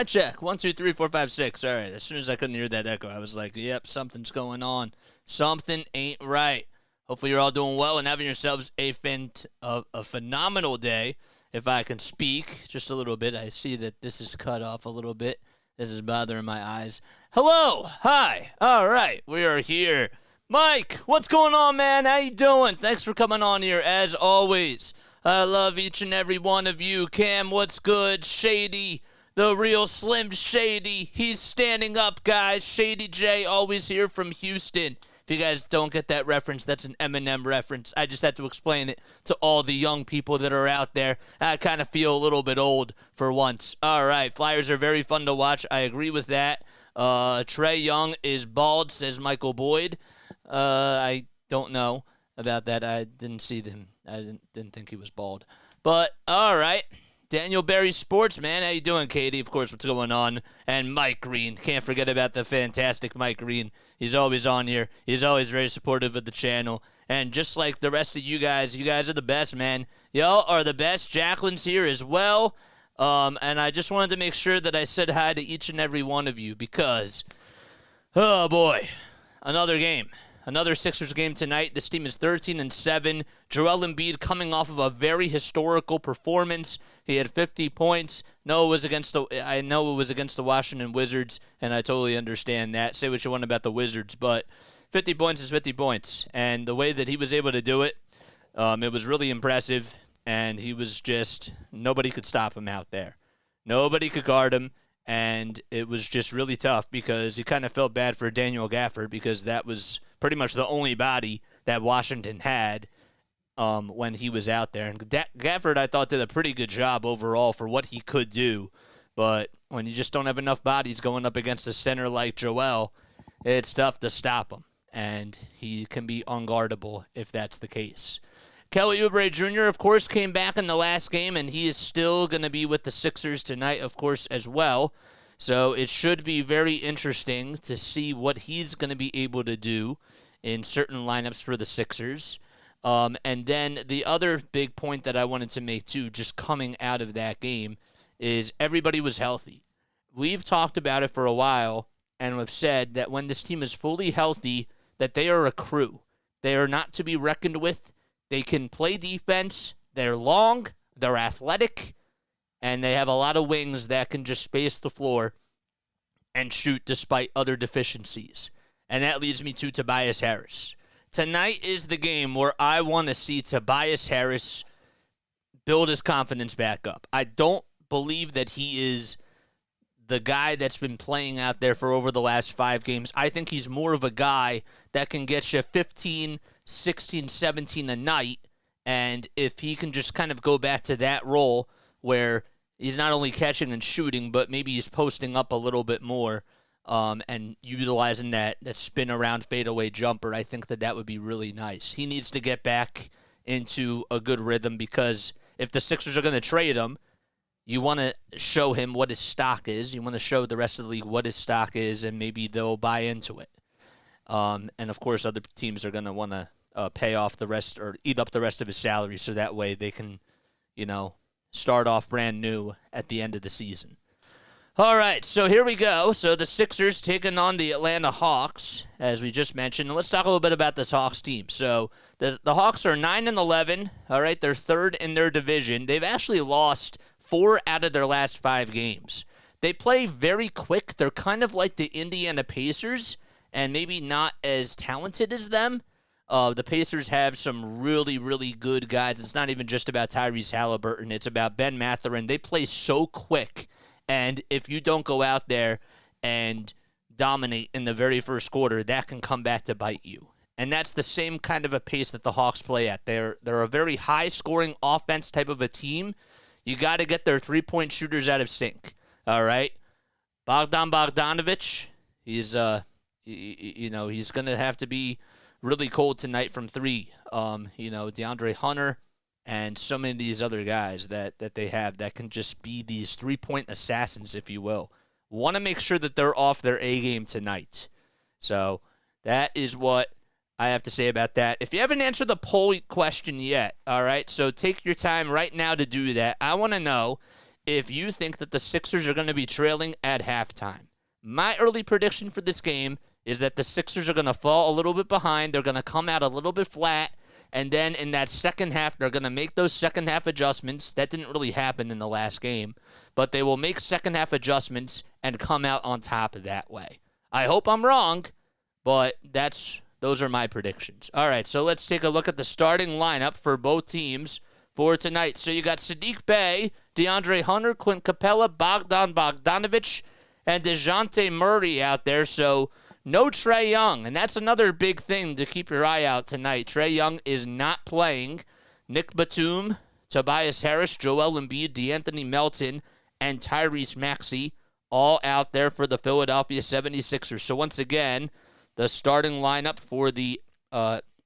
My check. 1, 2, 3, 4, 5, 6. All right. As soon as I couldn't hear that echo, I was like, yep, something's going on. Something ain't right. Hopefully you're all doing well and having yourselves a phenomenal day. If I can speak just a little bit, I see that this is cut off a little bit. This is bothering my eyes. Hello. Hi. All right. We are here. Mike, what's going on, man? How you doing? Thanks for coming on here, as always. I love each and every one of you. Cam, what's good? Shady, the real Slim Shady. He's standing up, guys. Shady J, always here from Houston. If you guys don't get that reference, that's an Eminem reference. I just had to explain it to all the young people that are out there. I kind of feel a little bit old for once. All right, Flyers are very fun to watch. I agree with that. Trae Young is bald, says Michael Boyd. I don't know about that. I didn't see them. I didn't think he was bald. But, all right. Daniel Berry Sports, man. How you doing, Katie? Of course, what's going on? And Mike Green. Can't forget about the fantastic Mike Green. He's always on here. He's always very supportive of the channel. And just like the rest of you guys are the best, man. Y'all are the best. Jacqueline's here as well. And I just wanted to make sure that I said hi to each and every one of you because, oh, boy, another game. Another Sixers game tonight. This team is 13-7. Joel Embiid coming off of a very historical performance. He had 50 points. I know it was against the Washington Wizards, and I totally understand that. Say what you want about the Wizards, but 50 points is 50 points. And the way that he was able to do it, it was really impressive. And he was just, nobody could stop him out there. Nobody could guard him. And it was just really tough because you kind of felt bad for Daniel Gafford because that was pretty much the only body that Washington had when he was out there. And Gafford, I thought, did a pretty good job overall for what he could do. But when you just don't have enough bodies going up against a center like Joel, it's tough to stop him. And he can be unguardable if that's the case. Kelly Oubre Jr., of course, came back in the last game, and he is still going to be with the Sixers tonight, of course, as well. So it should be very interesting to see what he's going to be able to do in certain lineups for the Sixers. And then the other big point that I wanted to make, too, just coming out of that game, is everybody was healthy. We've talked about it for a while, and we've said that when this team is fully healthy, that they are a crew. They are not to be reckoned with. They can play defense, they're long, they're athletic, and they have a lot of wings that can just space the floor and shoot despite other deficiencies. And that leads me to Tobias Harris. Tonight is the game where I want to see Tobias Harris build his confidence back up. I don't believe that he is the guy that's been playing out there for over the last 5 games. I think he's more of a guy that can get you 15, 16, 17 a night, and if he can just kind of go back to that role where he's not only catching and shooting, but maybe he's posting up a little bit more and utilizing that spin around fadeaway jumper, I think that would be really nice. He needs to get back into a good rhythm because if the Sixers are going to trade him, you want to show him what his stock is. You want to show the rest of the league what his stock is, and maybe they'll buy into it. And, of course, other teams are going to want to pay off the rest or eat up the rest of his salary so that way they can, start off brand new at the end of the season. All right, so here we go. So the Sixers taking on the Atlanta Hawks, as we just mentioned. And let's talk a little bit about this Hawks team. So the Hawks are 9-11. All right, they're third in their division. They've actually lost 4 out of their last 5 games. They play very quick. They're kind of like the Indiana Pacers, and maybe not as talented as them. The Pacers have some really, really good guys. It's not even just about Tyrese Halliburton. It's about Ben Mathurin. They play so quick, and if you don't go out there and dominate in the very first quarter, that can come back to bite you. And that's the same kind of a pace that the Hawks play at. They're a very high-scoring offense type of a team. You got to get their three-point shooters out of sync. All right, Bogdan Bogdanović. He's he's going to have to be really cold tonight from 3. DeAndre Hunter and so many of these other guys that they have that can just be these three-point assassins, if you will. Want to make sure that they're off their A game tonight. So that is what I have to say about that. If you haven't answered the poll question yet, all right, so take your time right now to do that. I want to know if you think that the Sixers are going to be trailing at halftime. My early prediction for this game is that the Sixers are going to fall a little bit behind. They're going to come out a little bit flat. And then in that second half, they're going to make those second half adjustments. That didn't really happen in the last game. But they will make second half adjustments and come out on top of that way. I hope I'm wrong, but those are my predictions. All right, so let's take a look at the starting lineup for both teams for tonight. So you got Saddiq Bey, DeAndre Hunter, Clint Capella, Bogdan Bogdanovic, and DeJounte Murray out there. So no Trae Young, and that's another big thing to keep your eye out tonight. Trae Young is not playing. Nick Batum, Tobias Harris, Joel Embiid, DeAnthony Melton, and Tyrese Maxey all out there for the Philadelphia 76ers. So once again, the starting lineup for the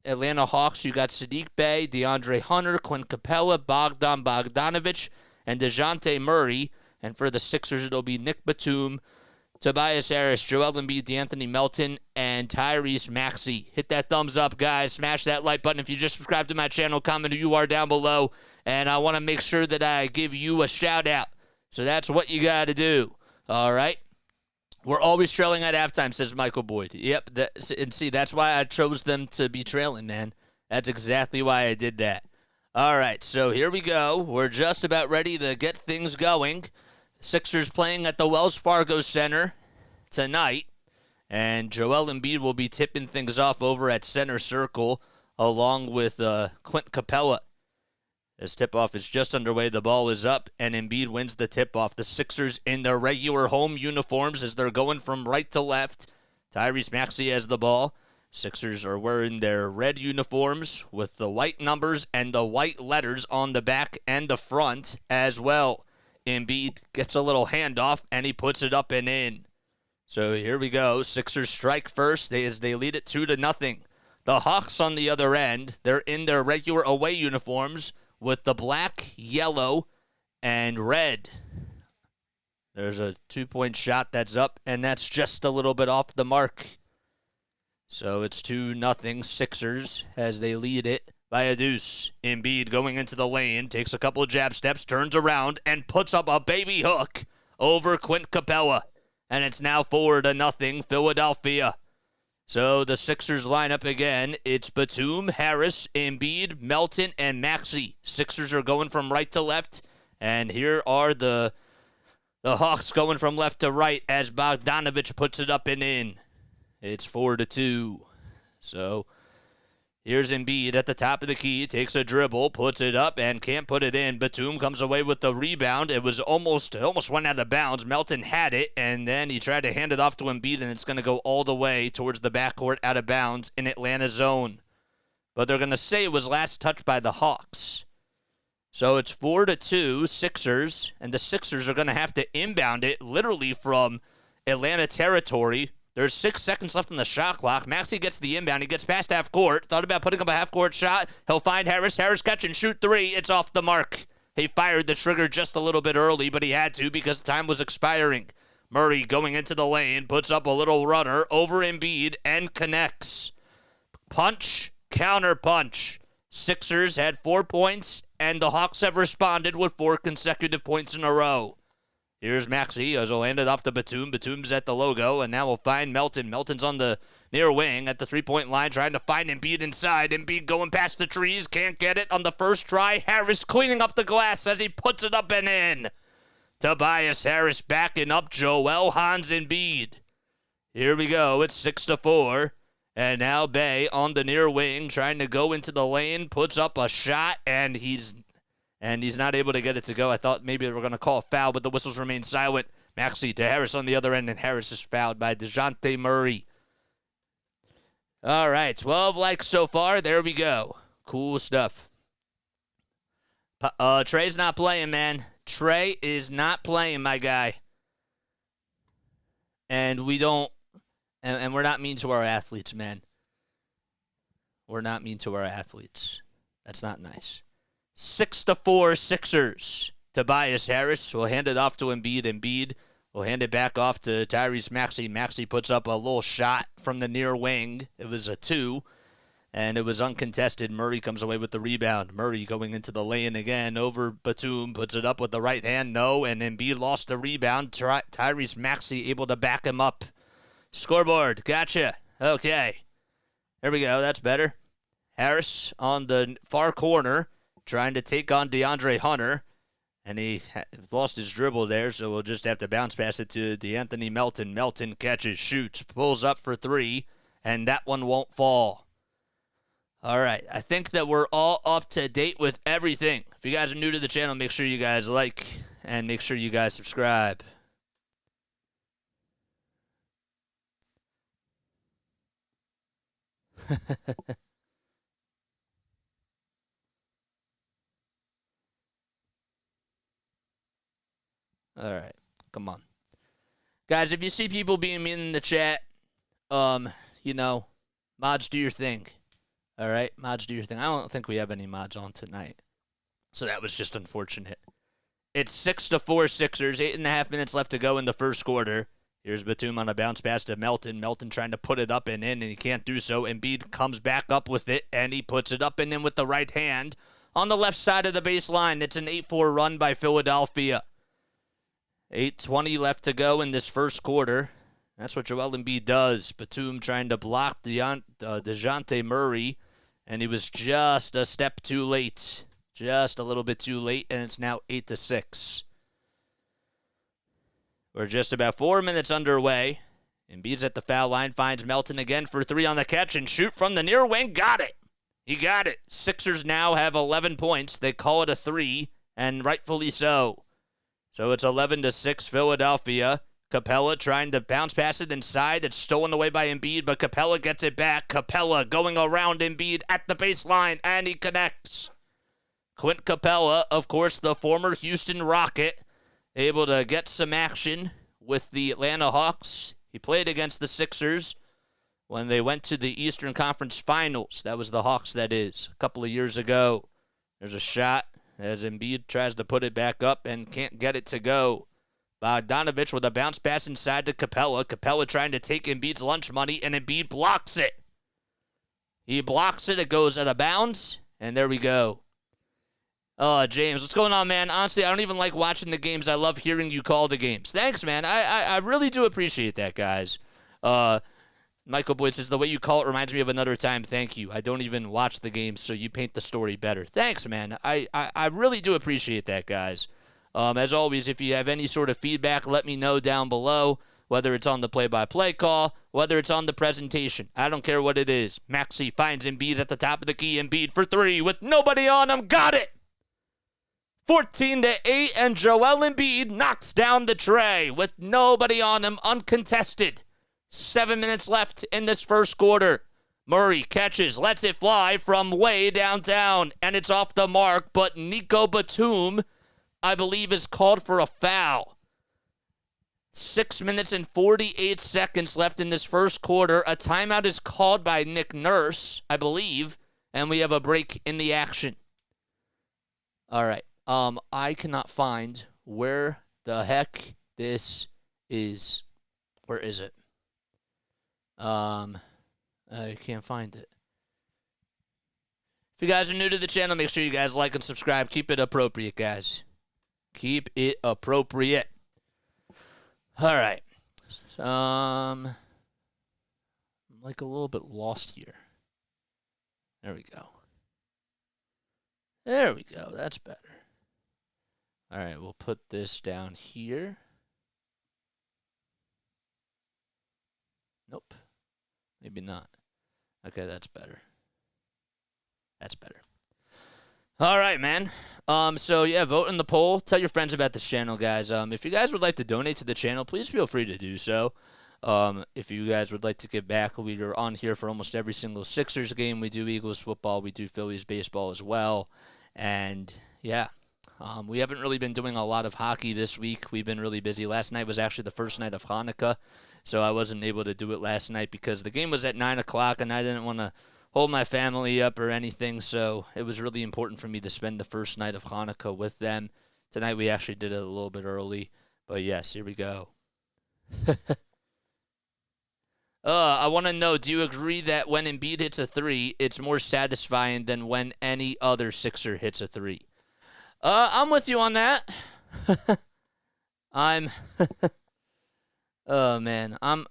Atlanta Hawks, you got Saddiq Bey, DeAndre Hunter, Clint Capella, Bogdan Bogdanovic, and DeJounte Murray. And for the Sixers, it'll be Nick Batum, Tobias Harris, Joel Embiid, DeAnthony Melton, and Tyrese Maxey. Hit that thumbs up, guys. Smash that like button if you just subscribed to my channel. Comment who you are down below. And I want to make sure that I give you a shout-out. So that's what you got to do. All right? We're always trailing at halftime, says Michael Boyd. Yep, and see, that's why I chose them to be trailing, man. That's exactly why I did that. All right, so here we go. We're just about ready to get things going. Sixers playing at the Wells Fargo Center tonight, and Joel Embiid will be tipping things off over at center circle along with Clint Capella. This tip-off is just underway. The ball is up, and Embiid wins the tip-off. The Sixers in their regular home uniforms as they're going from right to left. Tyrese Maxey has the ball. Sixers are wearing their red uniforms with the white numbers and the white letters on the back and the front as well. Embiid gets a little handoff, and he puts it up and in. So here we go. Sixers strike first as they lead it 2-0. The Hawks on the other end, they're in their regular away uniforms with the black, yellow, and red. There's a 2-point shot that's up, and that's just a little bit off the mark. So it's 2-0 Sixers as they lead it by a deuce. Embiid going into the lane, takes a couple of jab steps, turns around, and puts up a baby hook over Clint Capella. And it's now 4-0 Philadelphia. So the Sixers line up again. It's Batum, Harris, Embiid, Melton, and Maxey. Sixers are going from right to left. And here are the Hawks going from left to right as Bogdanovic puts it up and in. It's 4-2. So here's Embiid at the top of the key, takes a dribble, puts it up, and can't put it in. Batum comes away with the rebound. It almost went out of bounds. Melton had it, and then he tried to hand it off to Embiid, and it's going to go all the way towards the backcourt out of bounds in Atlanta zone. But they're going to say it was last touched by the Hawks. So it's 4-2 Sixers, and the Sixers are going to have to inbound it literally from Atlanta territory. There's 6 seconds left on the shot clock. Maxey gets the inbound. He gets past half court. Thought about putting up a half-court shot. He'll find Harris. Harris catch and shoot 3. It's off the mark. He fired the trigger just a little bit early, but he had to because time was expiring. Murray going into the lane, puts up a little runner over Embiid and connects. Punch, counter punch. Sixers had 4 points, and the Hawks have responded with 4 consecutive points in a row. Here's Maxey as he'll hand it off to Batum. Batum's at the logo, and now we'll find Melton. Melton's on the near wing at the three-point line, trying to find Embiid inside. Embiid going past the trees, can't get it on the first try. Harris cleaning up the glass as he puts it up and in. Tobias Harris backing up Joel Hans Embiid. Here we go. It's 6-4. And now Bey on the near wing, trying to go into the lane, puts up a shot, and he's not able to get it to go. I thought maybe they were going to call a foul, but the whistles remain silent. Maxey to Harris on the other end, and Harris is fouled by DeJounte Murray. All right, 12 likes so far. There we go. Cool stuff. Trey's not playing, man. Trey is not playing, my guy. And we don't, and we're not mean to our athletes, man. We're not mean to our athletes. That's not nice. 6-4 Sixers. Tobias Harris will hand it off to Embiid. Embiid will hand it back off to Tyrese Maxey. Maxey puts up a little shot from the near wing. It was a 2. and it was uncontested. Murray comes away with the rebound. Murray going into the lane again over Batum, puts it up with the right hand, no, and Embiid lost the rebound. Tyrese Maxey able to back him up. Scoreboard, gotcha. Okay, there we go, that's better. Harris on the far corner, trying to take on DeAndre Hunter, and he lost his dribble there, so we'll just have to bounce pass it to DeAnthony Melton. Melton catches, shoots, pulls up for three, and that one won't fall. All right, I think that we're all up to date with everything. If you guys are new to the channel, make sure you guys like and make sure you guys subscribe. All right, come on. Guys, if you see people being mean in the chat, you know, mods, do your thing. All right, mods, do your thing. I don't think we have any mods on tonight, so that was just unfortunate. It's 6-4 Sixers, 8.5 minutes left to go in the first quarter. Here's Batum on a bounce pass to Melton. Melton trying to put it up and in, and he can't do so. Embiid comes back up with it, and he puts it up and in with the right hand. On the left side of the baseline, it's an 8-4 run by Philadelphia. 8:20 left to go in this first quarter. That's what Joel Embiid does. Batum trying to block DeJounte Murray, and he was just a step too late. Just a little bit too late, and it's now 8-6. We're just about 4 minutes underway. Embiid's at the foul line, finds Melton again for three on the catch, and shoot from the near wing. Got it. He got it. Sixers now have 11 points. They call it a 3, and rightfully so. So it's 11-6 Philadelphia. Capella trying to bounce pass it inside. It's stolen away by Embiid, but Capella gets it back. Capella going around Embiid at the baseline, and he connects. Clint Capella, of course, the former Houston Rocket, able to get some action with the Atlanta Hawks. He played against the Sixers when they went to the Eastern Conference Finals. That was the Hawks, that is, a couple of years ago. There's a shot as Embiid tries to put it back up and can't get it to go. Bogdanovich with a bounce pass inside to Capella. Capella trying to take Embiid's lunch money, and Embiid blocks it. He blocks it. It goes out of bounds, and there we go. Oh, James, what's going on, man? Honestly, I don't even like watching the games. I love hearing you call the games. Thanks, man. I really do appreciate that, guys. Michael Boyd says, the way you call it reminds me of another time. Thank you. I don't even watch the games, so you paint the story better. Thanks, man. I really do appreciate that, guys. As always, if you have any sort of feedback, let me know down below, whether it's on the play-by-play call, whether it's on the presentation. I don't care what it is. Maxey finds Embiid at the top of the key. Embiid for three with nobody on him. Got it! 14-8, and Joel Embiid knocks down the tray with nobody on him, uncontested. 7 minutes left in this first quarter. Murray catches, lets it fly from way downtown, and it's off the mark, but Nico Batum, I believe, is called for a foul. 6 minutes and 48 seconds left in this first quarter. A timeout is called by Nick Nurse, I believe, and we have a break in the action. All right. I cannot find where the heck this is. Where is it? I can't find it. If you guys are new to the channel, make sure you guys like and subscribe. Keep it appropriate, guys. Keep it appropriate. All right. I'm like a little bit lost here. There we go. There we go. That's better. All right, we'll put this down here. Nope. Maybe not. Okay, that's better. That's better. All right, man. So, yeah, vote in the poll. Tell your friends about this channel, guys. If you guys would like to donate to the channel, please feel free to do so. If you guys would like to give back, we are on here for almost every single Sixers game. We do Eagles football. We do Phillies baseball as well. And, yeah. We haven't really been doing a lot of hockey this week. We've been really busy. Last night was actually the first night of Hanukkah, so I wasn't able to do it last night because the game was at 9 o'clock, and I didn't want to hold my family up or anything, so it was really important for me to spend the first night of Hanukkah with them. Tonight we actually did it a little bit early, but yes, here we go. I want to know, do you agree that when Embiid hits a three, it's more satisfying than when any other Sixer hits a three? I'm with you on that. I'm Oh man, I'm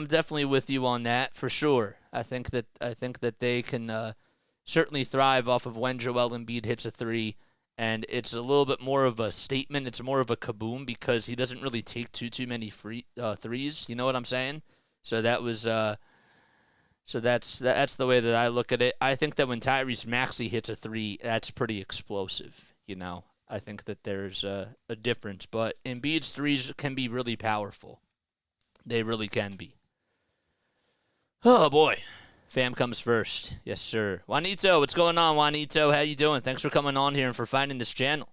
definitely with you on that for sure. I think that they can certainly thrive off of when Joel Embiid hits a three, and it's a little bit more of a statement. It's more of a kaboom because he doesn't really take too many threes. You know what I'm saying? So that's the way that I look at it. I think that when Tyrese Maxey hits a three, that's pretty explosive. You know. I think that there's a difference, but Embiid's threes can be really powerful. They really can be. Oh, boy. Fam comes first. Yes, sir. Juanito, what's going on, Juanito? How you doing? Thanks for coming on here and for finding this channel.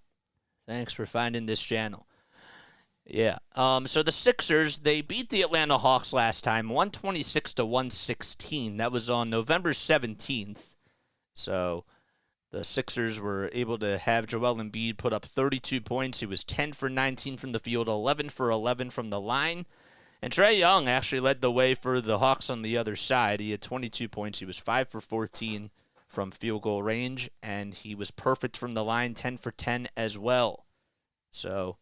Yeah. So the Sixers, they beat the Atlanta Hawks last time, 126-116. That was on November 17th. So the Sixers were able to have Joel Embiid put up 32 points. He was 10 for 19 from the field, 11 for 11 from the line. And Trae Young actually led the way for the Hawks on the other side. He had 22 points. He was 5 for 14 from field goal range, and he was perfect from the line, 10 for 10 as well. So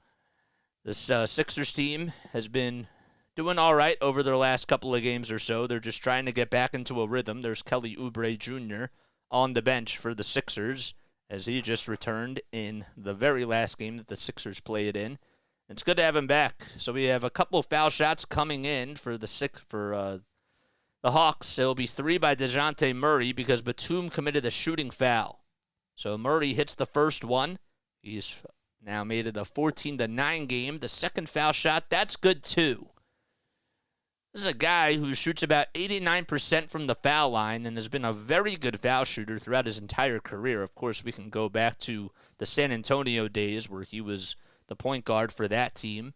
this Sixers team has been doing all right over their last couple of games or so. They're just trying to get back into a rhythm. There's Kelly Oubre Jr. on the bench for the Sixers, as he just returned in the very last game that the Sixers played in. It's good to have him back. So we have a couple of foul shots coming in for the Hawks. It'll be 3 by DeJounte Murray because Batum committed a shooting foul. So Murray hits the first one. He's now made it a 14-9 game. The second foul shot, that's good too. This is a guy who shoots about 89% from the foul line and has been a very good foul shooter throughout his entire career. Of course, we can go back to the San Antonio days where he was the point guard for that team.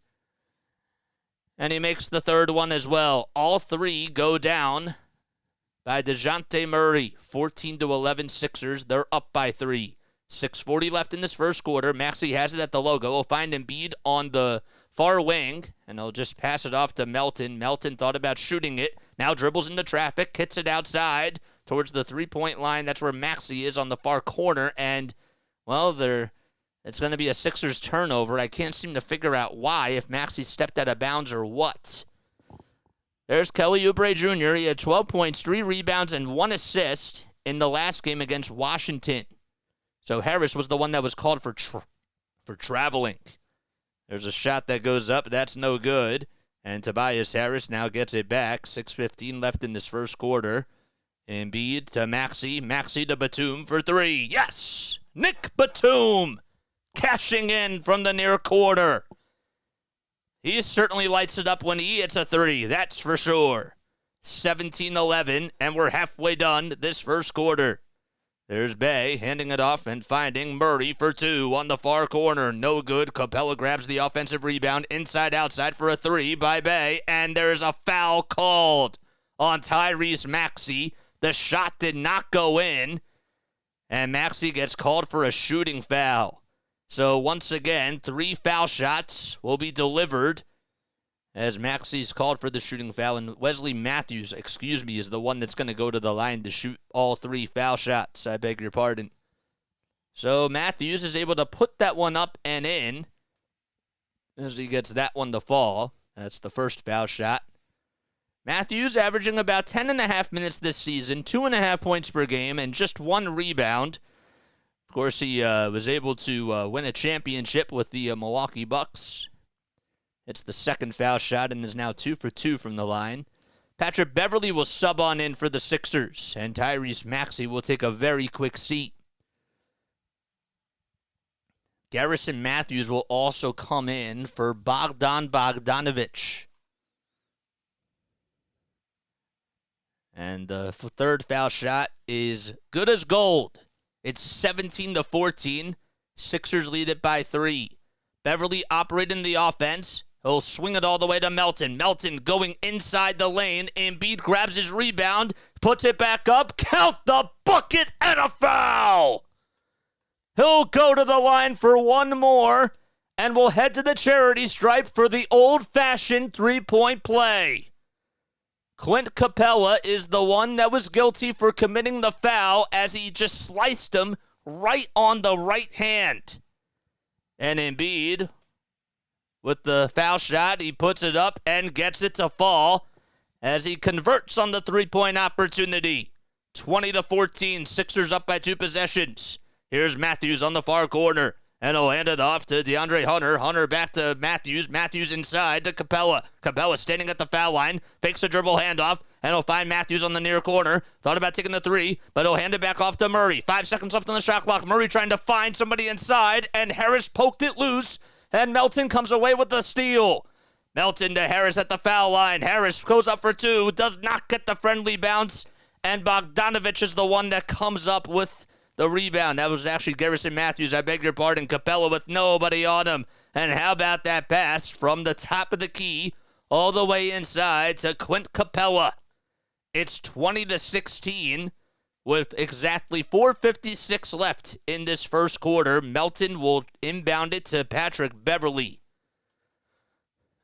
And he makes the third one as well. All three go down by DeJounte Murray. 14-11 Sixers. They're up by 3. 6:40 left in this first quarter. Maxey has it at the logo. He'll find Embiid on the far wing, and he'll just pass it off to Melton. Melton thought about shooting it. Now dribbles into traffic, hits it outside towards the three-point line. That's where Maxey is on the far corner, and, well, it's going to be a Sixers turnover. I can't seem to figure out why, if Maxey stepped out of bounds or what. There's Kelly Oubre Jr. He had 12 points, 3 rebounds, and 1 assist in the last game against Washington. So Harris was the one that was called for traveling. There's a shot that goes up. That's no good. And Tobias Harris now gets it back. 6:15 left in this first quarter. Embiid to Maxey. Maxey to Batum for 3. Yes! Nick Batum cashing in from the near quarter. He certainly lights it up when he hits a 3. That's for sure. 17-11, and we're halfway done this first quarter. There's Bay handing it off and finding Murray for 2 on the far corner. No good. Capella grabs the offensive rebound inside-outside for a 3 by Bay, and there's a foul called on Tyrese Maxey. The shot did not go in, and Maxey gets called for a shooting foul. So once again, 3 foul shots will be delivered as Maxey's called for the shooting foul, and Wesley Matthews, is the one that's going to go to the line to shoot all 3 foul shots. I beg your pardon. So Matthews is able to put that one up and in as he gets that one to fall. That's the first foul shot. Matthews averaging about 10.5 minutes this season, 2.5 points per game, and just 1 rebound. Of course, he was able to win a championship with the Milwaukee Bucks. It's the second foul shot and is now 2 for 2 from the line. Patrick Beverley will sub on in for the Sixers, and Tyrese Maxey will take a very quick seat. Garrison Matthews will also come in for Bogdan Bogdanovic. And the third foul shot is good as gold. It's 17-14. Sixers lead it by 3. Beverley operating the offense. He'll swing it all the way to Melton. Melton going inside the lane. Embiid grabs his rebound, puts it back up. Count the bucket and a foul. He'll go to the line for 1 more, and we'll head to the charity stripe for the old-fashioned 3-point play. Clint Capella is the one that was guilty for committing the foul as he just sliced him right on the right hand. And Embiid, with the foul shot, he puts it up and gets it to fall as he converts on the three-point opportunity. 20-14, Sixers up by 2 possessions. Here's Matthews on the far corner, and he'll hand it off to DeAndre Hunter. Hunter back to Matthews. Matthews inside to Capella. Capella standing at the foul line, fakes a dribble handoff, and he'll find Matthews on the near corner. Thought about taking the three, but he'll hand it back off to Murray. 5 seconds left on the shot clock. Murray trying to find somebody inside, and Harris poked it loose, and Melton comes away with the steal. Melton to Harris at the foul line. Harris goes up for 2, does not get the friendly bounce, and Bogdanovich is the one that comes up with the rebound. That was actually Garrison Matthews, I beg your pardon. Capella with nobody on him. And how about that pass from the top of the key all the way inside to Clint Capella? It's 20-16 with exactly 4:56 left in this first quarter. Melton will inbound it to Patrick Beverley.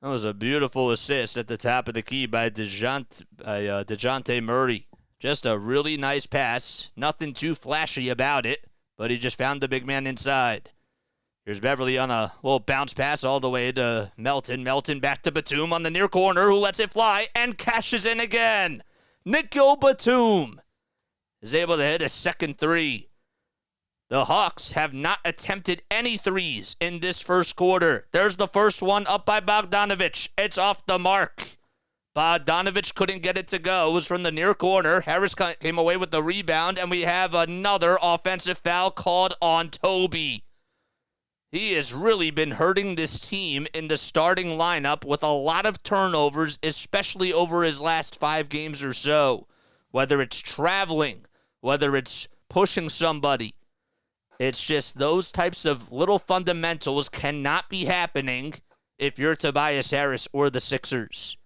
That was a beautiful assist at the top of the key by DeJounte Murray. Just a really nice pass. Nothing too flashy about it, but he just found the big man inside. Here's Beverley on a little bounce pass all the way to Melton. Melton back to Batum on the near corner, who lets it fly and cashes in again. Nikhil Batum is able to hit a second three. The Hawks have not attempted any threes in this first quarter. There's the first one up by Bogdanovich. It's off the mark. Bogdanovich couldn't get it to go. It was from the near corner. Harris came away with the rebound, and we have another offensive foul called on Toby. He has really been hurting this team in the starting lineup with a lot of turnovers, especially over his last 5 games or so. Whether it's traveling, whether it's pushing somebody. It's just those types of little fundamentals cannot be happening if you're Tobias Harris or the Sixers.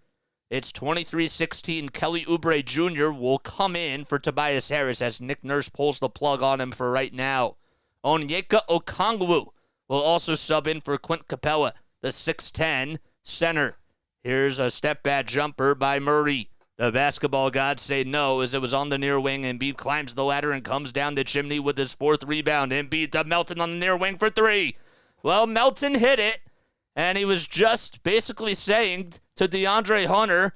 It's 23-16. Kelly Oubre Jr. will come in for Tobias Harris as Nick Nurse pulls the plug on him for right now. Onyeka Okongwu will also sub in for Clint Capella, the 6'10 center. Here's a step-back jumper by Murray. The basketball gods say no as it was on the near wing. Embiid climbs the ladder and comes down the chimney with his 4th rebound. Embiid to Melton on the near wing for 3. Well, Melton hit it, and he was just basically saying to DeAndre Hunter,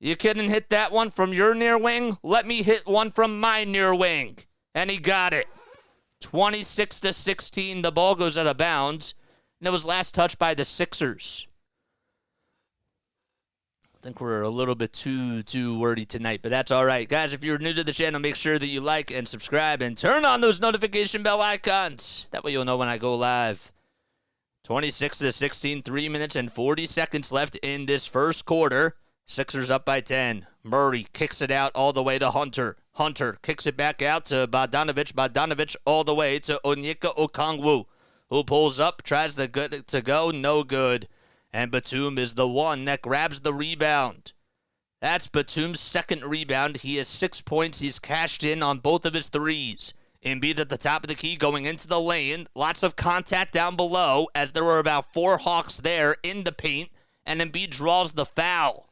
you couldn't hit that one from your near wing? Let me hit one from my near wing. And he got it. 26-16, the ball goes out of bounds. And it was last touched by the Sixers. I think we're a little bit too wordy tonight, but that's all right. Guys, if you're new to the channel, make sure that you like and subscribe and turn on those notification bell icons. That way you'll know when I go live. 26-16, 3 minutes and 40 seconds left in this first quarter. Sixers up by 10. Murray kicks it out all the way to Hunter. Hunter kicks it back out to Bogdanovich. Bogdanovich all the way to Onyeka Okongwu, who pulls up, tries to get it to go, no good. And Batum is the one that grabs the rebound. That's Batum's 2nd rebound. He has 6 points. He's cashed in on both of his threes. Embiid at the top of the key going into the lane. Lots of contact down below as there were about 4 Hawks there in the paint. And Embiid draws the foul.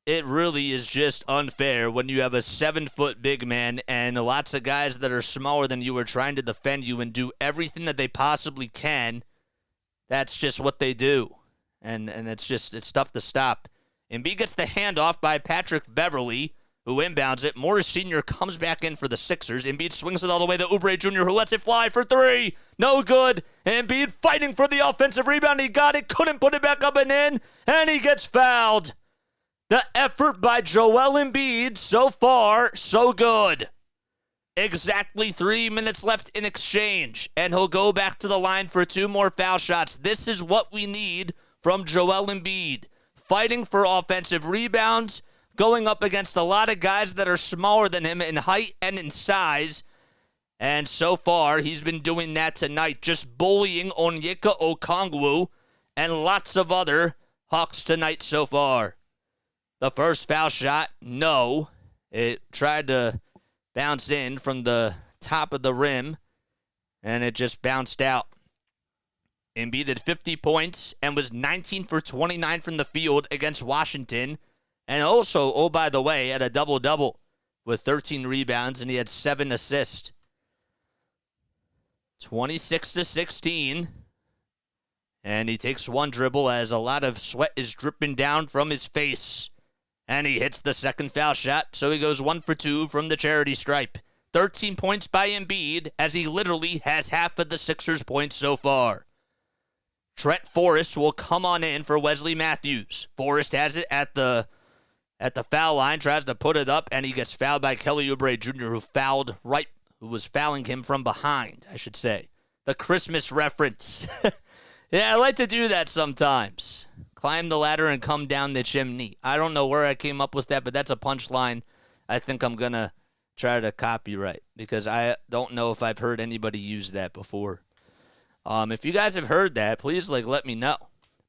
It really is just unfair when you have a 7-foot big man and lots of guys that are smaller than you are trying to defend you and do everything that they possibly can. That's just what they do. And it's tough to stop. Embiid gets the handoff by Patrick Beverley, who inbounds it. Morris Sr. comes back in for the Sixers. Embiid swings it all the way to Oubre Jr., who lets it fly for 3. No good. Embiid fighting for the offensive rebound. He got it, couldn't put it back up and in, and he gets fouled. The effort by Joel Embiid, so far, so good. Exactly 3 minutes left in exchange, and he'll go back to the line for 2 more foul shots. This is what we need from Joel Embiid. Fighting for offensive rebounds, going up against a lot of guys that are smaller than him in height and in size. And so far, he's been doing that tonight, just bullying Onyeka Okongwu and lots of other Hawks tonight so far. The first foul shot, no. It tried to bounce in from the top of the rim, and it just bounced out. Embiid had 50 points and was 19 for 29 from the field against Washington. And also, oh, by the way, had a double-double with 13 rebounds, and he had 7 assists. 26-16. And he takes one dribble as a lot of sweat is dripping down from his face. And he hits the second foul shot, so he goes 1 for 2 from the charity stripe. 13 points by Embiid, as he literally has half of the Sixers' points so far. Trent Forrest will come on in for Wesley Matthews. Forrest has it at the foul line, tries to put it up, and he gets fouled by Kelly Oubre Jr., who was fouling him from behind, I should say. The Christmas reference. Yeah, I like to do that sometimes. Climb the ladder and come down the chimney. I don't know where I came up with that, but that's a punchline I think I'm going to try to copyright, because I don't know if I've heard anybody use that before. If you guys have heard that, please let me know.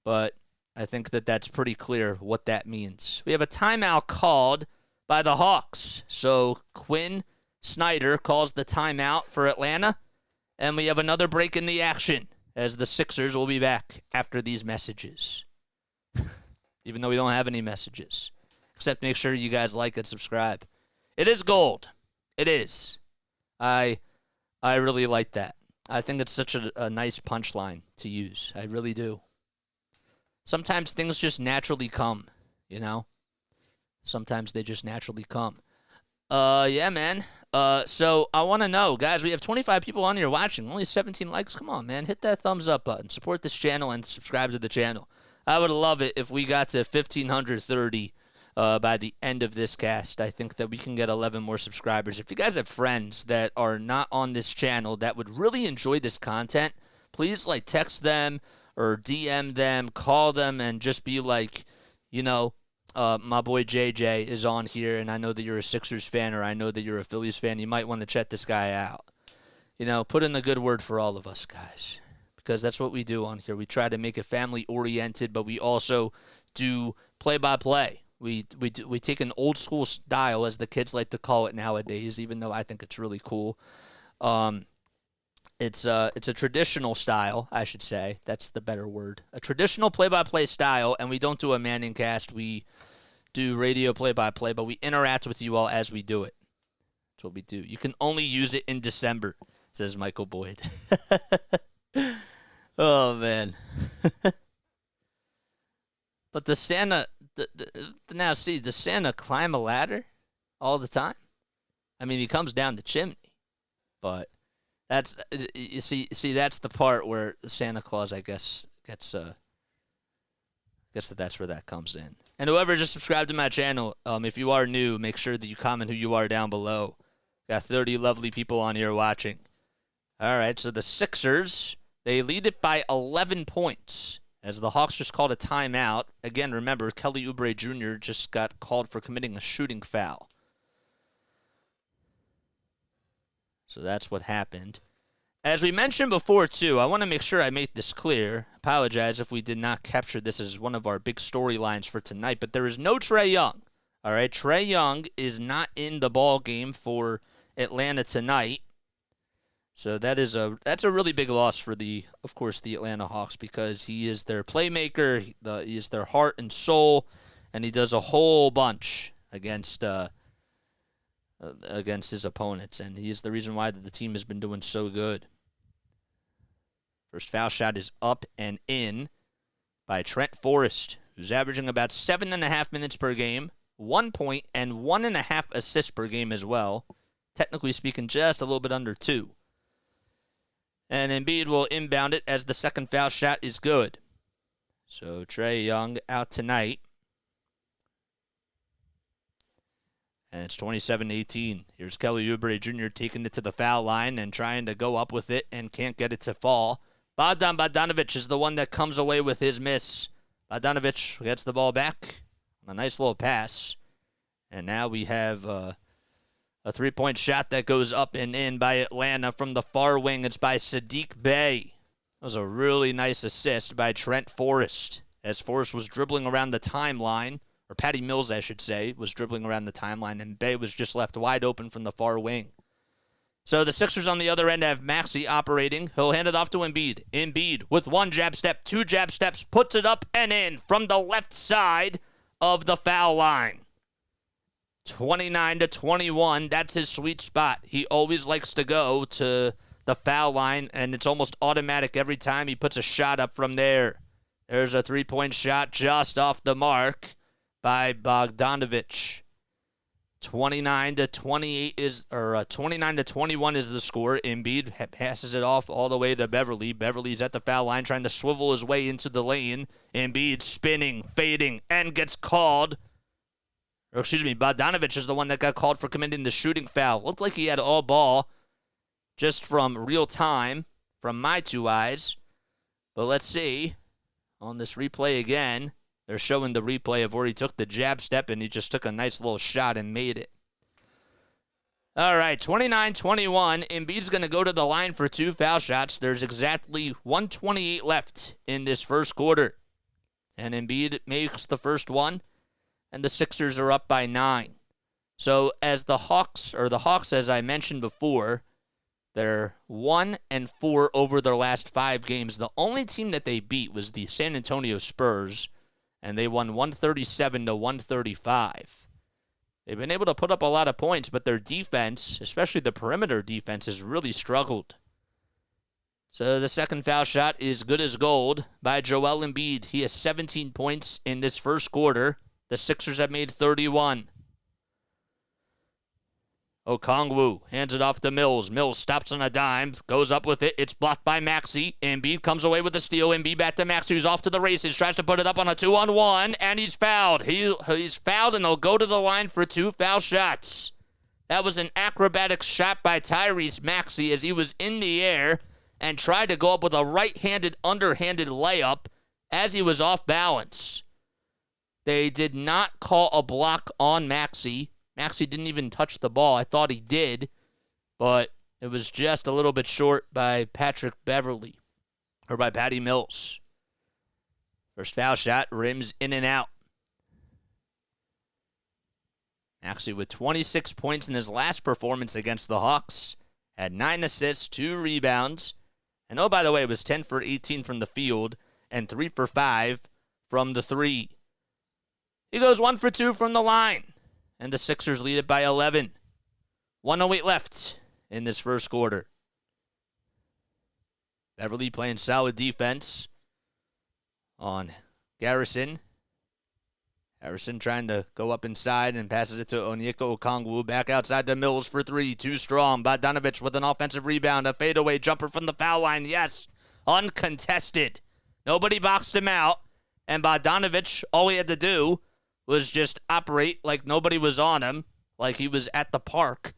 But I think that's pretty clear what that means. We have a timeout called by the Hawks. So Quinn Snyder calls the timeout for Atlanta, and we have another break in the action, as the Sixers will be back after these messages. Even though we don't have any messages. Except make sure you guys like and subscribe. It is gold. It is. I really like that. I think it's such a nice punchline to use. I really do. Sometimes things just naturally come, you know? Sometimes they just naturally come. Yeah, man. So I want to know, guys, we have 25 people on here watching, only 17 likes. Come on, man. Hit that thumbs up button. Support this channel and subscribe to the channel. I would love it if we got to 1,530 by the end of this cast. I think that we can get 11 more subscribers. If you guys have friends that are not on this channel that would really enjoy this content, please, text them or DM them, call them, and just be like, my boy JJ is on here, and I know that you're a Sixers fan, or I know that you're a Phillies fan. You might want to check this guy out. Put in a good word for all of us, guys, because that's what we do on here. We try to make it family-oriented, but we also do play-by-play. We take an old-school style, as the kids like to call it nowadays, even though I think it's really cool. It's a traditional style, I should say. That's the better word. A traditional play-by-play style, and we don't do a Manning cast. We do radio play-by-play, but we interact with you all as we do it. That's what we do. You can only use it in December, says Michael Boyd. Oh, man. But the Santa, does Santa climb a ladder all the time? I mean, he comes down the chimney, but that's the part where Santa Claus, I guess, that's where that comes in. And whoever just subscribed to my channel, if you are new, make sure that you comment who you are down below. Got 30 lovely people on here watching. All right, so the Sixers, they lead it by 11 points, as the Hawks just called a timeout. Again, remember, Kelly Oubre Jr. just got called for committing a shooting foul. So that's what happened. As we mentioned before, too, I want to make sure I make this clear. Apologize if we did not capture this as one of our big storylines for tonight, but there is no Trae Young. All right, Trae Young is not in the ball game for Atlanta tonight. So that's a really big loss for of course, the Atlanta Hawks, because he is their playmaker, he is their heart and soul, and he does a whole bunch against his opponents, and he is the reason why the team has been doing so good. First foul shot is up and in by Trent Forrest, who's averaging about 7.5 minutes per game, 1 point, and 1.5 assists per game as well. Technically speaking, just a little bit under 2. And Embiid will inbound it as the second foul shot is good. So Trae Young out tonight. And it's 27-18. Here's Kelly Oubre Jr. taking it to the foul line and trying to go up with it and can't get it to fall. Bogdanović is the one that comes away with his miss. Bogdanović gets the ball back on a nice little pass. And now we have a three-point shot that goes up and in by Atlanta from the far wing. It's by Saddiq Bey. That was a really nice assist by Trent Forrest, as Forrest was dribbling around the timeline, or Patty Mills, I should say, was dribbling around the timeline, and Bey was just left wide open from the far wing. So the Sixers on the other end have Maxey operating. He'll hand it off to Embiid. Embiid with one jab step, two jab steps, puts it up and in from the left side of the foul line. 29-21, that's his sweet spot. He always likes to go to the foul line, and it's almost automatic every time he puts a shot up from there. There's a three-point shot just off the mark by Bogdanovic. 29-28 is, or 29-21 is the score. Embiid passes it off all the way to Beverly. Beverly's at the foul line trying to swivel his way into the lane. Embiid spinning, fading, and gets called. Or excuse me, Bogdanovic is the one that got called for committing the shooting foul. Looked like he had all ball just from real time, from my two eyes. But let's see. On this replay again, they're showing the replay of where he took the jab step and he just took a nice little shot and made it. All right, 29-21. Embiid's going to go to the line for 2 foul shots. There's exactly 1:28 left in this first quarter. And Embiid makes the first one, and the Sixers are up by 9. So as the Hawks, as I mentioned before, they're 1-4 over their last 5 games. The only team that they beat was the San Antonio Spurs, and they won 137-135. They've been able to put up a lot of points, but their defense, especially the perimeter defense, has really struggled. So the second foul shot is good as gold by Joel Embiid. He has 17 points in this first quarter. The Sixers have made 31. Okongwu hands it off to Mills. Mills stops on a dime, goes up with it. It's blocked by Maxey. Embiid comes away with the steal. Embiid back to Maxey, who's off to the races. Tries to put it up on a 2-on-1, and he's fouled. He's fouled, and they'll go to the line for 2 foul shots. That was an acrobatic shot by Tyrese Maxey as he was in the air and tried to go up with a right-handed, underhanded layup as he was off balance. They did not call a block on Maxey. Maxey didn't even touch the ball. I thought he did, but it was just a little bit short by Patrick Beverly, or by Patty Mills. First foul shot, rims in and out. Maxey with 26 points in his last performance against the Hawks, had 9 assists, 2 rebounds, and oh, by the way, it was 10 for 18 from the field and 3 for 5 from the 3. He goes 1 for 2 from the line. And the Sixers lead it by 11. 1:08 left in this first quarter. Beverly playing solid defense on Garrison. Harrison trying to go up inside and passes it to Onyeka Okongwu. Back outside to Mills for 3. Too strong. Bogdanovic with an offensive rebound. A fadeaway jumper from the foul line. Yes, uncontested. Nobody boxed him out. And Bogdanovic, all he had to do was just operate like nobody was on him, like he was at the park,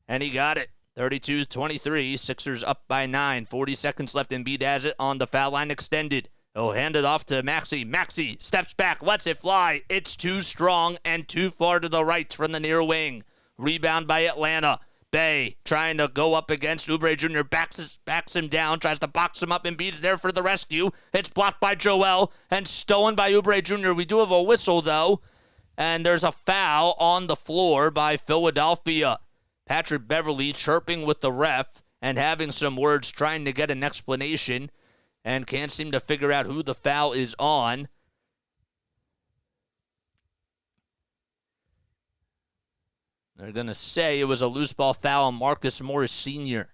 and he got it. 32-23, Sixers up by 9. 40 seconds left, Embiid has it on the foul line extended. He'll hand it off to Maxey. Maxey steps back, lets it fly. It's too strong and too far to the right from the near wing. Rebound by Atlanta. Bay trying to go up against Oubre Jr. Backs him down, tries to box him up. Embiid's there for the rescue. It's blocked by Joel and stolen by Oubre Jr. We do have a whistle, though, and there's a foul on the floor by Philadelphia. Patrick Beverly chirping with the ref and having some words, trying to get an explanation, and can't seem to figure out who the foul is on. They're going to say it was a loose ball foul on Marcus Morris Sr.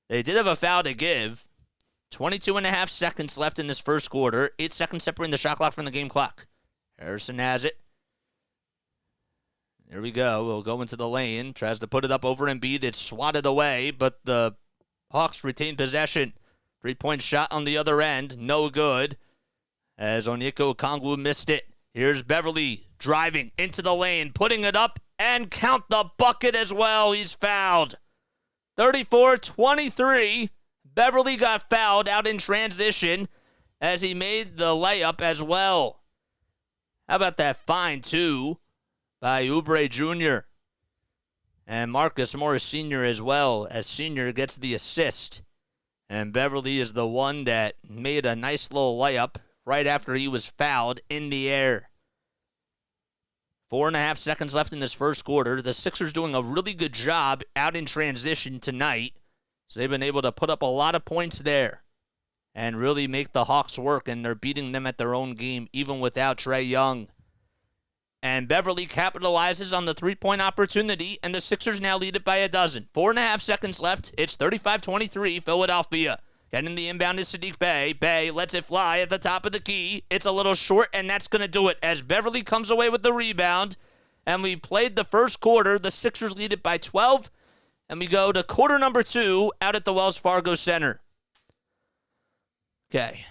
They did have a foul to give. 22.5 seconds left in this first quarter. 8 seconds separating the shot clock from the game clock. Harrison has it. Here we go. We'll go into the lane. Tries to put it up over Embiid. It's swatted away, but the Hawks retain possession. 3-point shot on the other end. No good, as Onyeka Okongwu missed it. Here's Beverly driving into the lane, putting it up, and count the bucket as well. He's fouled. 34-23. Beverly got fouled out in transition as he made the layup as well. How about that fine, too, by Oubre Jr. and Marcus Morris Sr. as well, as Sr. gets the assist. And Beverly is the one that made a nice little layup right after he was fouled in the air. 4.5 seconds left in this first quarter. The Sixers doing a really good job out in transition tonight. So they've been able to put up a lot of points there and really make the Hawks work, and they're beating them at their own game even without Trae Young. And Beverly capitalizes on the three-point opportunity, and the Sixers now lead it by a dozen. 4.5 seconds left. It's 35-23, Philadelphia. Getting the inbound is Saddiq Bey. Bey lets it fly at the top of the key. It's a little short, and that's going to do it as Beverly comes away with the rebound. And we played the first quarter. The Sixers lead it by 12. And we go to quarter number 2 out at the Wells Fargo Center. Okay.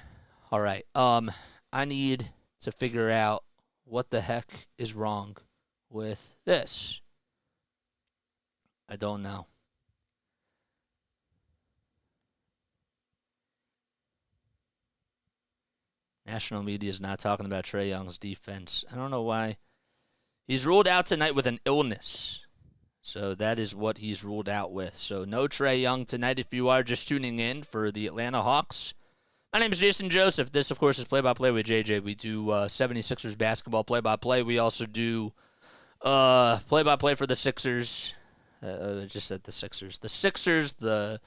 All right. I need to figure out what the heck is wrong with this. I don't know. National media is not talking about Trae Young's defense. I don't know why. He's ruled out tonight with an illness. So that is what he's ruled out with. So no Trae Young tonight if you are just tuning in for the Atlanta Hawks. My name is Jason Joseph. This, of course, is Play-by-Play with JJ. We do 76ers basketball play-by-play. We also do play-by-play for the Sixers. I just said the Sixers. The Sixers, the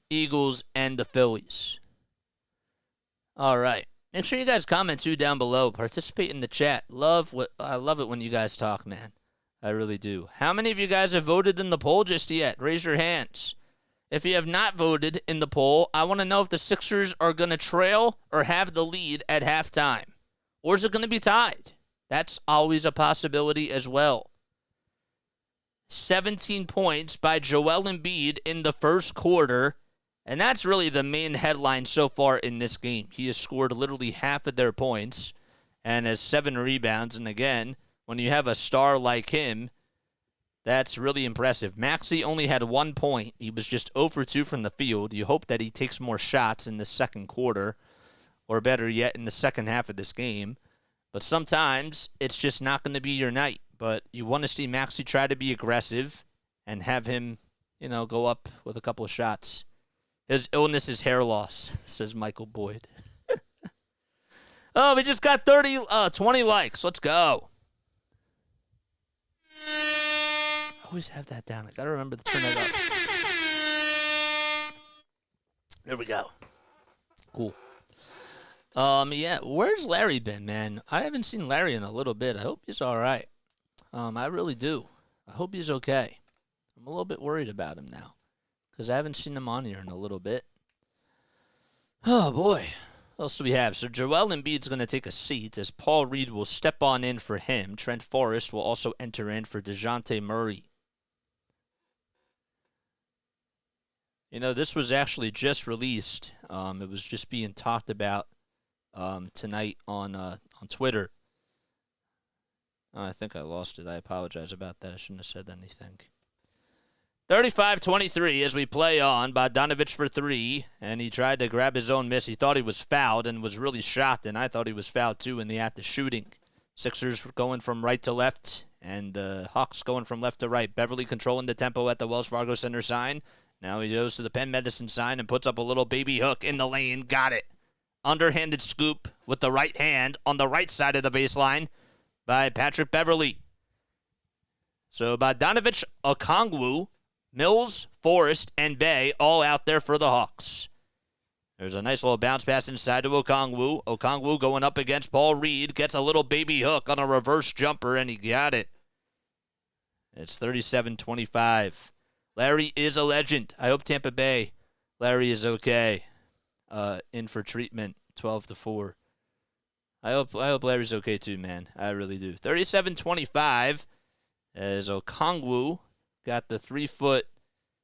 Eagles, and the Phillies. All right. Make sure you guys comment, too, down below. Participate in the chat. I love it when you guys talk, man. I really do. How many of you guys have voted in the poll just yet? Raise your hands. If you have not voted in the poll, I want to know if the Sixers are going to trail or have the lead at halftime. Or is it going to be tied? That's always a possibility as well. 17 points by Joel Embiid in the first quarter. And that's really the main headline so far in this game. He has scored literally half of their points and has 7 rebounds. And again, when you have a star like him, that's really impressive. Maxey only had 1 point. He was just 0 for 2 from the field. You hope that he takes more shots in the second quarter, or better yet, in the second half of this game. But sometimes it's just not going to be your night. But you want to see Maxey try to be aggressive and have him, go up with a couple of shots. His illness is hair loss, says Michael Boyd. Oh, we just got 20 likes. Let's go. Always have that down. I got to remember to turn that up. There we go. Cool. Yeah, where's Larry been, man? I haven't seen Larry in a little bit. I hope he's all right. I really do. I hope he's okay. I'm a little bit worried about him now because I haven't seen him on here in a little bit. Oh, boy. What else do we have? So Joel Embiid's going to take a seat as Paul Reed will step on in for him. Trent Forrest will also enter in for DeJounte Murray. This was actually just released. It was just being talked about tonight on Twitter. I think I lost it. I apologize about that. I shouldn't have said anything. 35-23 as we play on. Bogdanovich for 3, and he tried to grab his own miss. He thought he was fouled and was really shocked, and I thought he was fouled too in the act of shooting. Sixers going from right to left, and the Hawks going from left to right. Beverly controlling the tempo at the Wells Fargo Center sign. Now he goes to the Penn Medicine sign and puts up a little baby hook in the lane. Got it. Underhanded scoop with the right hand on the right side of the baseline by Patrick Beverly. So Bogdanovich, Okongwu, Mills, Forrest, and Bey all out there for the Hawks. There's a nice little bounce pass inside to Okongwu. Okongwu going up against Paul Reed. Gets a little baby hook on a reverse jumper, and he got it. It's 37-25. Larry is a legend. I hope Tampa Bay. Larry is okay. In for treatment, 12-4. I hope Larry's okay too, man. I really do. 37-25 as Okongwu got the 3-foot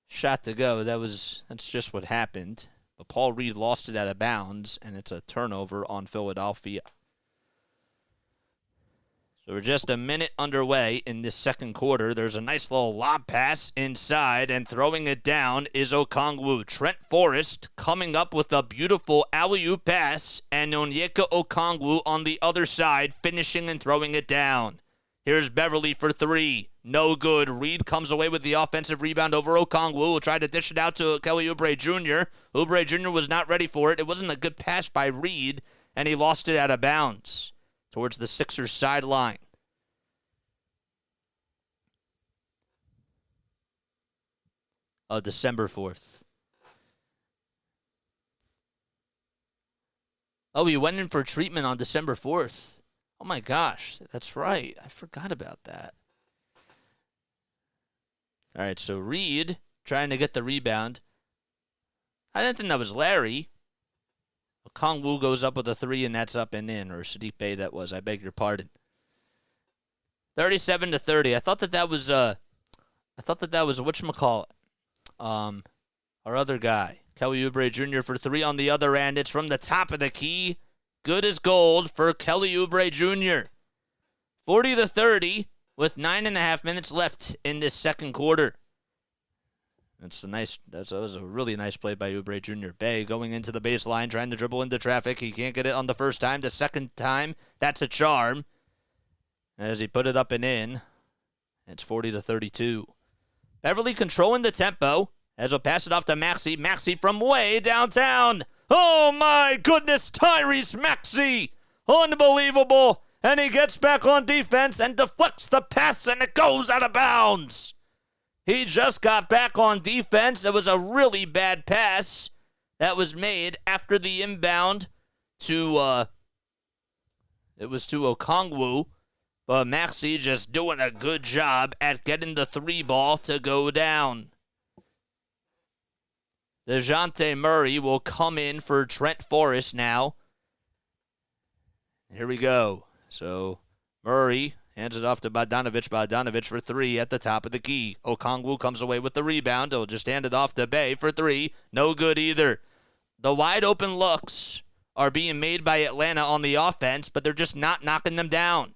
shot to go. That's just what happened. But Paul Reed lost it out of bounds, and it's a turnover on Philadelphia. So we're just a minute underway in this second quarter. There's a nice little lob pass inside, and throwing it down is Okongwu. Trent Forrest coming up with a beautiful alley-oop pass, and Onyeka Okongwu on the other side finishing and throwing it down. Here's Beverly for 3. No good. Reed comes away with the offensive rebound over Okongwu, who tried to dish it out to Kelly Oubre Jr. Oubre Jr. was not ready for it. It wasn't a good pass by Reed, and he lost it out of bounds towards the Sixers sideline. December 4th. Oh, he went in for treatment on December 4th. Oh, my gosh. That's right. I forgot about that. All right, so Reed trying to get the rebound. I didn't think that was Larry. Kongwu goes up with a 3, and that's up and in. Or Sadiq Bey, that was. I beg your pardon. 37-30. I thought that was whatchamacallit. Our other guy, Kelly Oubre Jr. for 3 on the other end. It's from the top of the key. Good as gold for Kelly Oubre Jr. 40-30 with 9.5 minutes left in this second quarter. That was a really nice play by Oubre Jr. Bey going into the baseline, trying to dribble into traffic. He can't get it on the first time. The second time, that's a charm. As he put it up and in, it's 40-32. Beverly controlling the tempo as we'll pass it off to Maxey. Maxey from way downtown. Oh my goodness, Tyrese Maxey. Unbelievable. And he gets back on defense and deflects the pass, and it goes out of bounds. He just got back on defense. It was a really bad pass that was made after the inbound to Okongwu. But Maxey just doing a good job at getting the 3 ball to go down. DeJounte Murray will come in for Trent Forrest now. Here we go. So Murray hands it off to Bogdanovic. Bogdanovic for 3 at the top of the key. Okongwu comes away with the rebound. He'll just hand it off to Bey for 3. No good either. The wide open looks are being made by Atlanta on the offense, but they're just not knocking them down.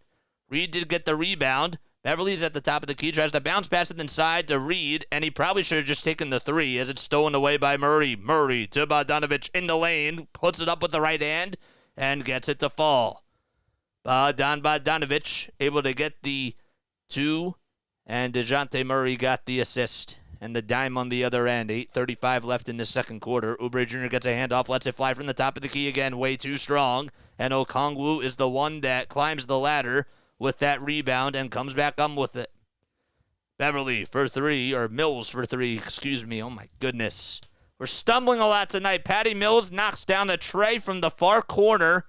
Reed did get the rebound. Beverly's at the top of the key. Tries to bounce pass it inside to Reed, and he probably should have just taken the 3 as it's stolen away by Murray. Murray to Bogdanovic in the lane. Puts it up with the right hand and gets it to fall. Bogdanovic able to get the 2, and DeJounte Murray got the assist. And the dime on the other end. 8:35 left in the second quarter. Oubre Jr. gets a handoff, lets it fly from the top of the key again. Way too strong. And Okongwu is the one that climbs the ladder with that rebound and comes back on with it. Beverly for 3, or Mills for 3, excuse me. Oh, my goodness. We're stumbling a lot tonight. Patty Mills knocks down a tray from the far corner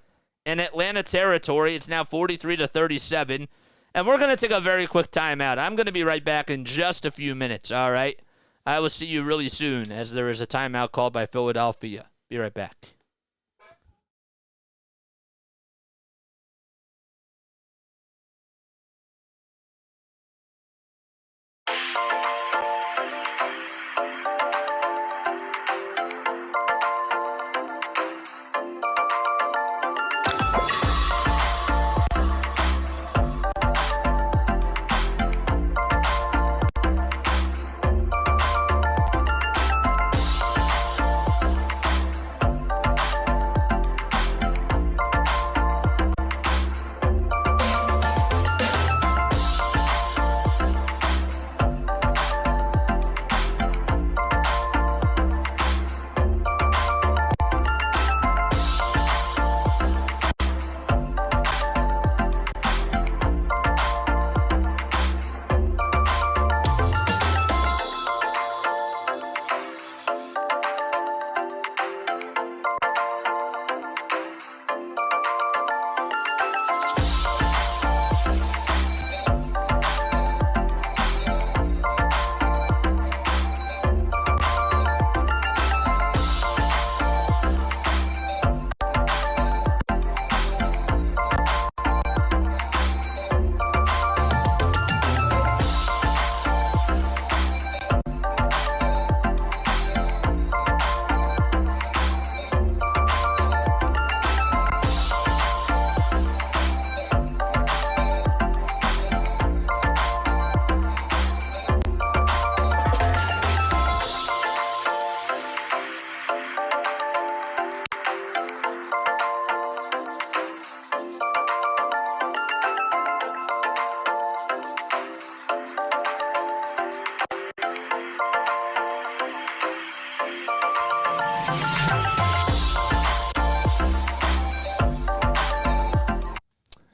in Atlanta territory. It's now 43-37. And we're going to take a very quick timeout. I'm going to be right back in just a few minutes, all right? I will see you really soon as there is a timeout called by Philadelphia. Be right back.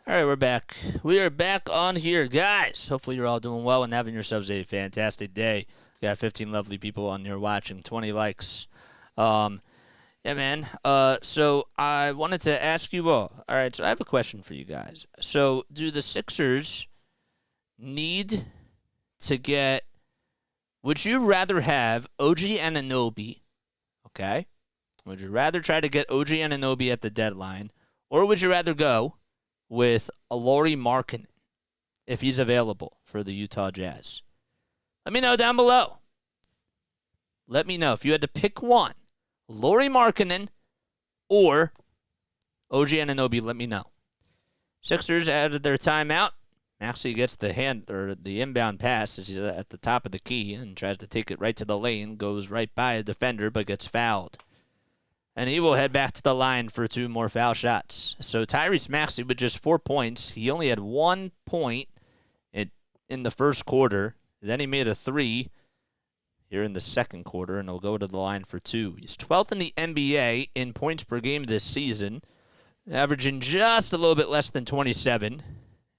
All right, we're back. We are back on here, guys. Hopefully you're all doing well and having yourselves a fantastic day. We got 15 lovely people on here watching, 20 likes. Yeah, man. So I wanted to ask you all. All right, so I have a question for you guys. So do the Sixers need to get? Would you rather have OG Anunoby? Okay. Would you rather try to get OG Anunoby at the deadline, or would you rather go with a Lauri Markkanen if he's available for the Utah Jazz? Let me know down below. Let me know if you had to pick one, Lauri Markkanen or OG Anunoby. Let me know. Sixers added their timeout. Maxey gets the inbound pass as he's at the top of the key and tries to take it right to the lane. Goes right by a defender but gets fouled. And he will head back to the line for 2 more foul shots. So Tyrese Maxey with just 4 points. He only had 1 point in the first quarter. Then he made a 3 here in the second quarter, and he'll go to the line for 2. He's 12th in the NBA in points per game this season, averaging just a little bit less than 27.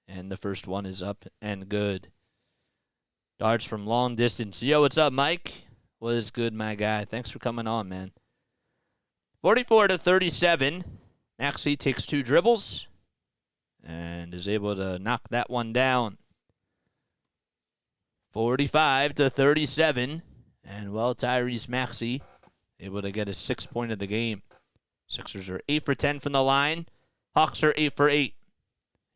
And the first one is up and good. Darts from long distance. Yo, what's up, Mike? What is good, my guy? Thanks for coming on, man. 44-37. Maxey takes 2 dribbles and is able to knock that one down. 45-37. And, well, Tyrese Maxey able to get his 6th point of the game. Sixers are 8 for 10 from the line. Hawks are 8 for 8.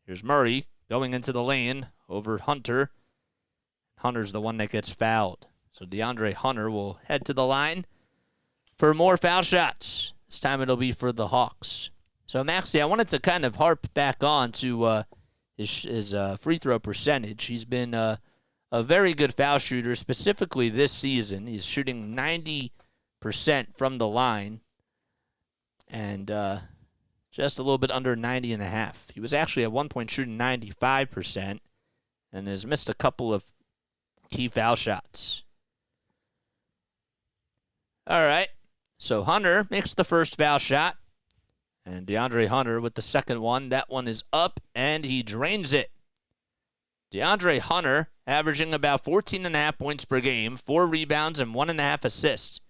Here's Murray going into the lane over Hunter. Hunter's the one that gets fouled. So DeAndre Hunter will head to the line for more foul shots. This time it'll be for the Hawks. So, Maxey, I wanted to kind of harp back on to his free throw percentage. He's been a very good foul shooter, specifically this season. He's shooting 90% from the line and just a little bit under 90.5. He was actually at one point shooting 95% and has missed a couple of key foul shots. All right. So Hunter makes the first foul shot. And DeAndre Hunter with the second one. That one is up, and he drains it. DeAndre Hunter averaging about 14.5 points per game, 4 rebounds, and 1.5 assists.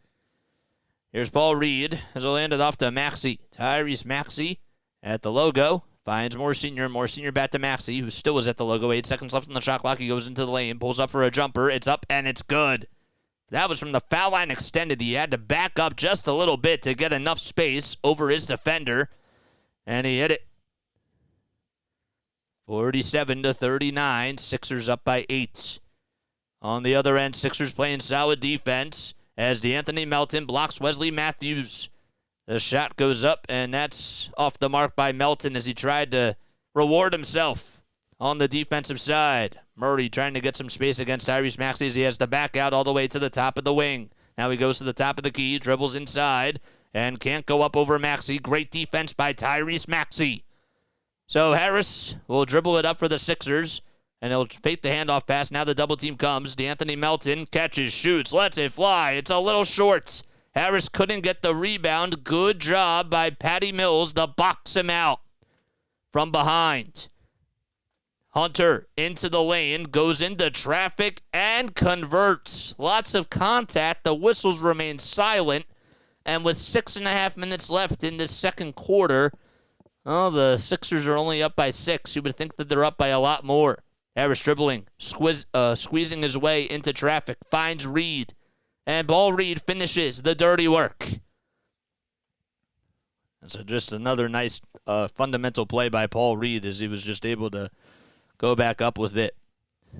Here's Paul Reed as he'll hand it off to Maxey. Tyrese Maxey at the logo. Finds More Senior back to Maxey, who still is at the logo. 8 seconds left on the shot clock. He goes into the lane, pulls up for a jumper. It's up, and it's good. That was from the foul line extended. He had to back up just a little bit to get enough space over his defender, and he hit it. 47-39. Sixers up by 8. On the other end, Sixers playing solid defense as DeAnthony Melton blocks Wesley Matthews. The shot goes up, and that's off the mark by Melton as he tried to reward himself on the defensive side. Murray trying to get some space against Tyrese Maxey as he has to back out all the way to the top of the wing. Now he goes to the top of the key, dribbles inside, and can't go up over Maxey. Great defense by Tyrese Maxey. So Harris will dribble it up for the Sixers, and he'll fake the handoff pass. Now the double team comes. DeAnthony Melton catches, shoots, lets it fly. It's a little short. Harris couldn't get the rebound. Good job by Patty Mills to box him out from behind. Hunter into the lane, goes into traffic, and converts. Lots of contact. The whistles remain silent. And with 6.5 minutes left in this second quarter, the Sixers are only up by 6. You would think that they're up by a lot more. Harris dribbling, squeezing his way into traffic, finds Reed. And Paul Reed finishes the dirty work. And so just another nice fundamental play by Paul Reed as he was just able to go back up with it.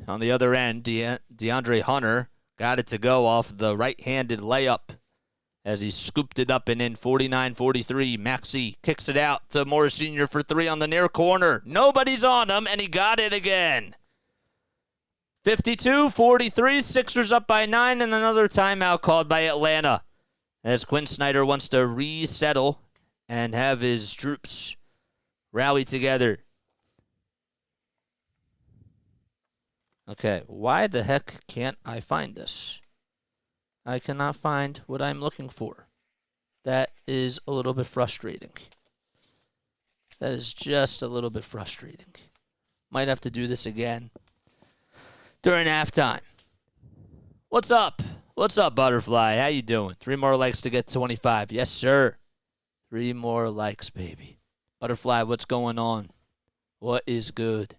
On the other end, DeAndre Hunter got it to go off the right-handed layup as he scooped it up and in. 49-43. Maxey kicks it out to Morris Sr. for 3 on the near corner. Nobody's on him, and he got it again. 52-43. Sixers up by 9, and another timeout called by Atlanta as Quinn Snyder wants to resettle and have his troops rally together. Okay, why the heck can't I find this? I cannot find what I'm looking for. That is a little bit frustrating. That is just a little bit frustrating. Might have to do this again during halftime. What's up? What's up, Butterfly? How you doing? 3 more likes to get 25. Yes, sir. 3 more likes, baby. Butterfly, what's going on? What is good?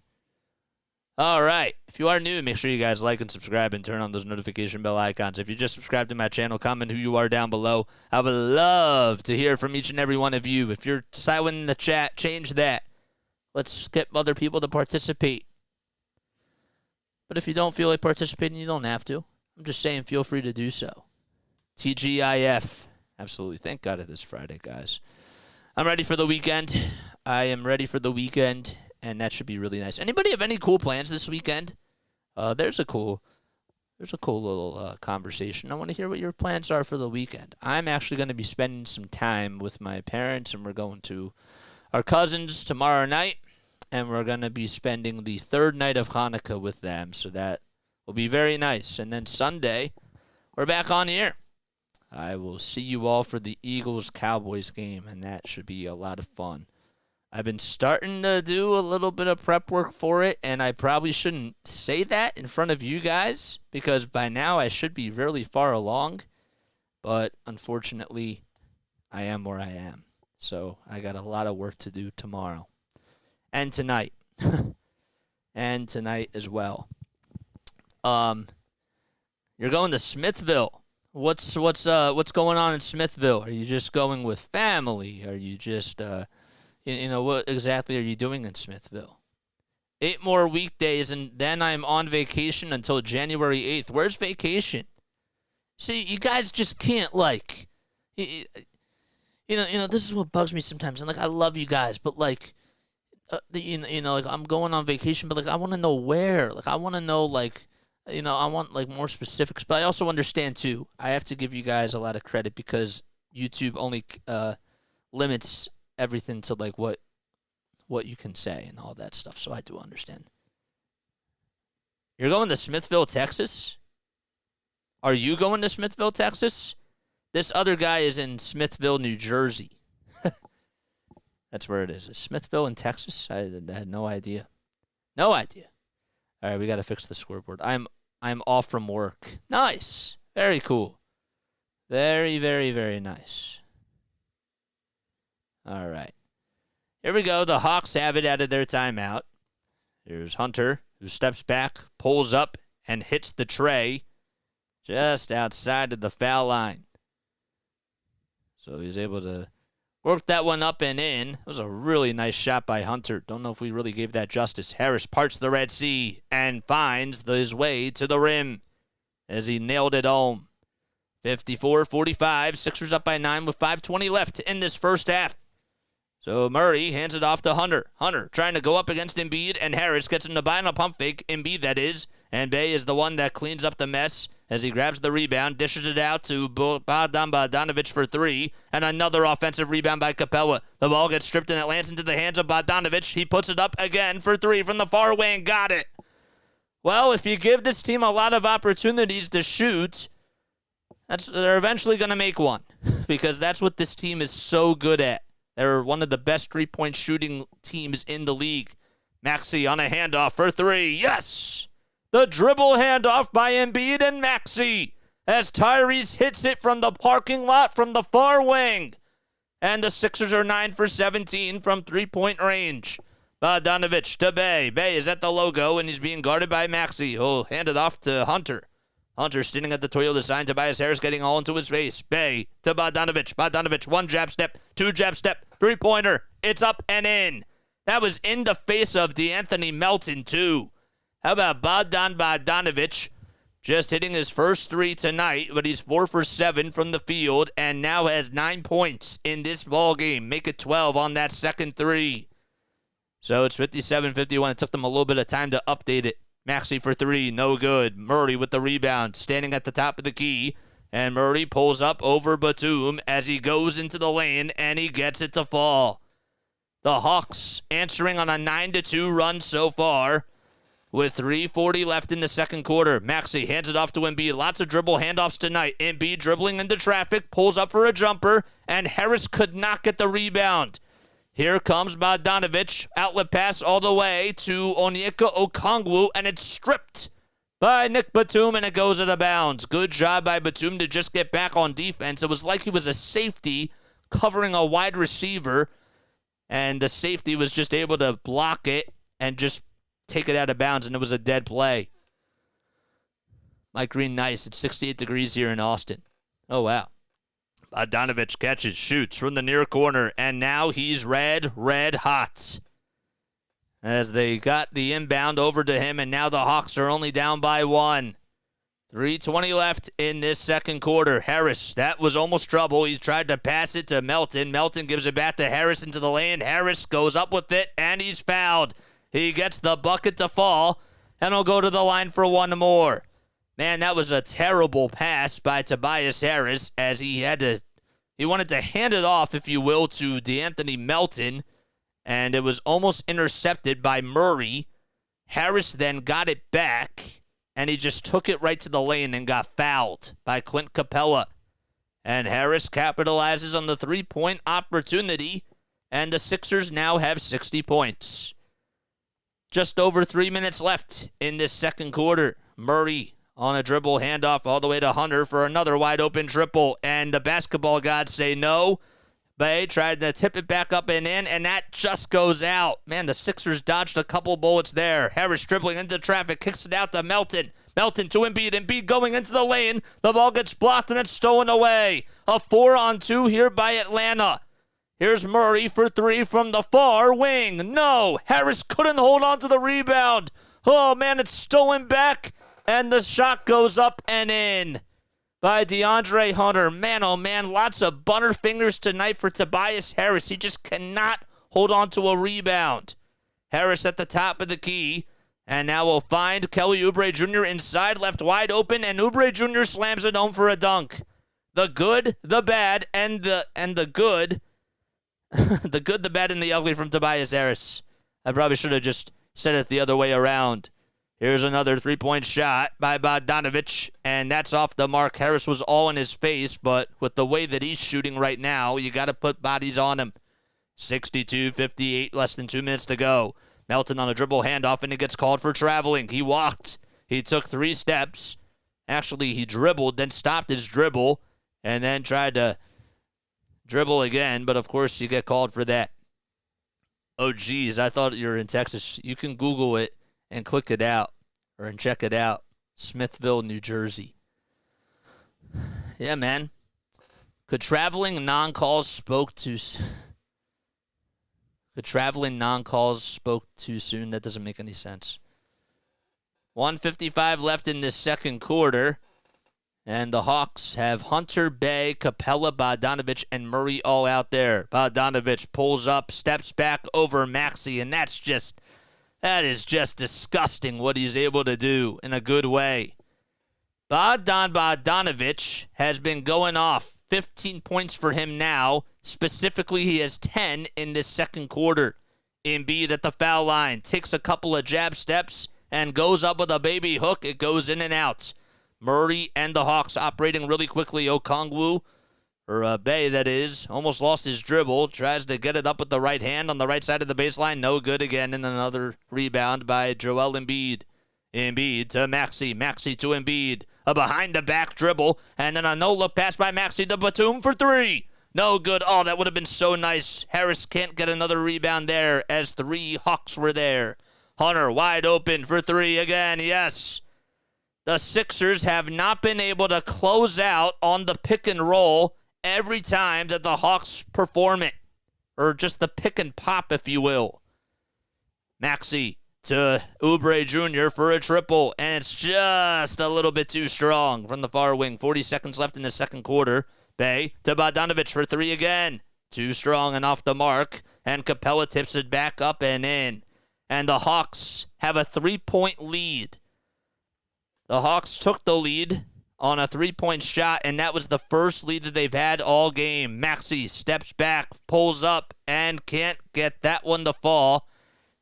All right. If you are new, make sure you guys like and subscribe and turn on those notification bell icons. If you just subscribed to my channel, comment who you are down below. I would love to hear from each and every one of you. If you're silent in the chat, change that. Let's get other people to participate. But if you don't feel like participating, you don't have to. I'm just saying feel free to do so. TGIF. Absolutely. Thank God it is Friday, guys. I'm ready for the weekend. I am ready for the weekend. And that should be really nice. Anybody have any cool plans this weekend? There's a cool little conversation. I want to hear what your plans are for the weekend. I'm actually going to be spending some time with my parents, and we're going to our cousins tomorrow night, and we're going to be spending the third night of Hanukkah with them, so that will be very nice. And then Sunday, we're back on here. I will see you all for the Eagles-Cowboys game, and that should be a lot of fun. I've been starting to do a little bit of prep work for it, and I probably shouldn't say that in front of you guys because by now I should be really far along. But unfortunately, I am where I am. So I got a lot of work to do tomorrow and tonight. And tonight as well. You're going to Smithville. What's going on in Smithville? Are you just going with family? Are you just what exactly are you doing in Smithville? 8 more weekdays, and then I'm on vacation until January 8th. Where's vacation? See, you guys just can't, like, this is what bugs me sometimes. And, like, I love you guys, but, like, like, I'm going on vacation, but, like, I want to know where. Like, I want to know, like, I want, like, more specifics. But I also understand, too, I have to give you guys a lot of credit because YouTube only limits everything to like what you can say and all that stuff. So I do understand. You're going to Smithville, Texas? Are you going to Smithville, Texas? This other guy is in Smithville, New Jersey. That's where it is. Is Smithville in Texas? I had no idea. No idea. All right, we got to fix the scoreboard. I'm off from work. Nice. Very cool. Very, very, very nice. All right. Here we go. The Hawks have it out of their timeout. Here's Hunter, who steps back, pulls up, and hits the tray just outside of the foul line. So he's able to work that one up and in. It was a really nice shot by Hunter. Don't know if we really gave that justice. Harris parts the Red Sea and finds his way to the rim as he nailed it home. 54-45. Sixers up by 9 with 5:20 left in this first half. So Murray hands it off to Hunter. Hunter trying to go up against Embiid, and Harris gets him to buy on a pump fake. Embiid, that is. And Bey is the one that cleans up the mess as he grabs the rebound, dishes it out to Bogdanovic for 3, and another offensive rebound by Capella. The ball gets stripped, and it lands into the hands of Bogdanovic. He puts it up again for 3 from the far away and got it. Well, if you give this team a lot of opportunities to shoot, they're eventually going to make one because that's what this team is so good at. They're one of the best three-point shooting teams in the league. Maxey on a handoff for 3. Yes! The dribble handoff by Embiid and Maxey as Tyrese hits it from the parking lot from the far wing. And the Sixers are 9 for 17 from three-point range. Bogdanovic to Bey. Bey is at the logo, and he's being guarded by Maxey. He'll hand it off to Hunter. Hunter standing at the Toyota sign. Tobias Harris getting all into his face. Bey to Bogdanovic. Bogdanovic, 1 jab step, 2 jab step, 3-pointer. It's up and in. That was in the face of DeAnthony Melton, too. How about Bogdanovic just hitting his first 3 tonight, but he's 4 for 7 from the field and now has 9 points in this ball game. Make it 12 on that second 3. So it's 57-51. It took them a little bit of time to update it. Maxey for 3, no good. Murray with the rebound, standing at the top of the key. And Murray pulls up over Batum as he goes into the lane, and he gets it to fall. The Hawks answering on a 9-2 run so far with 3:40 left in the second quarter. Maxey hands it off to Embiid. Lots of dribble handoffs tonight. Embiid dribbling into traffic, pulls up for a jumper, and Harris could not get the rebound. Here comes Bogdanovic. Outlet pass all the way to Onyeka Okongwu, and it's stripped by Nick Batum, and it goes out of bounds. Good job by Batum to just get back on defense. It was like he was a safety covering a wide receiver, and the safety was just able to block it and just take it out of bounds, and it was a dead play. Mike Green, nice. It's 68 degrees here in Austin. Oh, wow. Bogdanovich catches, shoots from the near corner, and now he's red hot. As they got the inbound over to him, and now the Hawks are only down by 1. 3:20 left in this second quarter. Harris, that was almost trouble. He tried to pass it to Melton. Melton gives it back to Harris into the lane. Harris goes up with it, and he's fouled. He gets the bucket to fall, and he'll go to the line for one more. Man, that was a terrible pass by Tobias Harris, as he wanted to hand it off, if you will, to DeAnthony Melton, and it was almost intercepted by Murray. Harris then got it back, and he just took it right to the lane and got fouled by Clint Capella. And Harris capitalizes on the three-point opportunity, and the Sixers now have 60 points. Just over 3 minutes left in this second quarter. Murray on a dribble handoff all the way to Hunter for another wide-open triple, and the basketball gods say no. Bay tried to tip it back up and in, and that just goes out. Man, the Sixers dodged a couple bullets there. Harris dribbling into traffic, kicks it out to Melton. Melton to Embiid. Embiid going into the lane. The ball gets blocked, and it's stolen away. A 4-on-2 here by Atlanta. Here's Murray for 3 from the far wing. No, Harris couldn't hold on to the rebound. Oh, man, it's stolen back, and the shot goes up and in by DeAndre Hunter. Man, oh man, lots of butterfingers tonight for Tobias Harris. He just cannot hold on to a rebound. Harris at the top of the key, and now we'll find Kelly Oubre Jr. inside, left wide open, and Oubre Jr. slams it home for a dunk. The good, the bad, and the good. The good, the bad, and the ugly from Tobias Harris. I probably should have just said it the other way around. Here's another three-point shot by Bogdanovich, and that's off the mark. Harris was all in his face, but with the way that he's shooting right now, you got to put bodies on him. 62-58, less than 2 minutes to go. Melton on a dribble handoff, and he gets called for traveling. He walked. He took 3 steps. Actually, he dribbled, then stopped his dribble, and then tried to dribble again, but of course you get called for that. Oh, geez, I thought you were in Texas. You can Google it and click it out, and check it out. Smithville, New Jersey. Yeah, man. Could traveling non-calls spoke too soon? That doesn't make any sense. 1:55 left in this second quarter, and the Hawks have Hunter, Bay, Capella, Bogdanovich, and Murray all out there. Bogdanovich pulls up, steps back over Maxey, and that is just disgusting what he's able to do in a good way. Bogdanovich has been going off. 15 points for him now. Specifically, he has 10 in this second quarter. Embiid at the foul line, takes a couple of jab steps and goes up with a baby hook. It goes in and out. Murray and the Hawks operating really quickly. Okongwu, or Bay, that is, almost lost his dribble. Tries to get it up with the right hand on the right side of the baseline. No good again. And another rebound by Joel Embiid. Embiid to Maxey. Maxey to Embiid. A behind-the-back dribble. And then a no-look pass by Maxey to Batum for 3. No good. Oh, that would have been so nice. Harris can't get another rebound there as 3 Hawks were there. Hunter wide open for 3 again. Yes. The Sixers have not been able to close out on the pick and roll every time that the Hawks perform it, or just the pick and pop, if you will. Maxey to Oubre Jr. for a triple, and it's just a little bit too strong from the far wing. 40 seconds left in the second quarter. Bay to Bogdanovich for 3 again. Too strong and off the mark, and Capella tips it back up and in. And the Hawks have a 3-point lead. The Hawks took the lead on a 3-point shot, and that was the first lead that they've had all game. Maxey steps back, pulls up, and can't get that one to fall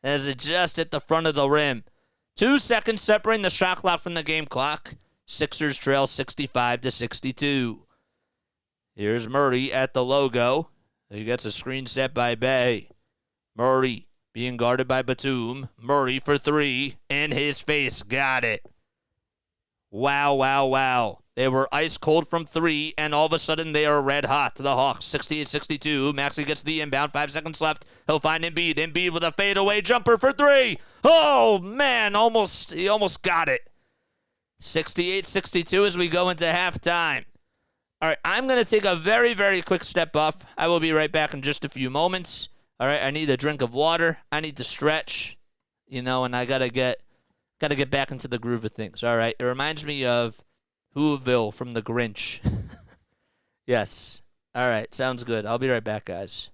as it just hit the front of the rim. 2 seconds separating the shot clock from the game clock. Sixers trail 65-62. Here's Murray at the logo. He gets a screen set by Bay. Murray being guarded by Batum. Murray for 3. In his face. Got it. Wow, wow, wow. They were ice cold from 3, and all of a sudden they are red hot. The Hawks, 68-62. Maxey gets the inbound. 5 seconds left. He'll find Embiid. Embiid with a fadeaway jumper for 3. Oh, man, he almost got it. 68-62 as we go into halftime. All right, I'm going to take a very, very quick step off. I will be right back in just a few moments. All right, I need a drink of water. I need to stretch, and I got to get back into the groove of things. All right, it reminds me of Whoville from The Grinch. Yes. All right, sounds good. I'll be right back, guys.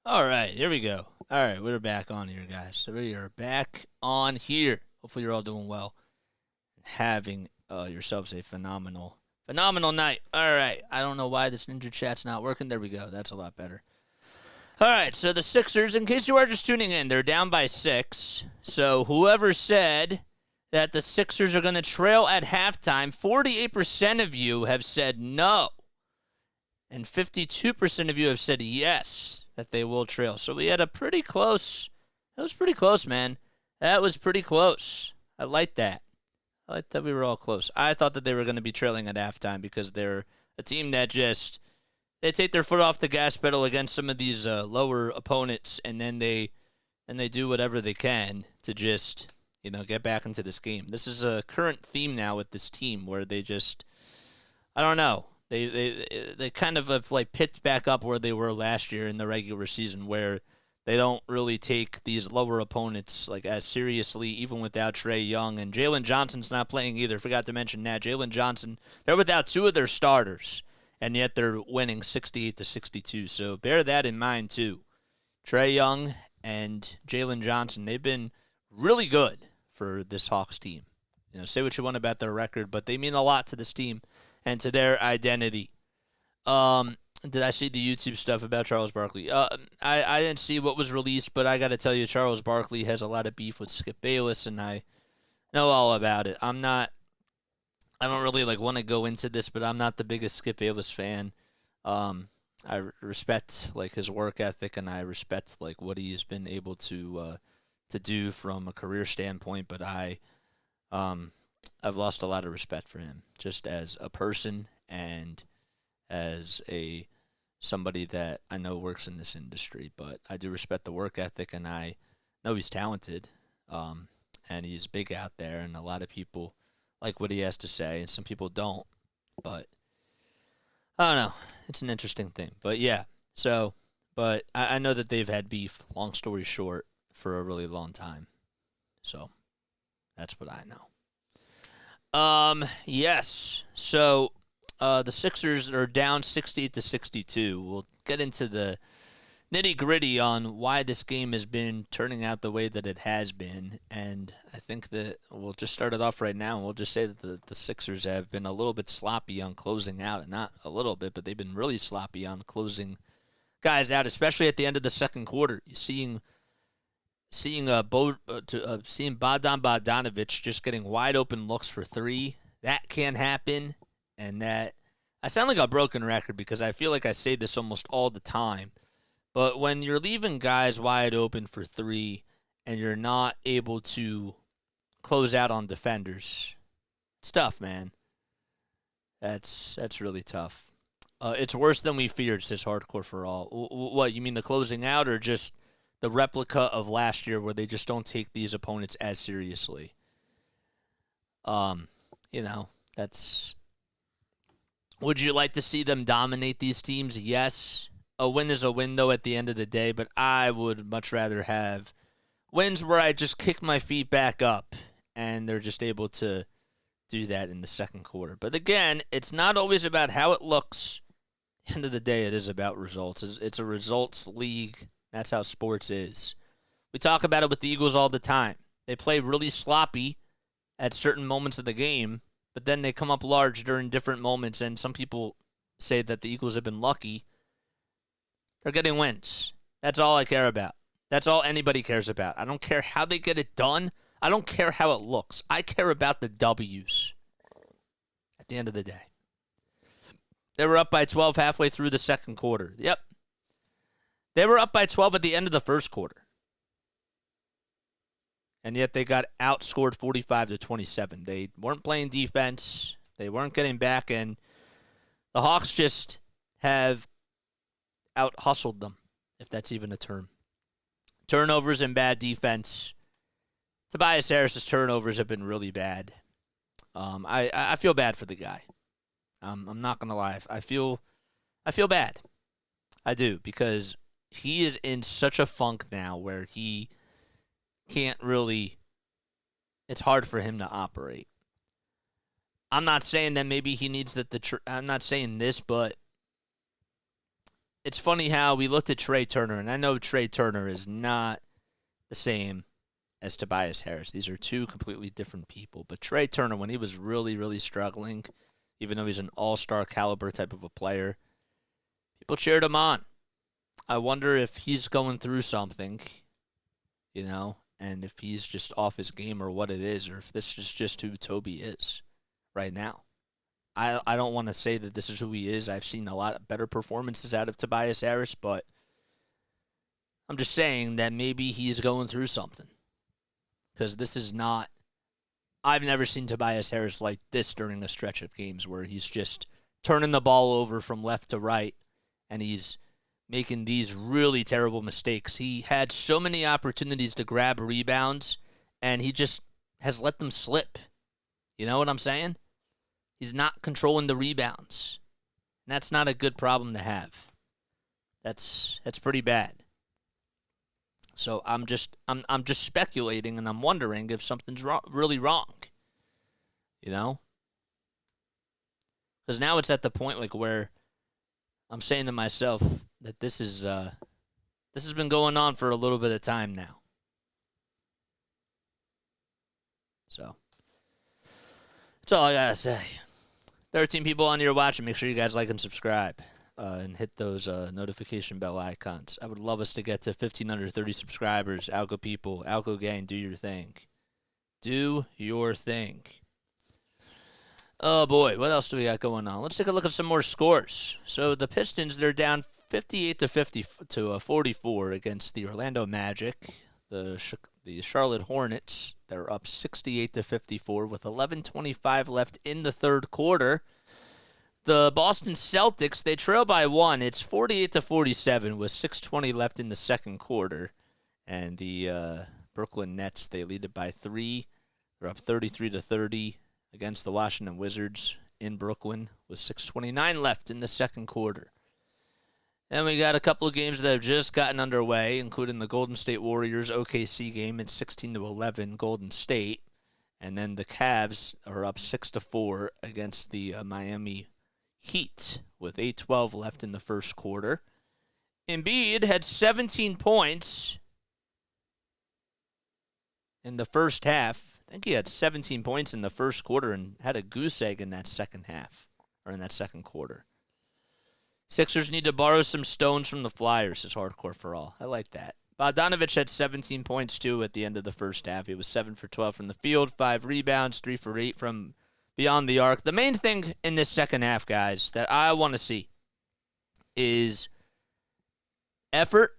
All right, here we go. All right, we're back on here, guys. So we are back on here. Hopefully you're all doing well and having yourselves a phenomenal night. All right, I don't know why this Ninja Chat's not working. There we go. That's a lot better. All right, so the Sixers, in case you are just tuning in, they're down by 6. So whoever said that the Sixers are going to trail at halftime, 48% of you have said no. And 52% of you have said yes, that they will trail. So we had a pretty close. That was pretty close, man. That was pretty close. I like that. I like that we were all close. I thought that they were going to be trailing at halftime because they're a team that just, they take their foot off the gas pedal against some of these lower opponents, and then they do whatever they can to just, get back into this game. This is a current theme now with this team where they just, I don't know. They kind of have picked back up where they were last year in the regular season, where they don't really take these lower opponents as seriously, even without Trae Young. And Jalen Johnson's not playing either. Forgot to mention that. Jalen Johnson, they're without 2 of their starters, and yet they're winning 68-62. So bear that in mind too. Trae Young and Jalen Johnson, they've been really good for this Hawks team. Say what you want about their record, but they mean a lot to this team and to their identity. Did I see the YouTube stuff about Charles Barkley? I didn't see what was released, but I got to tell you, Charles Barkley has a lot of beef with Skip Bayless, and I know all about it. I don't really want to go into this, but I'm not the biggest Skip Bayless fan. I respect his work ethic, and I respect what he has been able to do from a career standpoint, but I've lost a lot of respect for him, just as a person and as somebody that I know works in this industry. But I do respect the work ethic, and I know he's talented, and he's big out there, and a lot of people like what he has to say, and some people don't. But I don't know. It's an interesting thing. But yeah, but I know that they've had beef, long story short, for a really long time. So that's what I know. Yes. So, the Sixers are down 68-62. We'll get into the nitty-gritty on why this game has been turning out the way that it has been. And I think that we'll just start it off right now. We'll just say that the Sixers have been a little bit sloppy on closing out. And not a little bit, but they've been really sloppy on closing guys out, especially at the end of the second quarter. You're seeing Bogdan Bogdanovic just getting wide open looks for 3. That can't happen, and that I sound like a broken record because I feel like I say this almost all the time. But when you're leaving guys wide open for 3 and you're not able to close out on defenders, it's tough, man. That's really tough. It's worse than we feared, says Hardcore for All. What, you mean the closing out or just the replica of last year where they just don't take these opponents as seriously? That's... Would you like to see them dominate these teams? Yes. A win is a win, though, at the end of the day, but I would much rather have wins where I just kick my feet back up and they're just able to do that in the second quarter. But again, it's not always about how it looks. At the end of the day, it is about results. It's a results league. That's how sports is. We talk about it with the Eagles all the time. They play really sloppy at certain moments of the game, but then they come up large during different moments, and some people say that the Eagles have been lucky. They're getting wins. That's all I care about. That's all anybody cares about. I don't care how they get it done. I don't care how it looks. I care about the W's at the end of the day. They were up by 12 halfway through the second quarter. Yep. They were up by 12 at the end of the first quarter. And yet they got outscored 45-27. They weren't playing defense. They weren't getting back, and the Hawks just have out-hustled them, if that's even a term. Turnovers and bad defense. Tobias Harris's turnovers have been really bad. I feel bad for the guy. I'm not going to lie. I feel bad. I do, because he is in such a funk now where he can't really, it's hard for him to operate. I'm not saying that maybe he needs I'm not saying this, but it's funny how we looked at Trey Turner, and I know Trey Turner is not the same as Tobias Harris. These are two completely different people. But Trey Turner, when he was really, really struggling, even though he's an all-star caliber type of a player, people cheered him on. I wonder if he's going through something, and if he's just off his game or what it is, or if this is just who Toby is right now. I don't want to say that this is who he is. I've seen a lot better performances out of Tobias Harris, but I'm just saying that maybe he's going through something. Because this is not... I've never seen Tobias Harris like this during a stretch of games where he's just turning the ball over from left to right, and he's making these really terrible mistakes. He had so many opportunities to grab rebounds, and he just has let them slip. You know what I'm saying? He's not controlling the rebounds. And that's not a good problem to have. That's pretty bad. So I'm just speculating, and I'm wondering if something's really wrong. Because now it's at the point where I'm saying to myself that this has been going on for a little bit of time now. So that's all I gotta say. 13 people on here watching. Make sure you guys like and subscribe. And hit those notification bell icons. I would love us to get to 1,530 subscribers. Algo people, Algo gang, do your thing. Do your thing. Oh, boy. What else do we got going on? Let's take a look at some more scores. So the Pistons, they're down 58-44 against the Orlando Magic. The Charlotte Hornets, they're up 68-54 with 11:25 left in the third quarter. The Boston Celtics, they trail by one. It's 48-47 with 6:20 left in the second quarter. And the Brooklyn Nets, they lead it by 3. They're up 33-30 against the Washington Wizards in Brooklyn with 6:29 left in the second quarter. And we got a couple of games that have just gotten underway, including the Golden State Warriors OKC game at 16-11 Golden State. And then the Cavs are up 6-4 against the Miami Heat with 8:12 left in the first quarter. Embiid had 17 points in the first half. I think he had 17 points in the first quarter and had a goose egg in that second half, or in that second quarter. Sixers need to borrow some stones from the Flyers, says Hardcore for All. I like that. Bogdanovich had 17 points, too, at the end of the first half. He was 7 for 12 from the field, 5 rebounds, 3 for 8 from beyond the arc. The main thing in this second half, guys, that I want to see is effort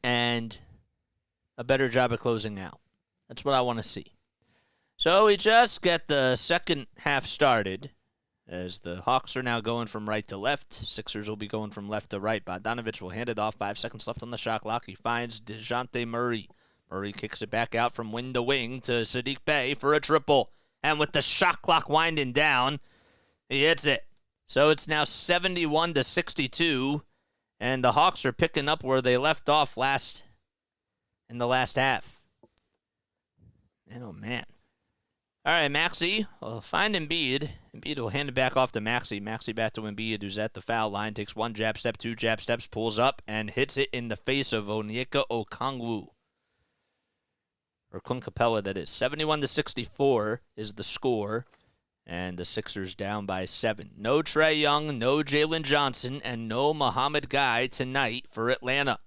and a better job of closing out. That's what I want to see. So we just get the second half started, as the Hawks are now going from right to left. Sixers will be going from left to right. Bogdanovich will hand it off. 5 seconds left on the shot clock. He finds DeJounte Murray. Murray kicks it back out from wing to wing to Saddiq Bey for a triple. And with the shot clock winding down, he hits it. So it's now 71-62, and the Hawks are picking up where they left off in the last half. Man, oh man. All right, Maxey will find Embiid. Embiid will hand it back off to Maxey. Maxey back to Embiid, who's at the foul line. Takes 1 jab step, 2 jab steps, pulls up, and hits it in the face of Onyeka Okongwu. Or Clint Capella, that is. 71-64 is the score. And the Sixers down by 7. No Trae Young, no Jalen Johnson, and no Muhammad Guy tonight for Atlanta.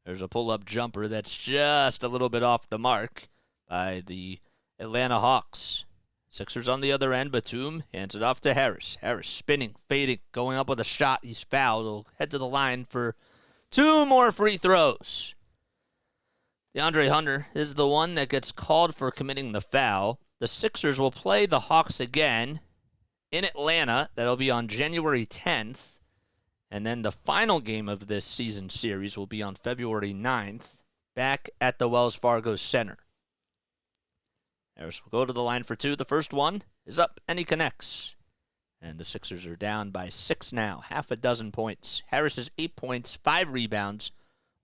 There's a pull-up jumper that's just a little bit off the mark by the Atlanta Hawks. Sixers on the other end. Batum hands it off to Harris. Harris spinning, fading, going up with a shot. He's fouled. He'll head to the line for 2 more free throws. DeAndre Hunter is the one that gets called for committing the foul. The Sixers will play the Hawks again in Atlanta. That'll be on January 10th. And then the final game of this season series will be on February 9th, back at the Wells Fargo Center. Harris will go to the line for 2. The first one is up, and he connects. And the Sixers are down by 6 now, half a dozen points. Harris has 8 points, 5 rebounds,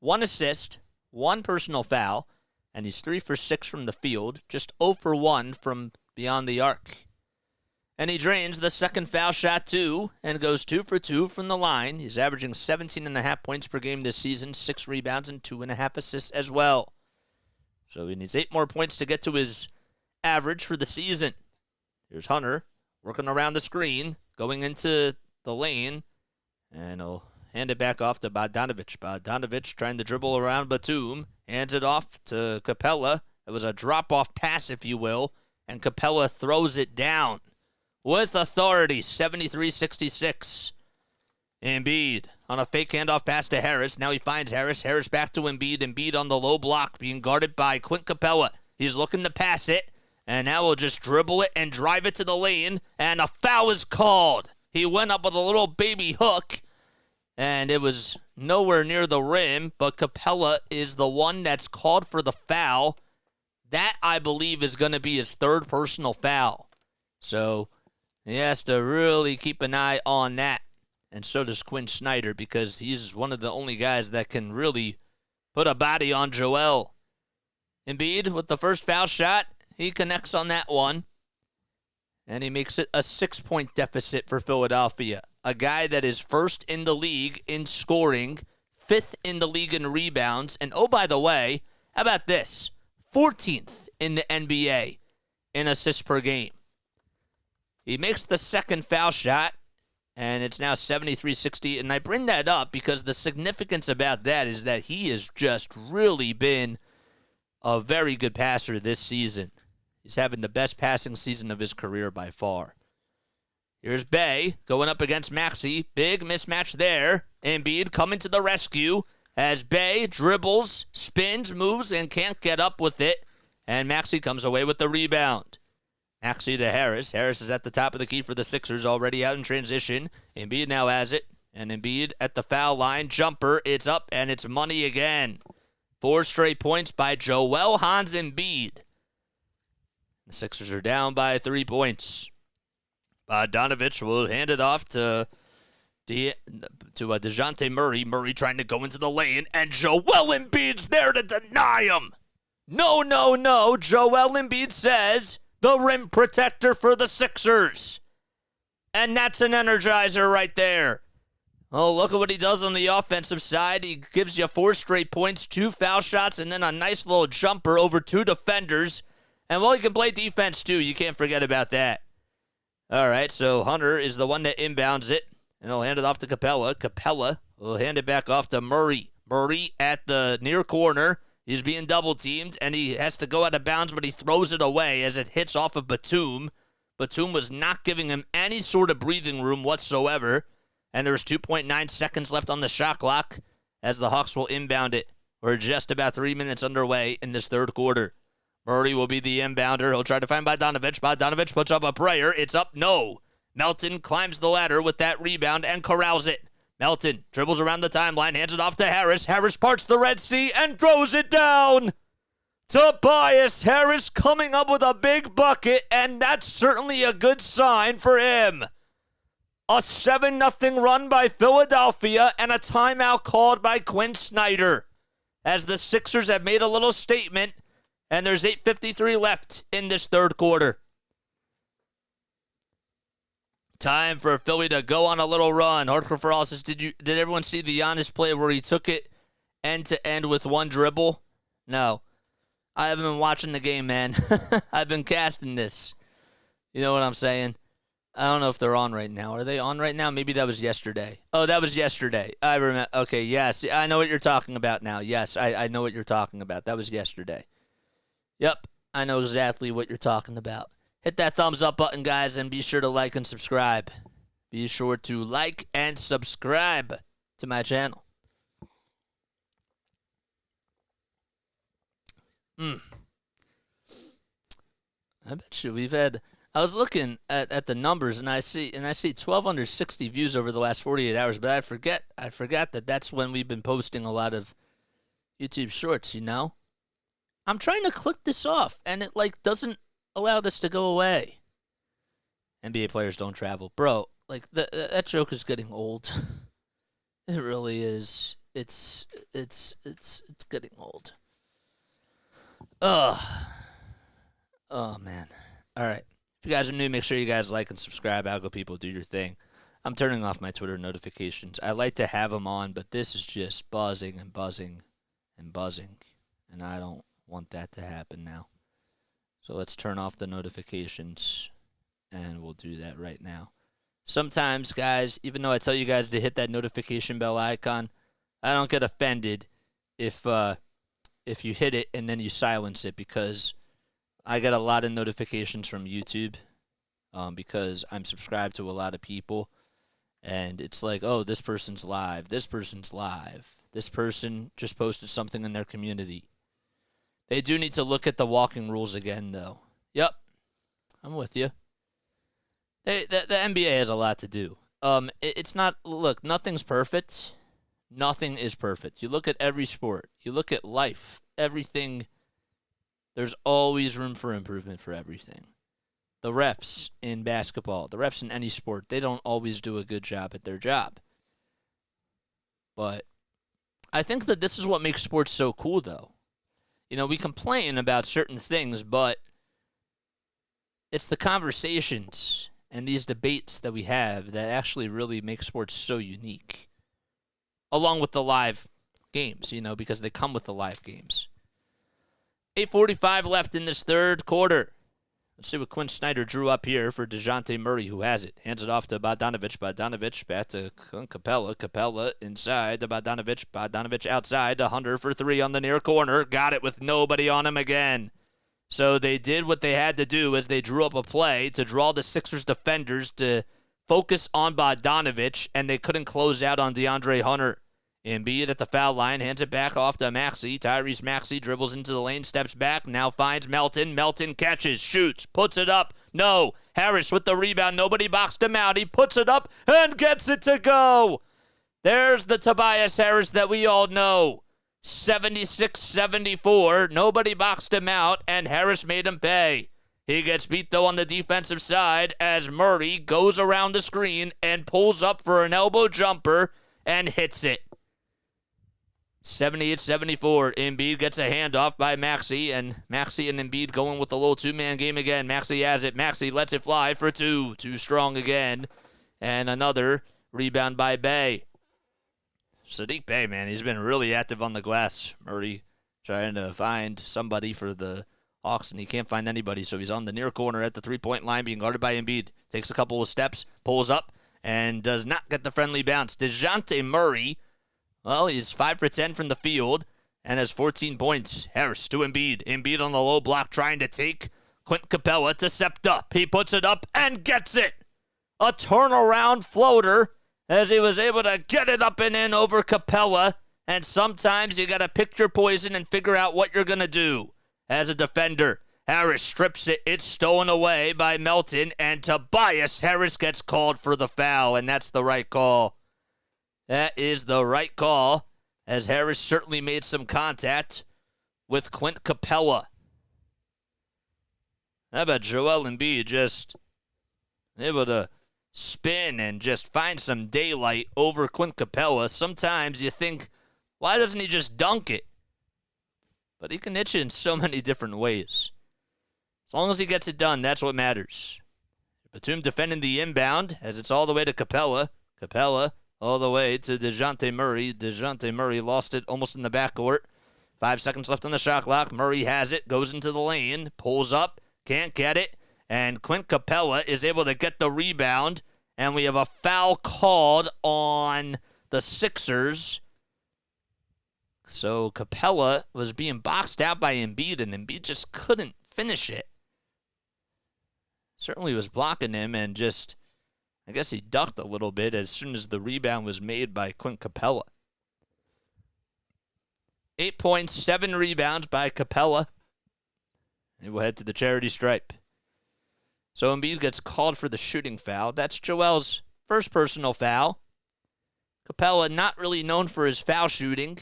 1 assist, 1 personal foul. And he's 3 for 6 from the field, just 0 for 1 from beyond the arc. And he drains the second foul shot, too, and goes 2 for 2 from the line. He's averaging 17.5 points per game this season, 6 rebounds, and 2.5 assists as well. So he needs 8 more points to get to his average for the season. Here's Hunter working around the screen, going into the lane, and he'll hand it back off to Bogdanovich. Bogdanovich trying to dribble around Batum. Hands it off to Capella. It was a drop-off pass, if you will, and Capella throws it down with authority, 73-66. Embiid on a fake handoff pass to Harris. Now he finds Harris. Harris back to Embiid. Embiid on the low block, being guarded by Clint Capella. He's looking to pass it, and now he'll just dribble it and drive it to the lane, and a foul is called. He went up with a little baby hook, and it was nowhere near the rim, but Capella is the one that's called for the foul. That, I believe, is going to be his 3rd personal foul. So he has to really keep an eye on that. And so does Quinn Snyder, because he's one of the only guys that can really put a body on Joel. Embiid with the first foul shot. He connects on that one. And he makes it a 6-point deficit for Philadelphia. A guy that is 1st in the league in scoring, 5th in the league in rebounds, and oh, by the way, how about this? 14th in the NBA in assists per game. He makes the second foul shot, and it's now 73-60, and I bring that up because the significance about that is that he has just really been a very good passer this season. He's having the best passing season of his career by far. Here's Bey going up against Maxey. Big mismatch there. Embiid coming to the rescue as Bey dribbles, spins, moves, and can't get up with it. And Maxey comes away with the rebound. Maxey to Harris. Harris is at the top of the key for the Sixers, already out in transition. Embiid now has it. And Embiid at the foul line. Jumper. It's up, and it's money again. 4 straight points by Joel Hans Embiid. The Sixers are down by 3 points. Bogdanovich will hand it off to DeJounte Murray. Murray trying to go into the lane, and Joel Embiid's there to deny him. No. Joel Embiid says the rim protector for the Sixers. And that's an energizer right there. Oh, look at what he does on the offensive side. He gives you 4 straight points, 2 foul shots, and then a nice little jumper over 2 defenders. And, well, he can play defense, too. You can't forget about that. All right, so Hunter is the one that inbounds it, and he'll hand it off to Capella. Capella will hand it back off to Murray. Murray at the near corner. He's being double-teamed, and he has to go out of bounds, but he throws it away as it hits off of Batum. Batum was not giving him any sort of breathing room whatsoever, and there's 2.9 seconds left on the shot clock as the Hawks will inbound it. We're just about 3 minutes underway in this third quarter. Murray will be the inbounder. He'll try to find Bogdanovich. Bogdanovich puts up a prayer. It's up. No. Melton climbs the ladder with that rebound and corrals it. Melton dribbles around the timeline, hands it off to Harris. Harris parts the Red Sea and throws it down. Tobias Harris coming up with a big bucket, and that's certainly a good sign for him. A 7-0 run by Philadelphia and a timeout called by Quinn Snyder, as the Sixers have made a little statement, and there's 8:53 left in this third quarter. Time for Philly to go on a little run. Hardcore for all says, did everyone see the Giannis play where he took it end to end with one dribble? No. I haven't been watching the game, man. I've been casting this. You know what I'm saying? I don't know if they're on right now. Are they on right now? Maybe that was yesterday. Oh, that was yesterday. I remember. Okay, yes. I know what you're talking about now. Yes, I know what you're talking about. That was yesterday. Yep, I know exactly what you're talking about. Hit that thumbs up button, guys, and be sure to like and subscribe. Be sure to like and subscribe to my channel. I bet you we've had... I was looking at the numbers, and I see 1,260 views over the last 48 hours, but I forgot that that's when we've been posting a lot of YouTube shorts, you know? I'm trying to click this off, and it, doesn't allow this to go away. NBA players don't travel. Bro, that joke is getting old. It really is. It's getting old. Oh, man. All right. If you guys are new, make sure you guys like and subscribe. Algo people, do your thing. I'm turning off my Twitter notifications. I like to have them on, but this is just buzzing and buzzing and buzzing, and I don't want that to happen now. So let's turn off the notifications, and we'll do that right now. Sometimes, guys, even though I tell you guys to hit that notification bell icon, I don't get offended if you hit it and then you silence it, because I get a lot of notifications from YouTube because I'm subscribed to a lot of people, and it's like, oh, this person's live, this person's live, this person just posted something in their community. They do need to look at the walking rules again, though. Yep, I'm with you. The NBA has a lot to do. It's not, look, nothing's perfect. Nothing is perfect. You look at every sport. You look at life. Everything. There's always room for improvement for everything. The refs in basketball, the refs in any sport, they don't always do a good job at their job. But I think that this is what makes sports so cool, though. You know, we complain about certain things, but it's the conversations and these debates that we have that actually really make sports so unique. Along with the live games, you know, because they come with the live games. 8:45 left in this third quarter. Let's see what Quinn Snyder drew up here for DeJounte Murray, who has it. Hands it off to Bogdanovic. Bogdanovic back to Capella. Capella inside to Bogdanovic. Bogdanovic outside to Hunter for three on the near corner. Got it with nobody on him again. So they did what they had to do as they drew up a play to draw the Sixers defenders to focus on Bogdanovic, and they couldn't close out on DeAndre Hunter. Embiid at the foul line, hands it back off to Maxey. Tyrese Maxey dribbles into the lane, steps back, now finds Melton. Melton catches, shoots, puts it up. No. Harris with the rebound. Nobody boxed him out. He puts it up and gets it to go. There's the Tobias Harris that we all know. 76-74. Nobody boxed him out, and Harris made him pay. He gets beat, though, on the defensive side as Murray goes around the screen and pulls up for an elbow jumper and hits it. 78-74. Embiid gets a handoff by Maxey, and Maxey and Embiid going with the little two-man game again. Maxey has it. Maxey lets it fly for two. Too strong again. And another rebound by Bey. Saddiq Bey, man, he's been really active on the glass. Murray trying to find somebody for the Hawks, and he can't find anybody, so he's on the near corner at the three-point line being guarded by Embiid. Takes a couple of steps, pulls up, and does not get the friendly bounce. DeJounte Murray, well, he's 5 for 10 from the field and has 14 points. Harris to Embiid. Embiid on the low block trying to take Clint Capella to Septa. He puts it up and gets it. A turnaround floater as he was able to get it up and in over Capella. And sometimes you got to pick your poison and figure out what you're going to do as a defender. Harris strips it. It's stolen away by Melton, and Tobias Harris gets called for the foul, and that's the right call. That is the right call, as Harris certainly made some contact with Clint Capella. How about Joel Embiid just able to spin and just find some daylight over Clint Capella? Sometimes you think, why doesn't he just dunk it? But he can hit you in so many different ways. As long as he gets it done, that's what matters. Batum defending the inbound as it's all the way to Capella. Capella all the way to DeJounte Murray. DeJounte Murray lost it almost in the backcourt. 5 seconds left on the shot clock. Murray has it, goes into the lane, pulls up, can't get it, and Clint Capella is able to get the rebound, and we have a foul called on the Sixers. So Capella was being boxed out by Embiid, and Embiid just couldn't finish it. Certainly was blocking him, and just, I guess he ducked a little bit as soon as the rebound was made by Clint Capella. 8 points, 7 rebounds by Capella. And we'll head to the charity stripe. So Embiid gets called for the shooting foul. That's Joel's first personal foul. Capella, not really known for his foul shooting,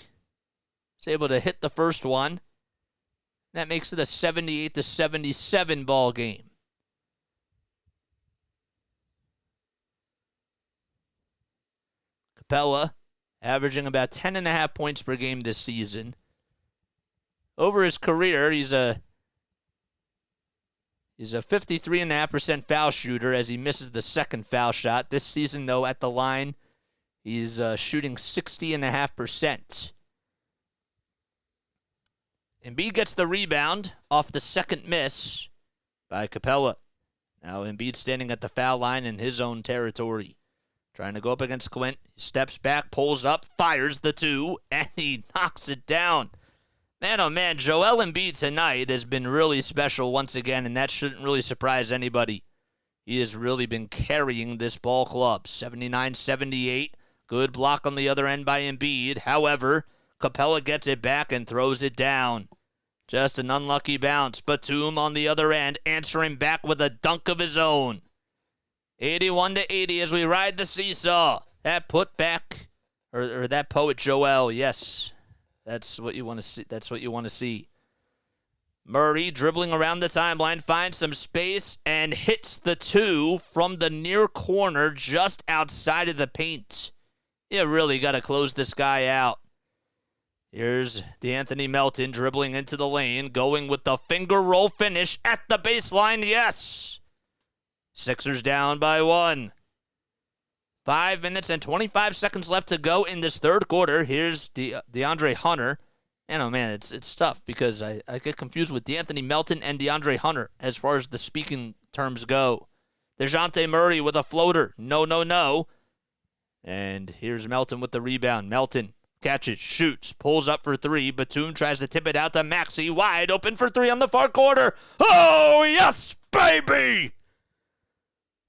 is able to hit the first one. That makes it a 78-77 ball game. Capella averaging about 10.5 points per game this season. Over his career, he's a 53.5% foul shooter as he misses the second foul shot. This season, though, at the line, he's shooting 60.5%. Embiid gets the rebound off the second miss by Capella. Now Embiid standing at the foul line in his own territory. Trying to go up against Clint. He steps back, pulls up, fires the two, and he knocks it down. Man, oh man, Joel Embiid tonight has been really special once again, and that shouldn't really surprise anybody. He has really been carrying this ball club. 79-78. Good block on the other end by Embiid. However, Capella gets it back and throws it down. Just an unlucky bounce. Batum on the other end, answering back with a dunk of his own. 81-80 as we ride the seesaw. That put back, or that poet Joel, yes. That's what you want to see. That's what you want to see. Murray dribbling around the timeline, finds some space, and hits the two from the near corner just outside of the paint. You really got to close this guy out. Here's DeAnthony Melton dribbling into the lane, going with the finger roll finish at the baseline. Yes! Sixers down by 1. 5 minutes and 25 seconds left to go in this third quarter. Here's DeAndre Hunter. And oh man, it's tough because I get confused with DeAnthony Melton and DeAndre Hunter as far as the speaking terms go. DeJounte Murray with a floater. No. And here's Melton with the rebound. Melton catches, shoots, pulls up for 3. Batum tries to tip it out to Maxey. Wide open for 3 on the far corner. Oh, yes, baby!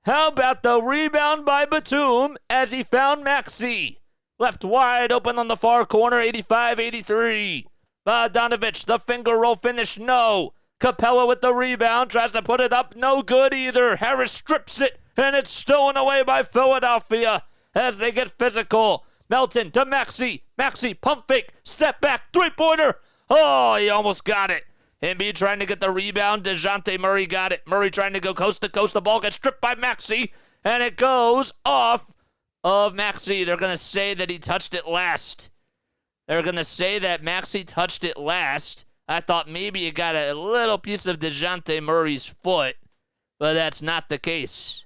How about the rebound by Batum as he found Maxey? Left wide open on the far corner, 85-83. Bogdanovich, the finger roll finish, no. Capella with the rebound, tries to put it up, no good either. Harris strips it, and it's stolen away by Philadelphia as they get physical. Melton to Maxey. Maxey, pump fake, step back, three-pointer. Oh, he almost got it. Embiid trying to get the rebound. DeJounte Murray got it. Murray trying to go coast to coast. The ball gets stripped by Maxey, and it goes off of Maxey. They're going to say that he touched it last. They're going to say that Maxey touched it last. I thought maybe it got a little piece of DeJounte Murray's foot, but that's not the case.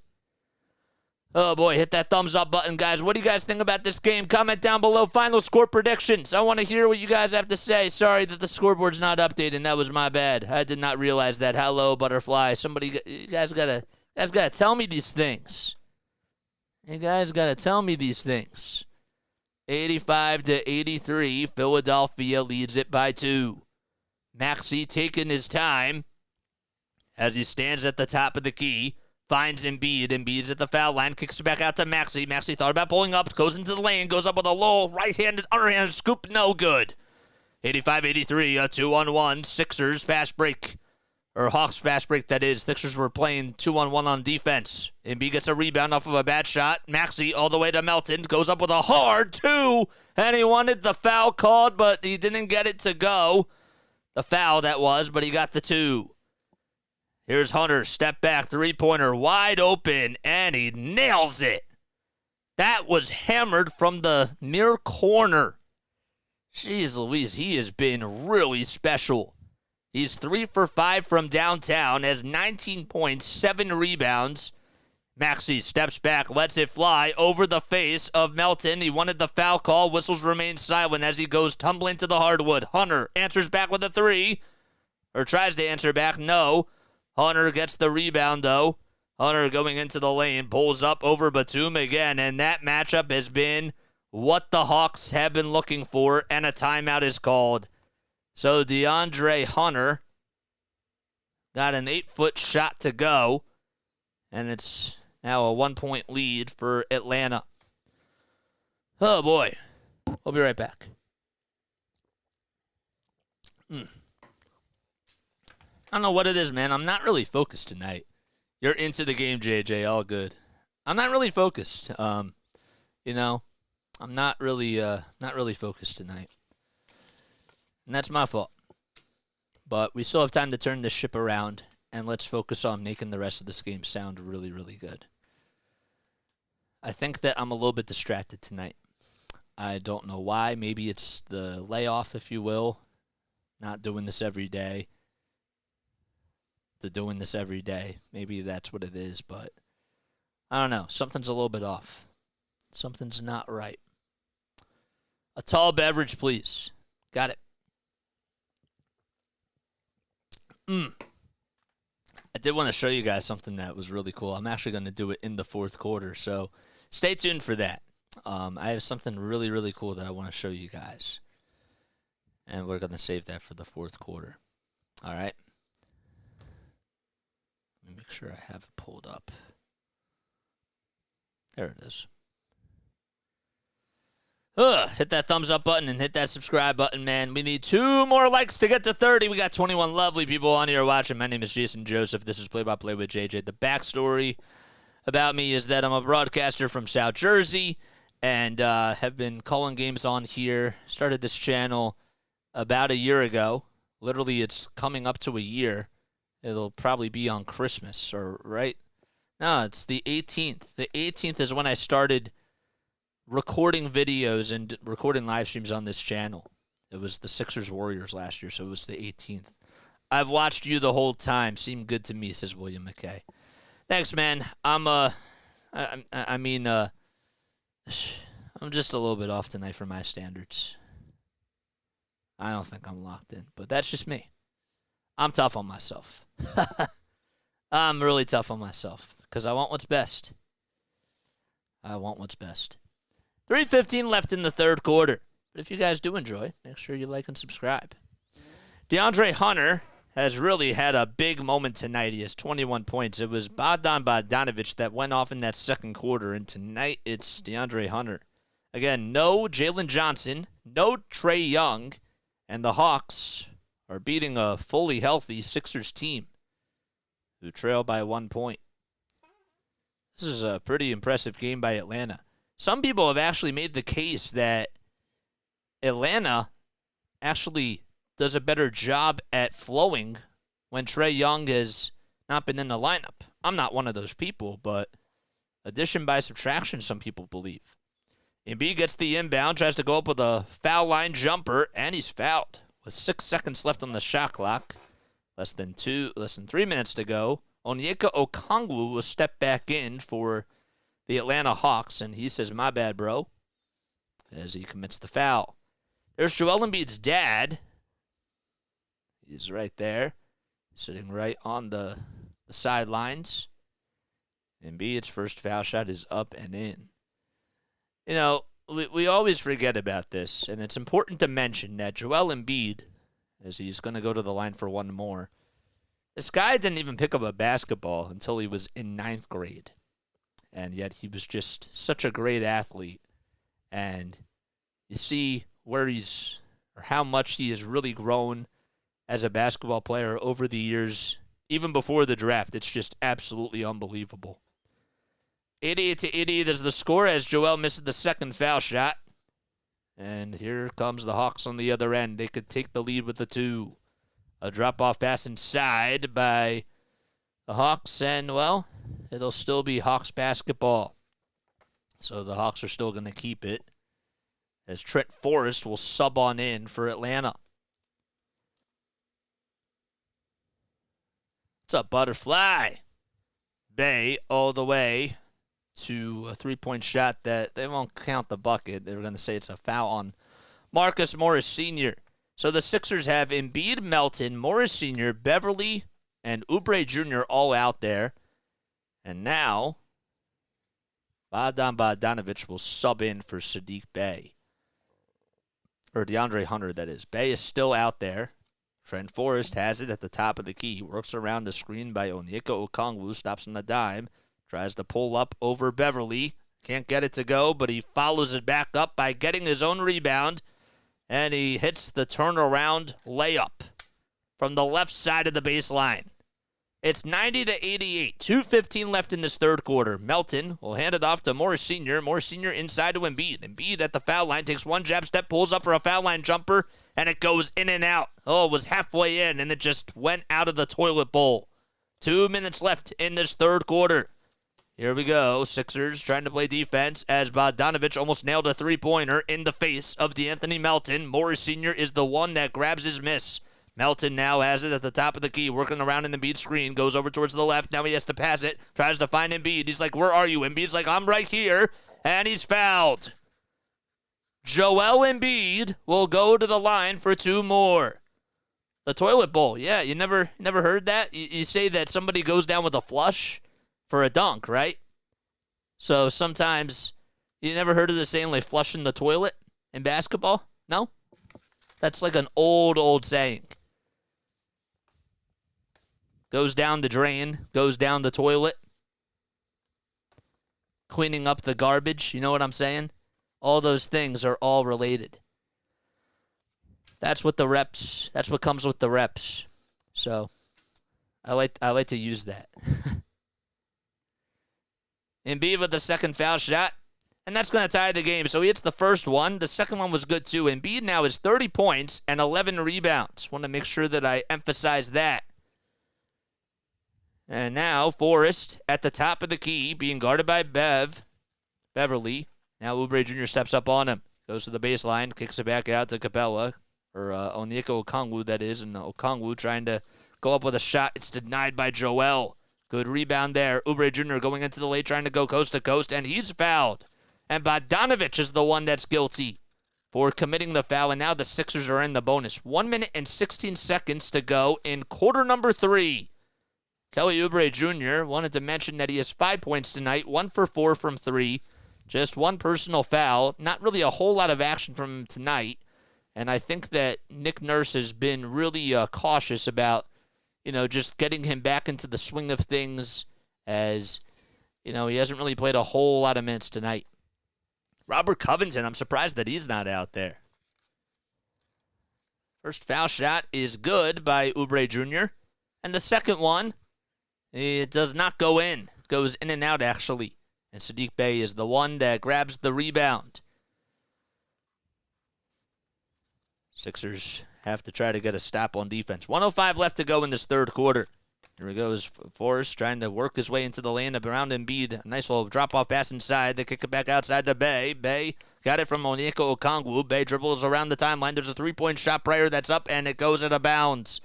Oh, boy, hit that thumbs up button, guys. What do you guys think about this game? Comment down below. Final score predictions. I want to hear what you guys have to say. Sorry that the scoreboard's not updated. That was my bad. I did not realize that. Hello, Butterfly. Somebody, you guys gotta tell me these things. You guys got to tell me these things. 85-83, Philadelphia leads it by 2. Maxey taking his time as he stands at the top of the key. Finds Embiid. Embiid's at the foul line. Kicks it back out to Maxey. Maxey thought about pulling up. Goes into the lane. Goes up with a low right-handed, underhanded scoop. No good. 85-83, a 2-on-1. Sixers fast break. or Hawks fast break, that is. Sixers were playing 2-on-1 on defense. Embiid gets a rebound off of a bad shot. Maxey all the way to Melton. Goes up with a hard two. And he wanted the foul called, but he didn't get it to go. The foul, that was, but he got the two. Here's Hunter. Step back. Three-pointer. Wide open. And he nails it. That was hammered from the near corner. Jeez Louise, he has been really special. He's 3 for 5 from downtown, has 19 points, 7 rebounds. Maxey steps back, lets it fly over the face of Melton. He wanted the foul call. Whistles remain silent as he goes tumbling to the hardwood. Hunter answers back with a three, or tries to answer back. No. Hunter gets the rebound, though. Hunter going into the lane, pulls up over Batum again, and that matchup has been what the Hawks have been looking for, and a timeout is called. So DeAndre Hunter got an 8-foot shot to go, and it's now a 1-point lead for Atlanta. Oh, boy. We'll be right back. I don't know what it is, man. I'm not really focused tonight. You're into the game, JJ. All good. I'm not really focused. I'm not really focused tonight. And that's my fault. But we still have time to turn this ship around, and let's focus on making the rest of this game sound really, really good. I think that I'm a little bit distracted tonight. I don't know why. Maybe it's the layoff, if you will. Not doing this every day. Doing this every day. Maybe that's what it is, but I don't know. Something's a little bit off. Something's not right. A tall beverage, please. Got it. I did want to show you guys something that was really cool. I'm actually going to do it in the fourth quarter, so stay tuned for that. I have something really, really cool that I want to show you guys, and we're going to save that for the fourth quarter. All right? Let me make sure I have it pulled up. There it is. Hit that thumbs up button and hit that subscribe button, man. We need 2 more likes to get to 30. We got 21 lovely people on here watching. My name is Jason Joseph. This is Play by Play with JJ. The backstory about me is that I'm a broadcaster from South Jersey and have been calling games on here. Started this channel about a year ago. Literally, it's coming up to a year. It'll probably be on Christmas, or right? No, it's the 18th. The 18th is when I started recording videos and recording live streams on this channel. It was the Sixers-Warriors last year, so it was the 18th. I've watched you the whole time. Seemed good to me, says William McKay. Thanks, man. I'm just a little bit off tonight for my standards. I don't think I'm locked in, but that's just me. I'm tough on myself. I'm really tough on myself because I want what's best. I want what's best. 3:15 left in the third quarter. But if you guys do enjoy, make sure you like and subscribe. DeAndre Hunter has really had a big moment tonight. He has 21 points. It was Bogdan Bogdanović that went off in that second quarter, and tonight it's DeAndre Hunter. Again, no Jalen Johnson, no Trae Young, and the Hawks are beating a fully healthy Sixers team who trail by 1 point. This is a pretty impressive game by Atlanta. Some people have actually made the case that Atlanta actually does a better job at flowing when Trae Young has not been in the lineup. I'm not one of those people, but addition by subtraction, some people believe. Embiid gets the inbound, tries to go up with a foul line jumper, and he's fouled with 6 seconds left on the shot clock. Less than 3 minutes to go. Onyeka Okongwu will step back in for the Atlanta Hawks, and he says, "My bad, bro," as he commits the foul. There's Joel Embiid's dad. He's right there, sitting right on the sidelines. Embiid's first foul shot is up and in. You know, we always forget about this, and it's important to mention that Joel Embiid, as he's going to go to the line for one more, this guy didn't even pick up a basketball until he was in 9th grade. And yet he was just such a great athlete. And you see where he's, or how much he has really grown as a basketball player over the years. even before the draft. It's just absolutely unbelievable. 88-88 is the score as Joel misses the second foul shot. And here comes the Hawks on the other end. They could take the lead with the 2. A drop-off pass inside by the Hawks, and, well, it'll still be Hawks basketball. So the Hawks are still going to keep it as Trent Forrest will sub on in for Atlanta. What's up, Butterfly? Bay all the way to a three-point shot that they won't count the bucket. They were going to say it's a foul on Marcus Morris Sr. So the Sixers have Embiid, Melton, Morris Sr., Beverly, and Oubre Jr. all out there. And now Bogdanovich will sub in for Saddiq Bey. Or DeAndre Hunter, that is. Bey is still out there. Trent Forrest has it at the top of the key. Works around the screen by Onyeka Okongwu. Stops on the dime. Tries to pull up over Beverly. Can't get it to go, but he follows it back up by getting his own rebound. And he hits the turnaround layup from the left side of the baseline. It's 90-88. 2:15 left in this third quarter. Melton will hand it off to Morris Sr. Morris Sr. inside to Embiid. Embiid at the foul line takes one jab step, pulls up for a foul line jumper, and it goes in and out. Oh, it was halfway in, and it just went out of the toilet bowl. 2 minutes left in this third quarter. Here we go. Sixers trying to play defense as Bogdanovich almost nailed a three-pointer in the face of DeAnthony Melton. Morris Sr. is the one that grabs his miss. Melton now has it at the top of the key, working around in the Embiid screen, goes over towards the left. Now he has to pass it, tries to find Embiid. He's like, where are you? Embiid's like, I'm right here, and he's fouled. Joel Embiid will go to the line for 2 more. The toilet bowl. Yeah, you never heard that? You say that somebody goes down with a flush for a dunk, right? So sometimes you never heard of the saying like flushing the toilet in basketball? No? That's like an old saying. Goes down the drain, goes down the toilet. Cleaning up the garbage, you know what I'm saying? All those things are all related. That's what comes with the reps. So I like to use that. Embiid with the second foul shot, and that's going to tie the game. So he hits the first one. The second one was good too. Embiid now has 30 points and 11 rebounds. Want to make sure that I emphasize that. And now Forrest at the top of the key, being guarded by Beverly. Now Oubre Jr. steps up on him. Goes to the baseline, kicks it back out to Capella, or Onyeka Okongwu, that is. And Okongwu trying to go up with a shot. It's denied by Joel. Good rebound there. Oubre Jr. going into the lane, trying to go coast to coast, and he's fouled. And Bogdanovich is the one that's guilty for committing the foul, and now the Sixers are in the bonus. 1 minute and 16 seconds to go in quarter number 3. Kelly Oubre Jr. wanted to mention that he has 5 points tonight, 1 for 4 from 3. Just one personal foul. Not really a whole lot of action from him tonight. And I think that Nick Nurse has been really cautious about, just getting him back into the swing of things as, he hasn't really played a whole lot of minutes tonight. Robert Covington, I'm surprised that he's not out there. First foul shot is good by Oubre Jr. And the second one, it does not go in. Goes in and out, actually. And Saddiq Bey is the one that grabs the rebound. Sixers have to try to get a stop on defense. 1:05 left to go in this third quarter. Here he goes. Forrest trying to work his way into the lane around Embiid. A nice little drop-off pass inside. They kick it back outside to Bey. Bey got it from Onyeka Okongwu. Bey dribbles around the timeline. There's a three-point shot prior that's up, and it goes out of bounds.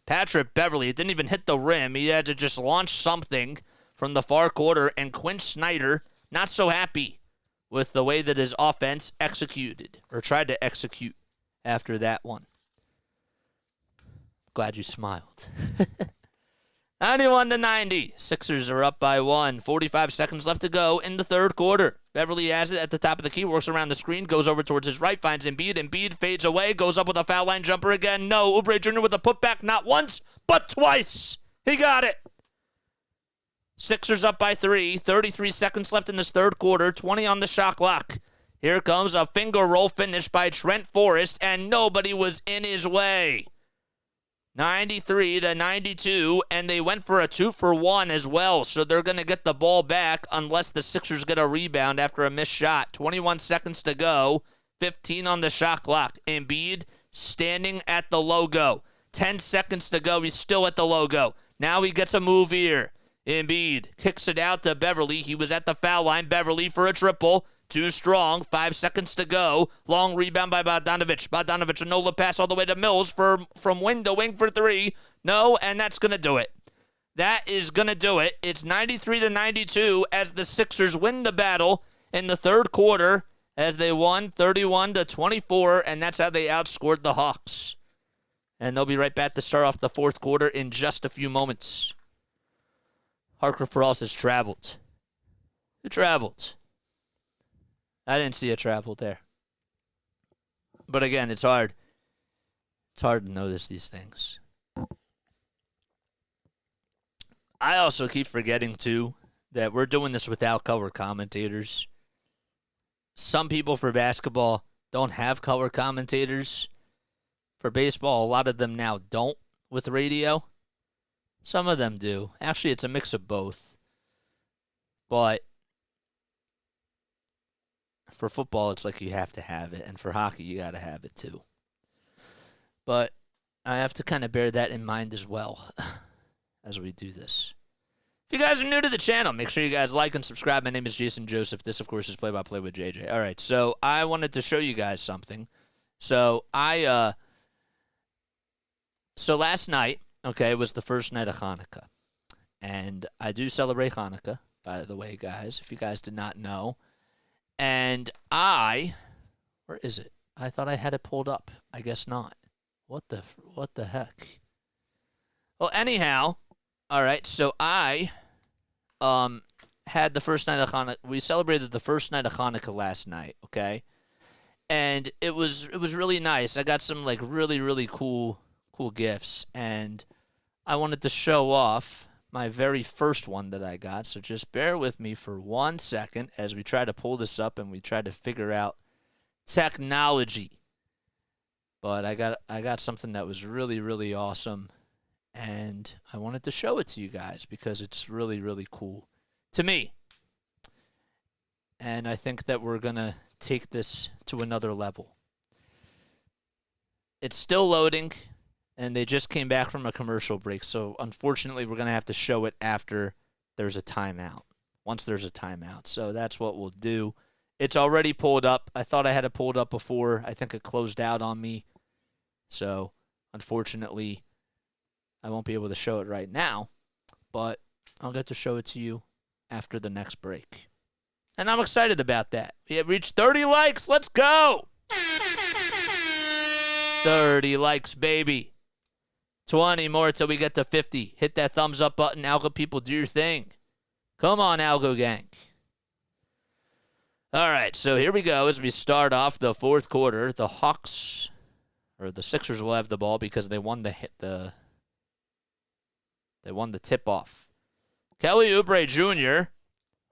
Patrick Beverly, it didn't even hit the rim. He had to just launch something from the far quarter, and Quinn Snyder not so happy with the way that his offense executed, or tried to execute after that one. Glad you smiled. 91-90. Sixers are up by 1. 45 seconds left to go in the third quarter. Beverly has it at the top of the key, works around the screen, goes over towards his right, finds Embiid. Embiid fades away, goes up with a foul line jumper again. No, Oubre Jr. with a putback, not once, but twice. He got it. Sixers up by 3. 33 seconds left in this third quarter. 20 on the shot clock. Here comes a finger roll finish by Trent Forrest, and nobody was in his way. 93-92, and they went for a 2-for-1 as well, so they're going to get the ball back unless the Sixers get a rebound after a missed shot. 21 seconds to go, 15 on the shot clock. Embiid standing at the logo. 10 seconds to go, he's still at the logo. Now he gets a move here. Embiid kicks it out to Beverly. He was at the foul line. Beverly for a triple. Too strong. 5 seconds to go. Long rebound by Bogdanovic. Bogdanovic, a no-look pass all the way to Mills from wing to wing for 3. No, and that's going to do it. That is going to do it. It's 93-92 as the Sixers win the battle in the third quarter as they won 31-24, and that's how they outscored the Hawks. And they'll be right back to start off the fourth quarter in just a few moments. Harker Frost has traveled. Who traveled? I didn't see a travel there. But again, it's hard. It's hard to notice these things. I also keep forgetting, too, that we're doing this without color commentators. Some people for basketball don't have color commentators. For baseball, a lot of them now don't with radio. Some of them do. Actually, it's a mix of both. But for football, it's like you have to have it. And for hockey, you got to have it too. But I have to kind of bear that in mind as well as we do this. If you guys are new to the channel, make sure you guys like and subscribe. My name is Jason Joseph. This, of course, is Play-by-Play with JJ. All right, so I wanted to show you guys something. So so last night, okay, was the first night of Hanukkah. And I do celebrate Hanukkah, by the way, guys, if you guys did not know. And where is it? I thought I had it pulled up. I guess not. What the heck? Well, anyhow, all right, so I had the first night of Hanukkah. We celebrated the first night of Hanukkah last night, okay? And it was really nice. I got some like really cool gifts, and I wanted to show off my very first one that I got. So just bear with me for 1 second as we try to pull this up and we try to figure out technology. But I got something that was really awesome, and I wanted to show it to you guys because it's really cool to me. And I think that we're going to take this to another level. It's still loading, and they just came back from a commercial break, so unfortunately we're going to have to show it after there's a timeout, once there's a timeout. So that's what we'll do. It's already pulled up. I thought I had it pulled up before. I think it closed out on me. So unfortunately, I won't be able to show it right now, but I'll get to show it to you after the next break. And I'm excited about that. We have reached 30 likes. Let's go! 30 likes, baby. 20 more till we get to 50. Hit that thumbs up button. Algo people, do your thing. Come on, Algo gang. All right, so here we go as we start off the fourth quarter. The Hawks, or the Sixers, will have the ball because they won the tip-off. Kelly Oubre Jr.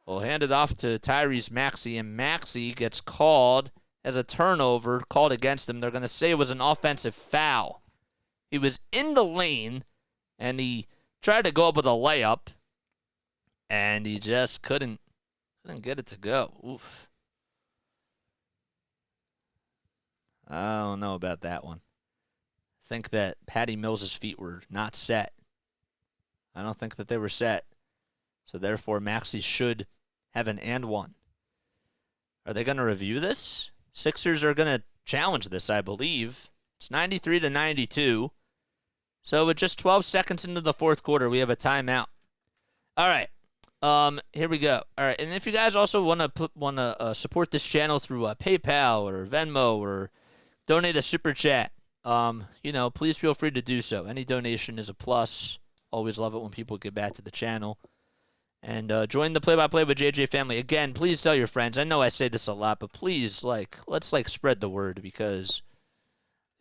will hand it off to Tyrese Maxey, and Maxey gets called as a turnover, called against him. They're going to say it was an offensive foul. He was in the lane, and he tried to go up with a layup, and he just couldn't get it to go. Oof. I don't know about that one. I think that Patty Mills' feet were not set. I don't think that they were set. So therefore, Maxey should have an and one. Are they going to review this? Sixers are going to challenge this, I believe. It's 93-92. So with just 12 seconds into the fourth quarter, we have a timeout. All right. Here we go. All right, and if you guys also want to support this channel through PayPal or Venmo or donate a super chat, please feel free to do so. Any donation is a plus. Always love it when people get back to the channel. And join the Play-by-Play with JJ family. Again, please tell your friends. I know I say this a lot, but please, let's spread the word because,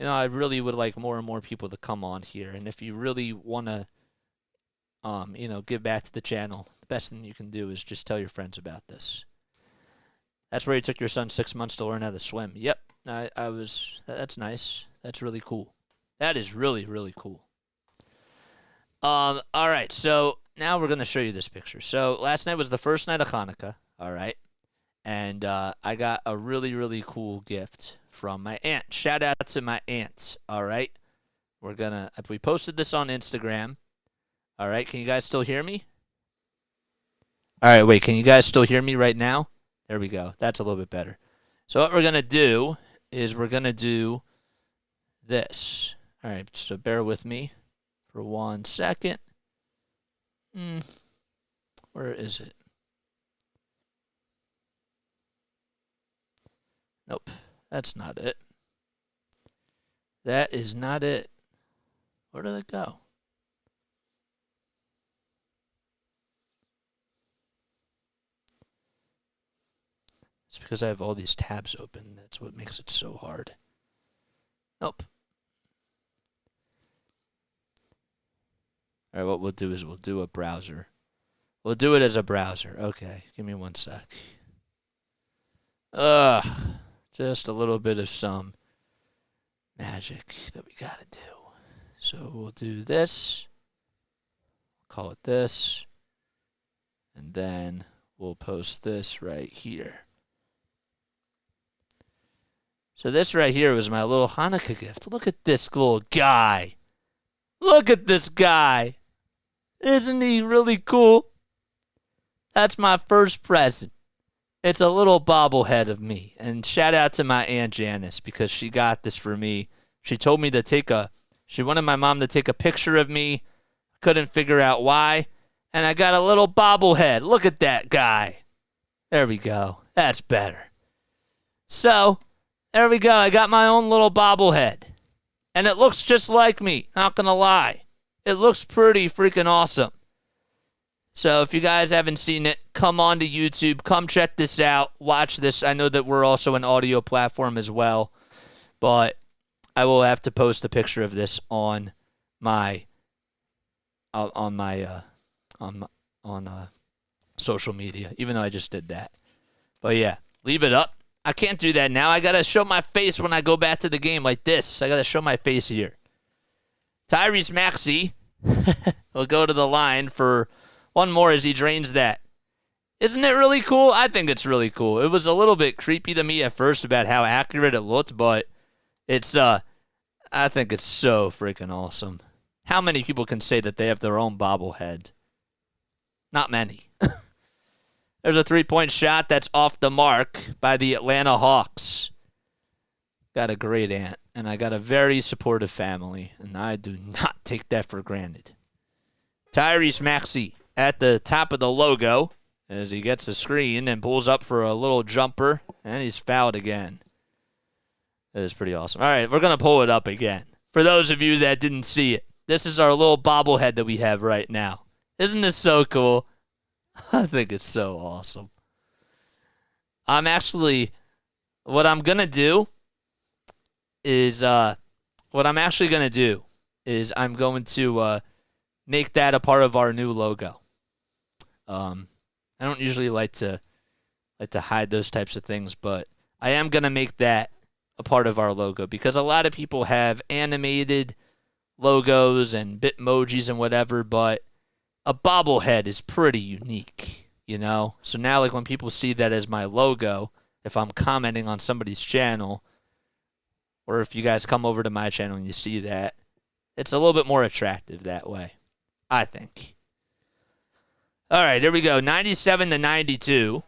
I really would like more and more people to come on here. And if you really want to, give back to the channel, the best thing you can do is just tell your friends about this. That's where you took your son 6 months to learn how to swim. Yep, that's nice. That's really cool. That is really cool. All right, so now we're going to show you this picture. So last night was the first night of Hanukkah, all right? And I got a really, really cool gift from my aunt. Shout out to my aunts, all right? If we posted this on Instagram, all right, can you guys still hear me? All right, wait, can you guys still hear me right now? There we go. That's a little bit better. So what we're going to do is we're going to do this. All right, so bear with me for 1 second. Where is it? Nope, that's not it. That is not it. Where did it go? It's because I have all these tabs open. That's what makes it so hard. Nope. All right, what we'll do is we'll do a browser. We'll do it as a browser. Okay, give me 1 sec. Just a little bit of some magic that we gotta do. So we'll do this. Call it this. And then we'll post this right here. So this right here was my little Hanukkah gift. Look at this little guy. Look at this guy. Isn't he really cool? That's my first present. It's a little bobblehead of me. And shout out to my Aunt Janice because she got this for me. She told me to she wanted my mom to take a picture of me. Couldn't figure out why. And I got a little bobblehead. Look at that guy. There we go. That's better. So, there we go. I got my own little bobblehead. And it looks just like me. Not going to lie. It looks pretty freaking awesome. So if you guys haven't seen it, come on to YouTube. Come check this out. Watch this. I know that we're also an audio platform as well. But I will have to post a picture of this on my social media, even though I just did that. But yeah, leave it up. I can't do that now. I got to show my face when I go back to the game like this. I got to show my face here. Tyrese Maxey will go to the line for one more as he drains that. Isn't it really cool? I think it's really cool. It was a little bit creepy to me at first about how accurate it looked, but it's I think it's so freaking awesome. How many people can say that they have their own bobblehead? Not many. There's a three-point shot that's off the mark by the Atlanta Hawks. Got a great aunt, and I got a very supportive family, and I do not take that for granted. Tyrese Maxey at the top of the logo as he gets the screen and pulls up for a little jumper, and he's fouled again. That is pretty awesome. All right, we're going to pull it up again. For those of you that didn't see it, this is our little bobblehead that we have right now. Isn't this so cool? I think it's so awesome. What I'm going to do is I'm going to make that a part of our new logo. I don't usually like to hide those types of things, but I am going to make that a part of our logo because a lot of people have animated logos and Bitmojis and whatever, but a bobblehead is pretty unique, you know? So now, like, when people see that as my logo, if I'm commenting on somebody's channel, or if you guys come over to my channel and you see that, it's a little bit more attractive that way, I think. All right, here we go. 97-92.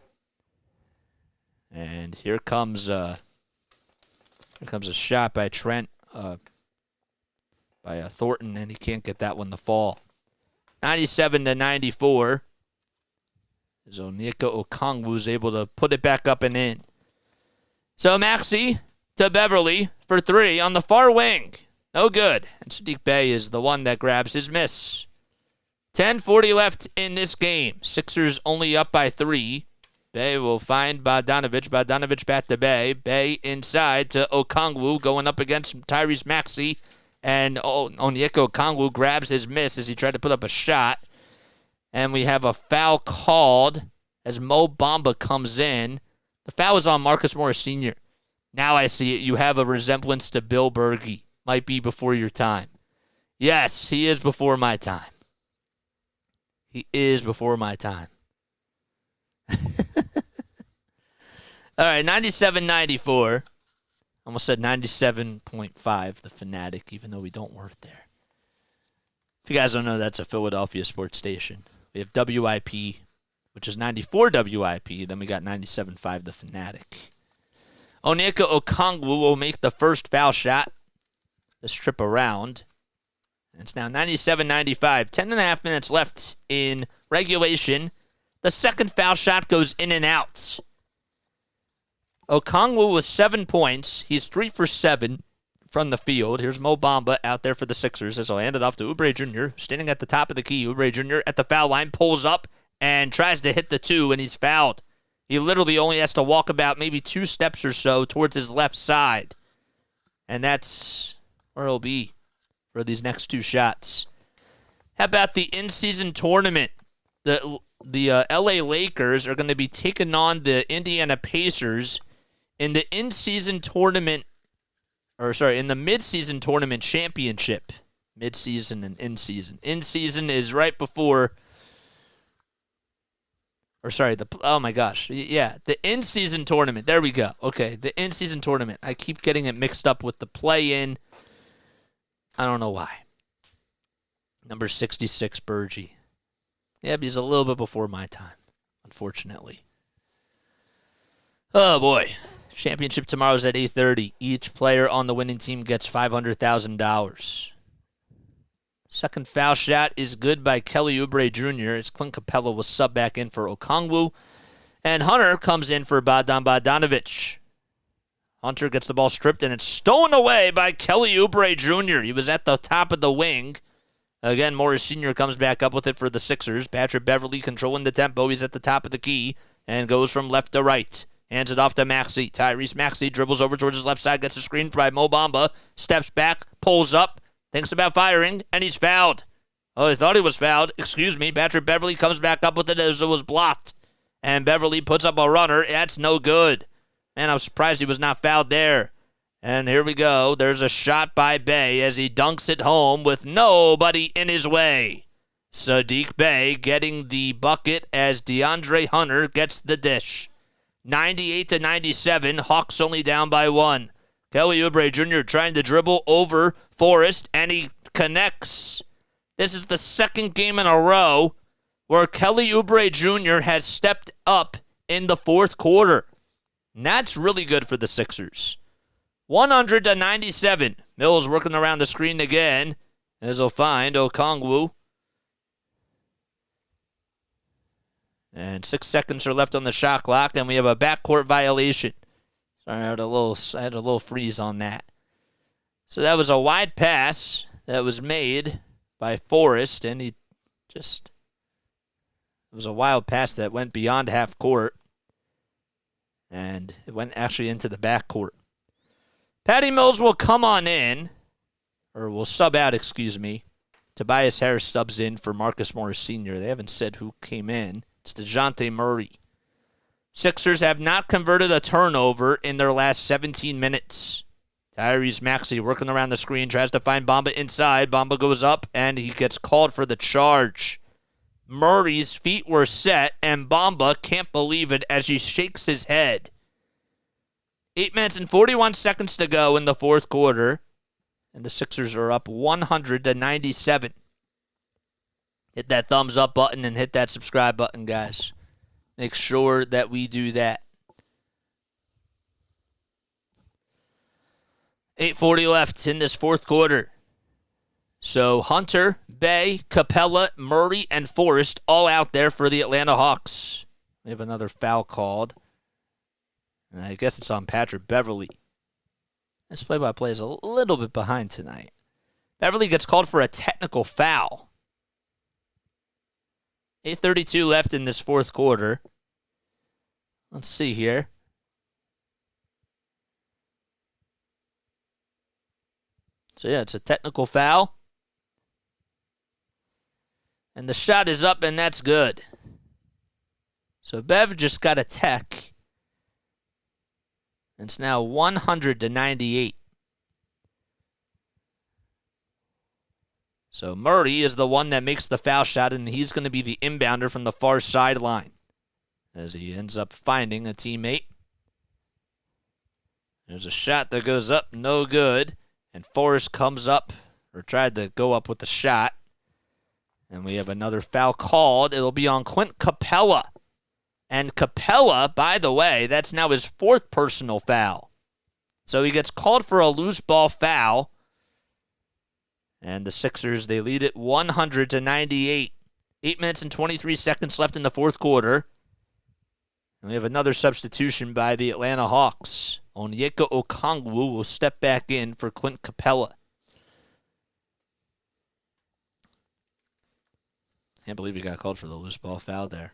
And here comes a shot by Trent, by Thornton, and he can't get that one to fall. 97-94. As Onyeka Okongwu is able to put it back up and in. So Maxey to Beverly for three on the far wing. No good. And Sadiq Bey is the one that grabs his miss. 10:40 left in this game. Sixers only up by 3. Bey will find Bogdanovic. Bogdanovic back to Bey. Bey inside to Okongwu going up against Tyrese Maxey. And Onyeka Okongwu grabs his miss as he tried to put up a shot. And we have a foul called as Mo Bamba comes in. The foul is on Marcus Morris Sr. Now I see it. You have a resemblance to Bill Bergey. Might be before your time. Yes, he is before my time. He is before my time. All right, 97-94. Almost said 97.5, the Fanatic, even though we don't work there. If you guys don't know, that's a Philadelphia sports station. We have WIP, which is 94 WIP. Then we got 97.5, the Fanatic. Onyeka Okongwu will make the first foul shot this trip around. It's now 97-95. 10.5 minutes left in regulation. The second foul shot goes in and out. Okongwu with 7 points. He's 3 for 7 from the field. Here's Mo Bamba out there for the Sixers as he'll hand it off to Oubre Jr., standing at the top of the key. Oubre Jr. at the foul line, pulls up and tries to hit the 2, and he's fouled. He literally only has to walk about maybe 2 steps or so towards his left side. And that's where he'll be for these next 2 shots. How about the in-season tournament? The LA Lakers are going to be taking on the Indiana Pacers in the in-season tournament, in the mid-season tournament championship. Mid-season and in-season. In-season is right before, the in-season tournament. There we go. Okay, the in-season tournament. I keep getting it mixed up with the play-in. I don't know why. Number 66, Burgie. Yeah, but he's a little bit before my time, unfortunately. Oh, boy. Championship tomorrow is at 8:30. Each player on the winning team gets $500,000. Second foul shot is good by Kelly Oubre Jr. as Clint Capella will sub back in for Okongwu. And Hunter comes in for Bogdan Bogdanovic. Hunter gets the ball stripped, and it's stolen away by Kelly Oubre Jr. He was at the top of the wing. Again, Morris Sr. comes back up with it for the Sixers. Patrick Beverley controlling the tempo. He's at the top of the key and goes from left to right. Hands it off to Maxey. Tyrese Maxey dribbles over towards his left side, gets a screen by Mo Bamba, steps back, pulls up, thinks about firing, and he's fouled. Oh, he thought he was fouled. Excuse me. Patrick Beverley comes back up with it as it was blocked. And Beverley puts up a runner. That's no good. Man, I was surprised he was not fouled there. And here we go. There's a shot by Bey as he dunks it home with nobody in his way. Sadiq Bey getting the bucket as DeAndre Hunter gets the dish. 98-97. Hawks only down by 1. Kelly Oubre Jr. trying to dribble over Forrest, and he connects. This is the second game in a row where Kelly Oubre Jr. has stepped up in the fourth quarter. And that's really good for the Sixers. 100-97. Mills working around the screen again, as he'll find Okongwu. And 6 seconds are left on the shot clock, and we have a backcourt violation. Sorry, I had a little freeze on that. So that was a wide pass that was made by Forrest, and it was a wild pass that went beyond half court, and it went actually into the backcourt. Patty Mills will come on in, or will sub out, excuse me. Tobias Harris subs in for Marcus Morris Sr. They haven't said who came in. It's DeJounte Murray. Sixers have not converted a turnover in their last 17 minutes. Tyrese Maxey working around the screen, tries to find Bamba inside. Bamba goes up, and he gets called for the charge. Murray's feet were set, and Bamba can't believe it as he shakes his head. 8 minutes and 41 seconds to go in the fourth quarter, and the Sixers are up 100-97. Hit that thumbs up button and hit that subscribe button, guys. Make sure that we do that. 8:40 left in this fourth quarter. So Hunter, Bey, Capella, Murray, and Forrest all out there for the Atlanta Hawks. We have another foul called. And I guess it's on Patrick Beverley. This play-by-play is a little bit behind tonight. Beverley gets called for a technical foul. 8:32 left in this fourth quarter. Let's see here. So, yeah, it's a technical foul. And the shot is up, and that's good. So, Bev just got a tech. It's now 100-98. So Murray is the one that makes the foul shot, and he's going to be the inbounder from the far sideline as he ends up finding a teammate. There's a shot that goes up, no good, and Forrest comes up, or tried to go up with the shot. And we have another foul called. It'll be on Clint Capella. And Capella, by the way, that's now his 4th personal foul. So he gets called for a loose ball foul. And the Sixers, they lead it 100-98. 8 minutes and 23 seconds left in the 4th quarter. And we have another substitution by the Atlanta Hawks. Onyeka Okongwu will step back in for Clint Capella. Can't believe he got called for the loose ball foul there.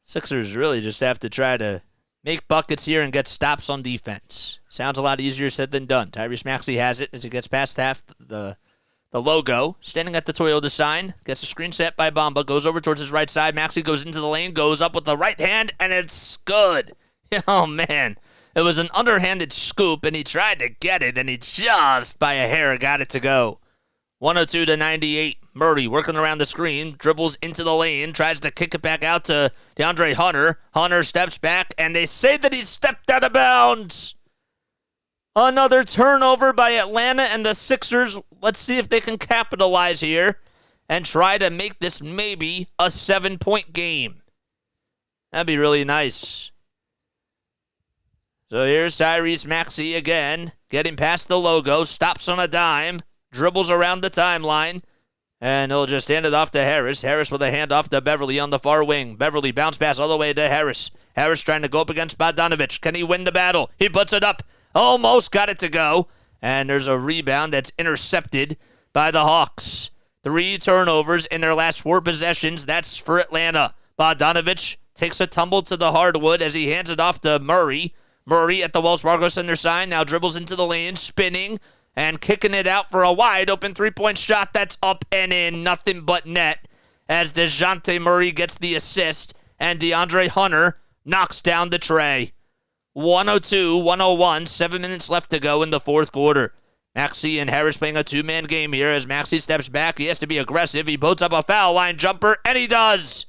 Sixers really just have to try to make buckets here and get stops on defense. Sounds a lot easier said than done. Tyrese Maxey has it as he gets past half the logo. Standing at the Toyota sign. Gets a screen set by Bamba. Goes over towards his right side. Maxey goes into the lane. Goes up with the right hand. And it's good. Oh, man. It was an underhanded scoop. And he tried to get it. And he just by a hair got it to go. 102-98. Murray working around the screen, dribbles into the lane, tries to kick it back out to DeAndre Hunter. Hunter steps back, and they say that he stepped out of bounds. Another turnover by Atlanta and the Sixers. Let's see if they can capitalize here and try to make this maybe a 7-point game. That'd be really nice. So here's Tyrese Maxey again, getting past the logo, stops on a dime, dribbles around the timeline, and he'll just hand it off to Harris. Harris with a handoff to Beverly on the far wing. Beverly bounce pass all the way to Harris. Harris trying to go up against Bogdanovic. Can he win the battle? He puts it up. Almost got it to go. And there's a rebound that's intercepted by the Hawks. 3 turnovers in their last 4 possessions. That's for Atlanta. Bogdanovic takes a tumble to the hardwood as he hands it off to Murray. Murray at the Wells Fargo Center sign now dribbles into the lane, spinning, and kicking it out for a wide-open 3-point shot that's up and in, nothing but net, as DeJounte Murray gets the assist, and DeAndre Hunter knocks down the tray. 102-101, 7 minutes left to go in the 4th quarter. Maxey and Harris playing a 2-man game here as Maxey steps back. He has to be aggressive. He boats up a foul line jumper, and he does.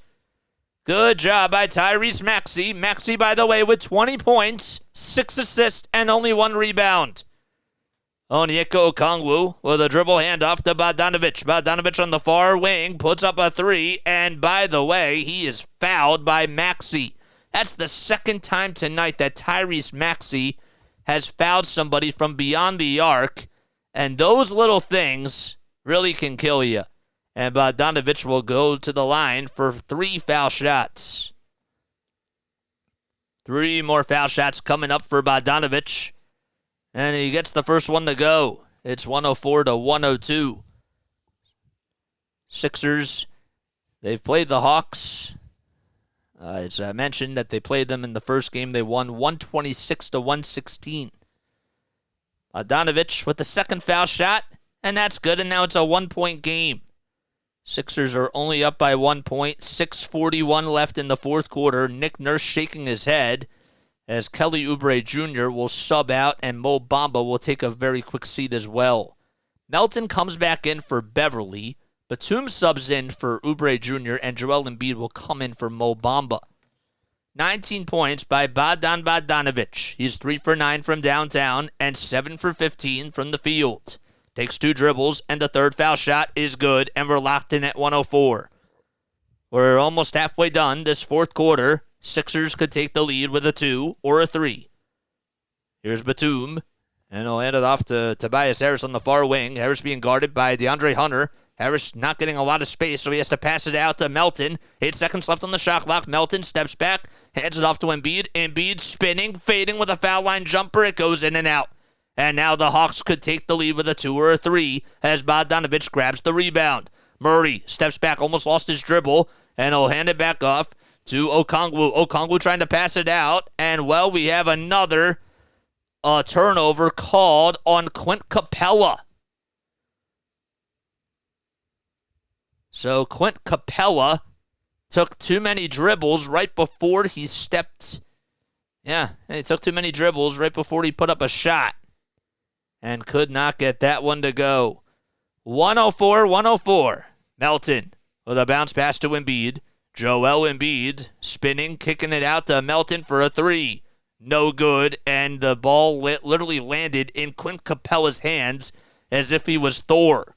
Good job by Tyrese Maxey. Maxey, by the way, with 20 points, 6 assists, and only 1 rebound. Onyeka Okongwu with a dribble handoff to Bogdanovic. Bogdanovic on the far wing puts up a 3, and by the way, he is fouled by Maxey. That's the 2nd time tonight that Tyrese Maxey has fouled somebody from beyond the arc, and those little things really can kill you. And Bogdanovic will go to the line for 3 foul shots. 3 more foul shots coming up for Bogdanovic. And he gets the first one to go. It's 104-102. Sixers, they've played the Hawks. It's mentioned that they played them in the first game. They won 126-116. Bogdanovic with the 2nd foul shot, and that's good, and now it's a 1-point game. Sixers are only up by 1 point, 6:41 left in the 4th quarter. Nick Nurse shaking his head as Kelly Oubre Jr. will sub out, and Mo Bamba will take a very quick seat as well. Melton comes back in for Beverly. Batum subs in for Oubre Jr., and Joel Embiid will come in for Mo Bamba. 19 points by Bogdanovic. He's 3 for 9 from downtown and 7 for 15 from the field. Takes 2 dribbles, and the 3rd foul shot is good, and we're locked in at 104. We're almost halfway done this 4th quarter. Sixers could take the lead with a 2 or a 3. Here's Batum, and he'll hand it off to Tobias Harris on the far wing. Harris being guarded by DeAndre Hunter. Harris not getting a lot of space, so he has to pass it out to Melton. 8 seconds left on the shot clock. Melton steps back, hands it off to Embiid. Embiid spinning, fading with a foul line jumper. It goes in and out. And now the Hawks could take the lead with a 2 or a 3 as Bogdanovic grabs the rebound. Murray steps back, almost lost his dribble, and he'll hand it back off to Okongwu. Okongwu trying to pass it out, and, well, we have another turnover called on Clint Capella. So Clint Capella took too many dribbles right before he stepped. Yeah, he took too many dribbles right before he put up a shot and could not get that one to go. 104-104. Melton with a bounce pass to Embiid. Joel Embiid spinning, kicking it out to Melton for a three. No good, and the ball literally landed in Clint Capella's hands as if he was Thor,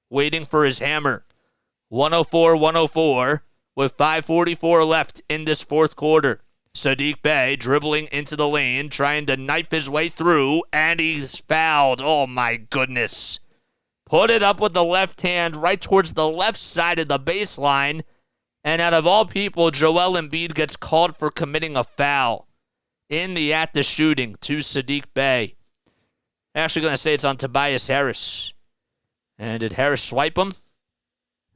waiting for his hammer. 104-104 with 5:44 left in this fourth quarter. Saddiq Bey dribbling into the lane, trying to knife his way through, and he's fouled. Oh, my goodness. Put it up with the left hand right towards the left side of the baseline, and out of all people, Joel Embiid gets called for committing a foul in the act of shooting to Saddiq Bey. I'm actually going to say it's on Tobias Harris. And did Harris swipe him?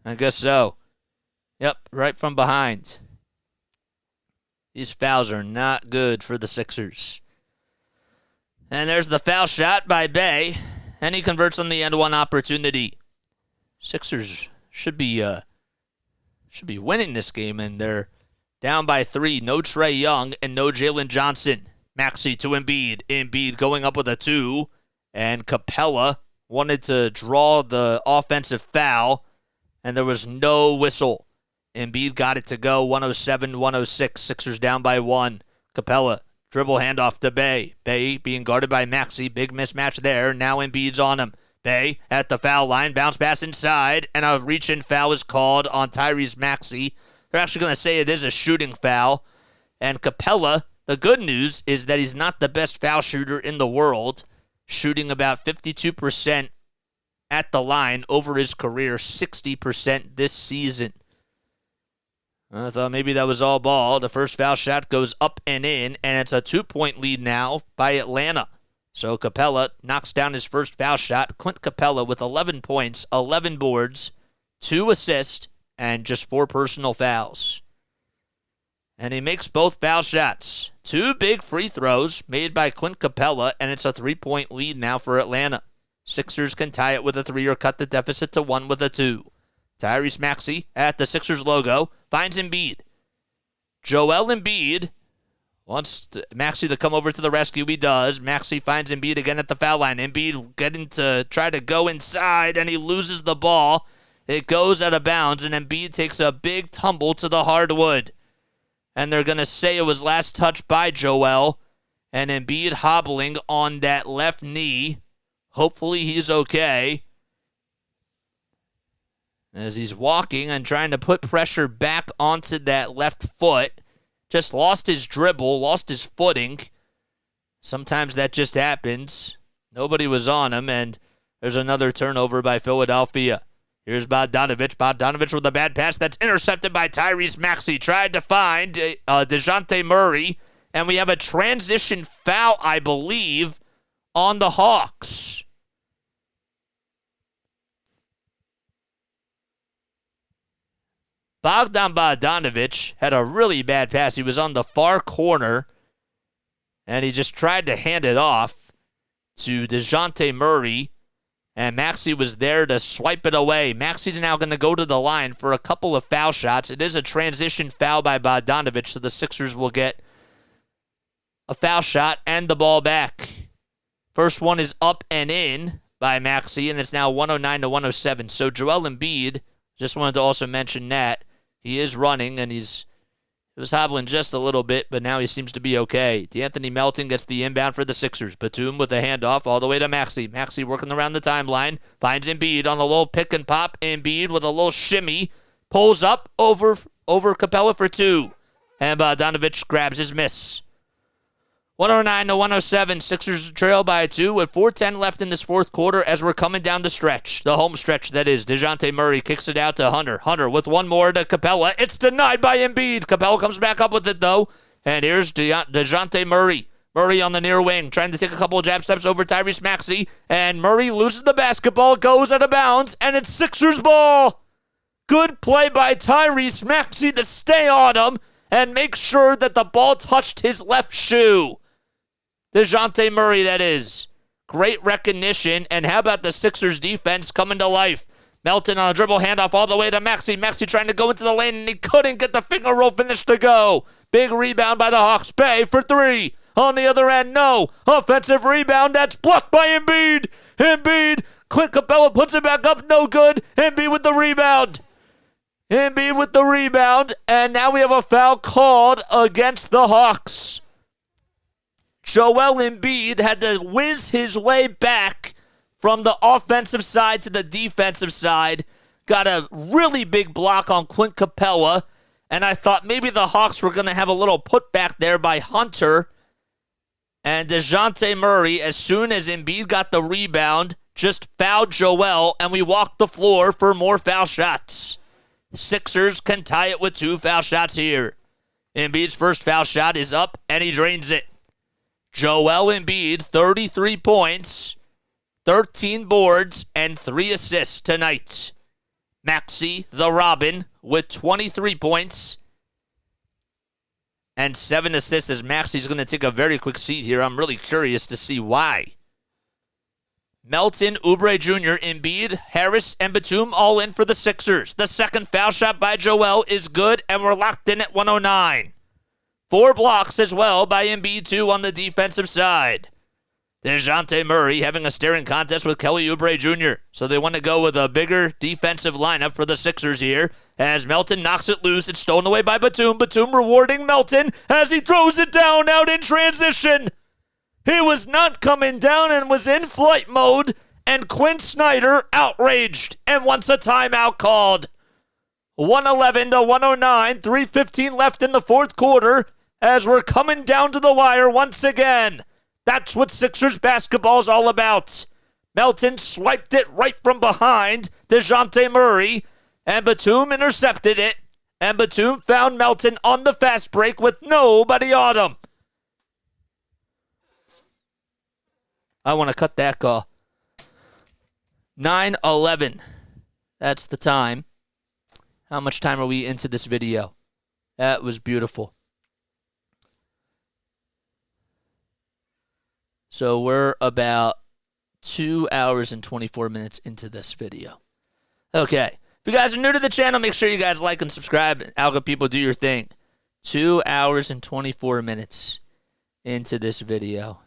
I guess so. Yep, right from behind. These fouls are not good for the Sixers. And there's the foul shot by Bey, and he converts on the end one opportunity. Sixers should be winning this game, and they're down by 3. No Trae Young and no Jalen Johnson. Maxey to Embiid. Embiid going up with a 2, and Capella wanted to draw the offensive foul, and there was no whistle. Embiid got it to go, 107-106. Sixers down by 1. Capella, dribble handoff to Bey. Bey being guarded by Maxey. Big mismatch there. Now Embiid's on him. Bey at the foul line. Bounce pass inside, and a reach-in foul is called on Tyrese Maxey. They're actually going to say it is a shooting foul. And Capella, the good news is that he's not the best foul shooter in the world, shooting about 52% at the line over his career, 60% this season. I thought maybe that was all ball. The first foul shot goes up and in, and it's a 2-point lead now by Atlanta. So Capella knocks down his first foul shot. Clint Capella with 11 points, 11 boards, 2 assists, and just 4 personal fouls. And he makes both foul shots. 2 big free throws made by Clint Capella, and it's a 3-point lead now for Atlanta. Sixers can tie it with a 3 or cut the deficit to 1 with a 2. Tyrese Maxey at the Sixers logo finds Embiid. Joel Embiid wants Maxey to come over to the rescue. He does. Maxey finds Embiid again at the foul line. Embiid getting to try to go inside, and he loses the ball. It goes out of bounds, and Embiid takes a big tumble to the hardwood. And they're going to say it was last touched by Joel, and Embiid hobbling on that left knee. Hopefully he's okay, as he's walking and trying to put pressure back onto that left foot. Just lost his dribble, lost his footing. Sometimes that just happens. Nobody was on him, and there's another turnover by Philadelphia. Here's Bogdanovic. Bogdanovic with a bad pass that's intercepted by Tyrese Maxey. Tried to find DeJounte Murray, and we have a transition foul, I believe, on the Hawks. Bogdanovic had a really bad pass. He was on the far corner, and he just tried to hand it off to DeJounte Murray, and Maxey was there to swipe it away. Maxey's now going to go to the line for a couple of foul shots. It is a transition foul by Bogdanovic, so the Sixers will get a foul shot and the ball back. First one is up and in by Maxey, and it's now 109-107. So Joel Embiid, just wanted to also mention that, he is running, and he was hobbling just a little bit, but now he seems to be okay. D'Anthony Melton gets the inbound for the Sixers. Batum with a handoff all the way to Maxey. Maxey working around the timeline. Finds Embiid on a little pick and pop. Embiid with a little shimmy. Pulls up over Capella for 2. And Bogdanovic grabs his miss. 109-107. Sixers trail by 2 with 4:10 left in this fourth quarter as we're coming down the stretch. The home stretch, that is. DeJounte Murray kicks it out to Hunter. Hunter with one more to Capella. It's denied by Embiid. Capella comes back up with it, though. And here's DeJounte Murray. Murray on the near wing, trying to take a couple of jab steps over Tyrese Maxey. And Murray loses the basketball, goes out of bounds, and it's Sixers ball. Good play by Tyrese Maxey to stay on him and make sure that the ball touched his left shoe. DeJounte Murray, that is. Great recognition. And how about the Sixers defense coming to life? Melton on a dribble handoff all the way to Maxey. Maxey trying to go into the lane, and he couldn't get the finger roll finish to go. Big rebound by the Hawks. Bey for 3. On the other end, no. Offensive rebound. That's blocked by Embiid. Embiid Clint Capella puts it back up. No good. Embiid with the rebound. Embiid with the rebound. And now we have a foul called against the Hawks. Joel Embiid had to whiz his way back from the offensive side to the defensive side. Got a really big block on Clint Capella. And I thought maybe the Hawks were going to have a little putback there by Hunter. And DeJounte Murray, as soon as Embiid got the rebound, just fouled Joel, and we walked the floor for more foul shots. Sixers can tie it with 2 foul shots here. Embiid's first foul shot is up, and he drains it. Joel Embiid, 33 points, 13 boards, and 3 assists tonight. Maxey, the Robin, with 23 points and 7 assists, as Maxey's going to take a very quick seat here. I'm really curious to see why. Melton, Oubre Jr., Embiid, Harris, and Batum all in for the Sixers. The second foul shot by Joel is good, and we're locked in at 109. 4 blocks as well by Embiid, too, on the defensive side. DeJounte Murray having a staring contest with Kelly Oubre Jr. So they want to go with a bigger defensive lineup for the Sixers here. As Melton knocks it loose, it's stolen away by Batum. Batum rewarding Melton as he throws it down out in transition. He was not coming down and was in flight mode. And Quinn Snyder outraged and wants a timeout called. 111 to 109, 3:15 left in the fourth quarter as we're coming down to the wire once again. That's what Sixers basketball is all about. Melton swiped it right from behind DeJounte Murray, and Batum intercepted it, and Batum found Melton on the fast break with nobody on him. I want to cut that call. 9:11. That's the time. How much time are we into this video? That was beautiful. So we're about 2 hours and 24 minutes into this video. Okay. If you guys are new to the channel, make sure you guys like and subscribe. Algo people, do your thing. 2 hours and 24 minutes into this video.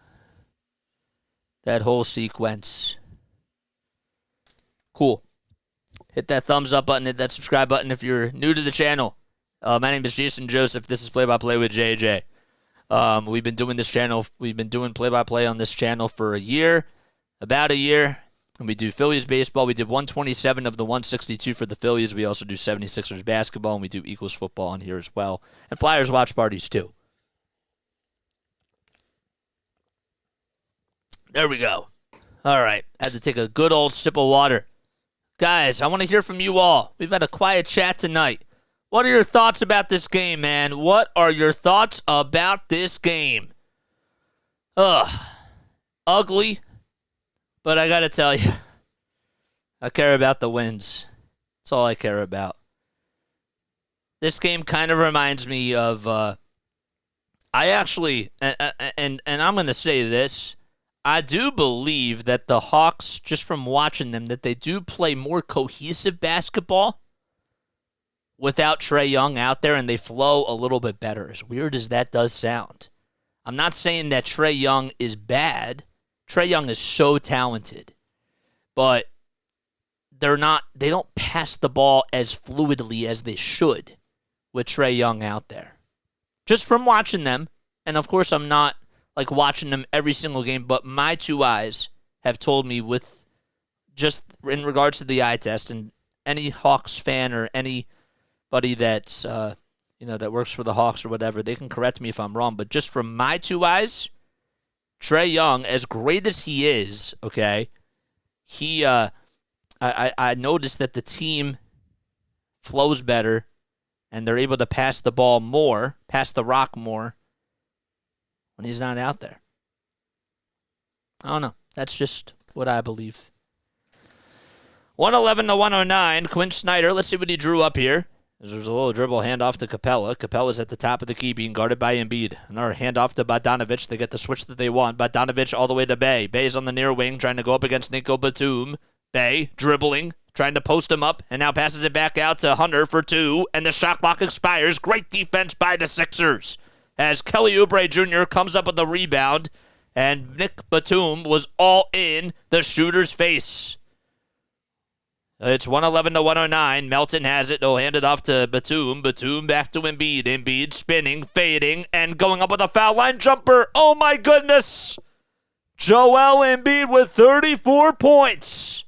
That whole sequence. Cool. Hit that thumbs up button. Hit that subscribe button if you're new to the channel. My name is Jason Joseph. This is Play by Play with JJ. We've been doing this channel. We've been doing play-by-play on this channel for a year, about a year. And we do Phillies baseball. We did 127 of the 162 for the Phillies. We also do 76ers basketball, and we do Eagles football on here as well. And Flyers watch parties, too. There we go. All right. Had to take a good old sip of water. Guys, I want to hear from you all. We've had a quiet chat tonight. What are your thoughts about this game, man? What are your thoughts about this game? Ugly, but I got to tell you, I care about the wins. That's all I care about. This game kind of reminds me of, I actually, and I'm going to say this, I do believe that the Hawks, just from watching them, that they do play more cohesive basketball without Trae Young out there, and they flow a little bit better, as weird as that does sound. I'm not saying that Trae Young is bad. Trae Young is so talented. But they don't pass the ball as fluidly as they should with Trae Young out there. Just from watching them, and of course I'm not like watching them every single game, but my 2 eyes have told me, with just in regards to the eye test, and any Hawks fan or anybody that's that works for the Hawks or whatever, they can correct me if I'm wrong, but just from my 2 eyes, Trae Young, as great as he is, okay, I noticed that the team flows better, and they're able to pass the ball more, pass the rock more, when he's not out there. I don't know. That's just what I believe. 111 to 109. Quinn Snyder. Let's see what he drew up here. There's a little dribble handoff to Capella. Capella's at the top of the key, being guarded by Embiid. Another handoff to Bogdanovic. They get the switch that they want. Bogdanovic all the way to Bey. Bey's on the near wing, trying to go up against Nico Batum. Bey dribbling, trying to post him up, and now passes it back out to Hunter for 2, and the shot clock expires. Great defense by the Sixers, as Kelly Oubre Jr. comes up with the rebound, and Nick Batum was all in the shooter's face. It's 111 to 109. Melton has it. He'll hand it off to Batum. Batum back to Embiid. Embiid spinning, fading, and going up with a foul line jumper. Oh, my goodness. Joel Embiid with 34 points.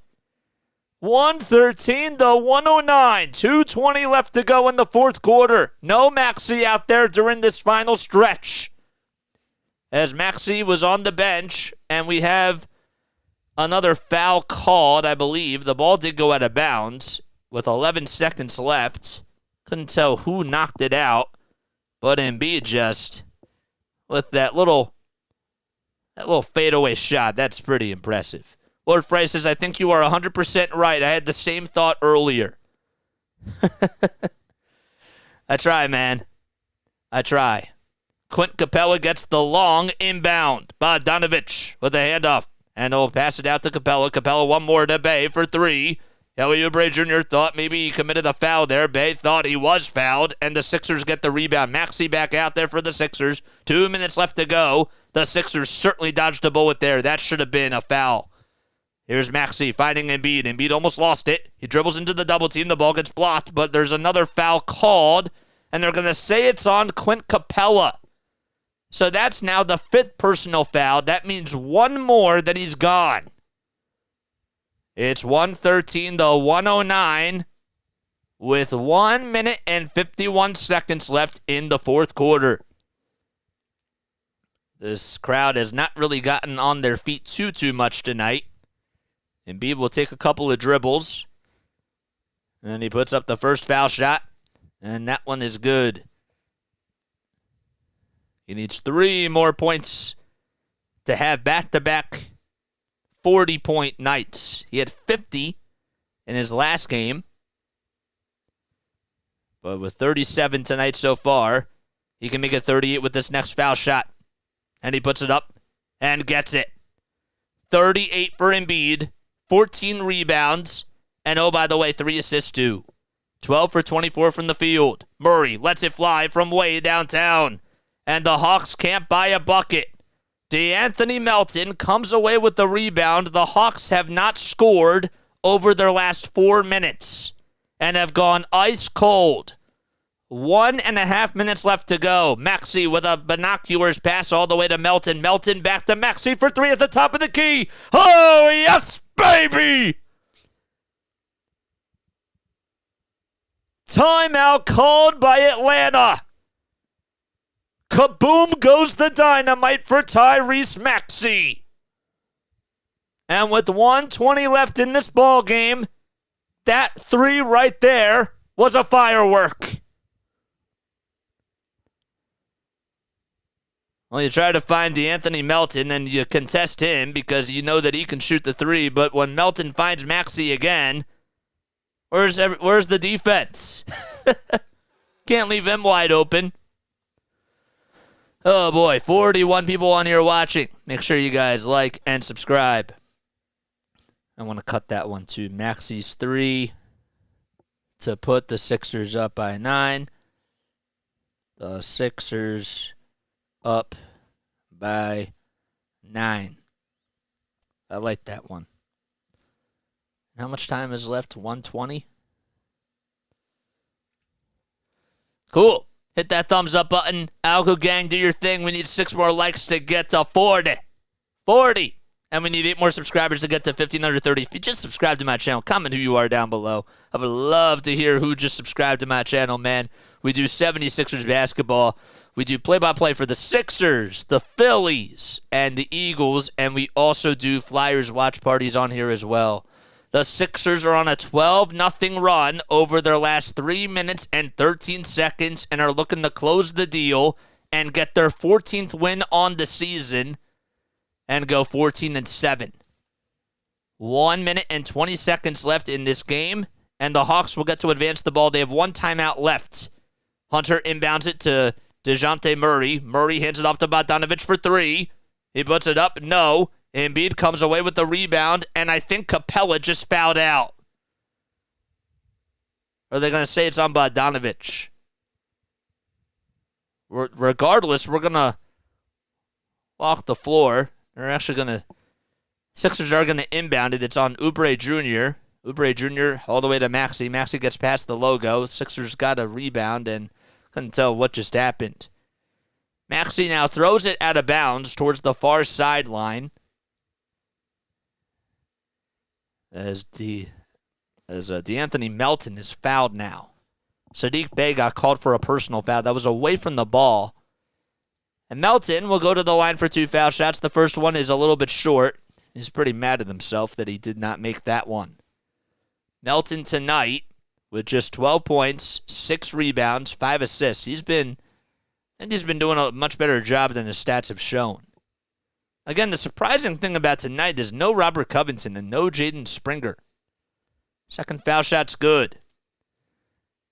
113 to 109. 2:20 left to go in the fourth quarter. No Maxey out there during this final stretch, as Maxey was on the bench, and we have another foul called, I believe. The ball did go out of bounds with 11 seconds left. Couldn't tell who knocked it out, but Embiid just, with that little fadeaway shot, that's pretty impressive. Lord Frey says, I think you are 100% right. I had the same thought earlier. I try, man. I try. Clint Capella gets the long inbound. Bogdanovich with a handoff. And he'll pass it out to Capella. Capella one more to Bey for three. Kelly Oubre Jr. thought maybe he committed a foul there. Bey thought he was fouled, and the Sixers get the rebound. Maxey back out there for the Sixers. 2 minutes left to go. The Sixers certainly dodged a bullet there. That should have been a foul. Here's Maxey finding Embiid. Embiid almost lost it. He dribbles into the double team. The ball gets blocked, but there's another foul called, and they're going to say it's on Clint Capella. So that's now the fifth personal foul. That means one more that he's gone. It's 113 to 109 with 1 minute and 51 seconds left in the fourth quarter. This crowd has not really gotten on their feet too much tonight. Embiid will take a couple of dribbles, and he puts up the first foul shot, and that one is good. He needs 3 more points to have back-to-back 40-point nights. He had 50 in his last game, but with 37 tonight so far, he can make it 38 with this next foul shot. And he puts it up and gets it. 38 for Embiid, 14 rebounds, and oh, by the way, 3 assists too. 12 for 24 from the field. Murray lets it fly from way downtown, and the Hawks can't buy a bucket. DeAnthony Melton comes away with the rebound. The Hawks have not scored over their last 4 minutes and have gone ice cold. 1.5 minutes left to go. Maxey with a binoculars pass all the way to Melton. Melton back to Maxey for 3 at the top of the key. Oh, yes, baby! Timeout called by Atlanta. Kaboom goes the dynamite for Tyrese Maxey. And with 1:20 left in this ball game, that 3 right there was a firework. Well, you try to find DeAnthony Melton and you contest him because you know that he can shoot the 3, but when Melton finds Maxey again, where's the defense? Can't leave him wide open. Oh boy, 41 people on here watching. Make sure you guys like and subscribe. I want to cut that one to Maxey's 3 to put the Sixers up by 9. The Sixers up by 9. I like that one. How much time is left? 1:20? Cool. Hit that thumbs up button. Algo Gang, do your thing. We need 6 more likes to get to 40. 40. And we need 8 more subscribers to get to 1,530. If you just subscribe to my channel, comment who you are down below. I would love to hear who just subscribed to my channel, man. We do 76ers basketball. We do play-by-play for the Sixers, the Phillies, and the Eagles. And we also do Flyers watch parties on here as well. The Sixers are on a 12-0 run over their last 3 minutes and 13 seconds and are looking to close the deal and get their 14th win on the season and go 14-7. 1 minute and 20 seconds left in this game, and the Hawks will get to advance the ball. They have 1 timeout left. Hunter inbounds it to DeJounte Murray. Murray hands it off to Bogdanovich for 3. He puts it up. No. Embiid comes away with the rebound, and I think Capella just fouled out. Or are they going to say it's on Bogdanovich? Regardless, we're going to walk the floor. They're actually going to... Sixers are going to inbound it. It's on Oubre Jr. Oubre Jr. all the way to Maxey. Maxey gets past the logo. Sixers got a rebound and couldn't tell what just happened. Maxey now throws it out of bounds towards the far sideline. As DeAnthony Melton is fouled now. Saddiq Bey got called for a personal foul. That was away from the ball. And Melton will go to the line for 2 foul shots. The first one is a little bit short. He's pretty mad at himself that he did not make that one. Melton tonight with just 12 points, 6 rebounds, 5 assists. I think he's been doing a much better job than his stats have shown. Again, the surprising thing about tonight is no Robert Covington and no Jaden Springer. Second foul shot's good.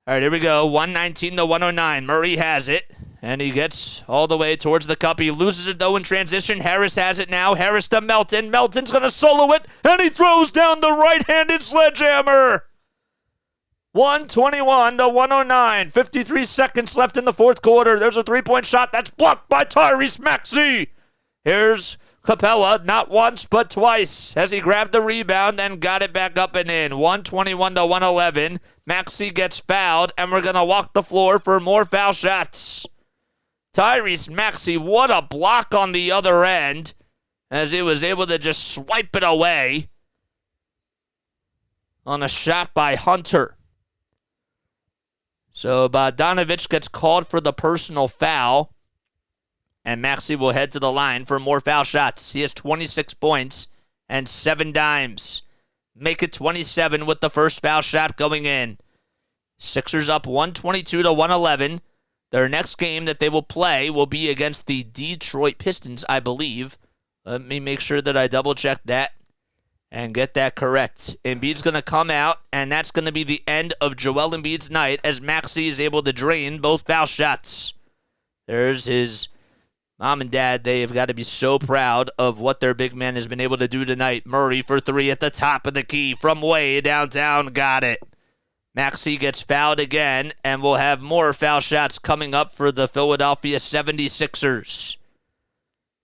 All right, here we go. 119-109. Murray has it, and he gets all the way towards the cup. He loses it, though, in transition. Harris has it now. Harris to Melton. Melton's going to solo it, and he throws down the right-handed sledgehammer. 121-109. 53 seconds left in the fourth quarter. There's a three-point shot that's blocked by Tyrese Maxey. Here's Capella, not once but twice, as he grabbed the rebound and got it back up and in. 121-111. Maxey gets fouled, and we're going to walk the floor for more foul shots. Tyrese Maxey, what a block on the other end, as he was able to just swipe it away on a shot by Hunter. So Bogdanovich gets called for the personal foul, and Maxey will head to the line for more foul shots. He has 26 points and 7 dimes. Make it 27 with the first foul shot going in. Sixers up 122-111. Their next game that they will play will be against the Detroit Pistons, I believe. Let me make sure that I double-check that and get that correct. Embiid's going to come out, and that's going to be the end of Joel Embiid's night as Maxey is able to drain both foul shots. There's his mom and dad. They have got to be so proud of what their big man has been able to do tonight. Murray for 3 at the top of the key from way downtown. Got it. Maxey gets fouled again, and we'll have more foul shots coming up for the Philadelphia 76ers.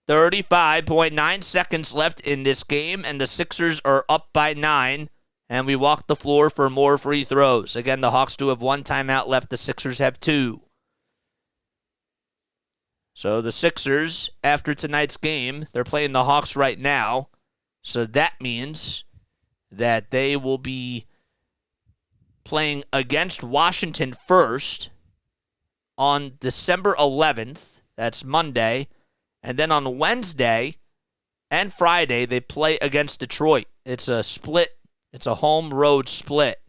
35.9 seconds left in this game, and the Sixers are up by 9, and we walk the floor for more free throws. Again, the Hawks do have 1 timeout left. The Sixers have 2. So the Sixers, after tonight's game, they're playing the Hawks right now. So that means that they will be playing against Washington first on December 11th. That's Monday. And then on Wednesday and Friday, they play against Detroit. It's a split. It's a home-road split.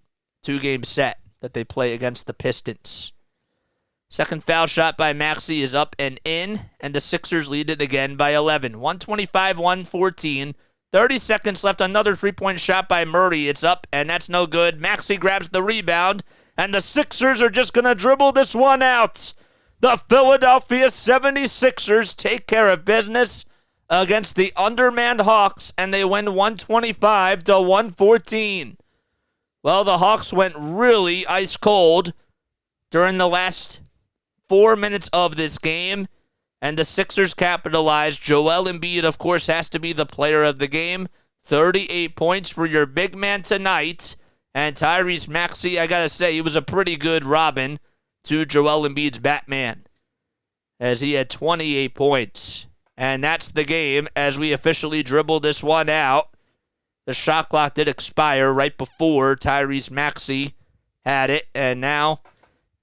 2-game set that they play against the Pistons. Second foul shot by Maxey is up and in, and the Sixers lead it again by 11. 125-114. 30 seconds left. Another three-point shot by Murray. It's up, and that's no good. Maxey grabs the rebound, and the Sixers are just going to dribble this one out. The Philadelphia 76ers take care of business against the undermanned Hawks, and they win 125-114. Well, the Hawks went really ice cold during the last 4 minutes of this game, and the Sixers capitalized. Joel Embiid, of course, has to be the player of the game. 38 points for your big man tonight. And Tyrese Maxey, I got to say, he was a pretty good Robin to Joel Embiid's Batman, as he had 28 points. And that's the game as we officially dribble this one out. The shot clock did expire right before Tyrese Maxey had it, and now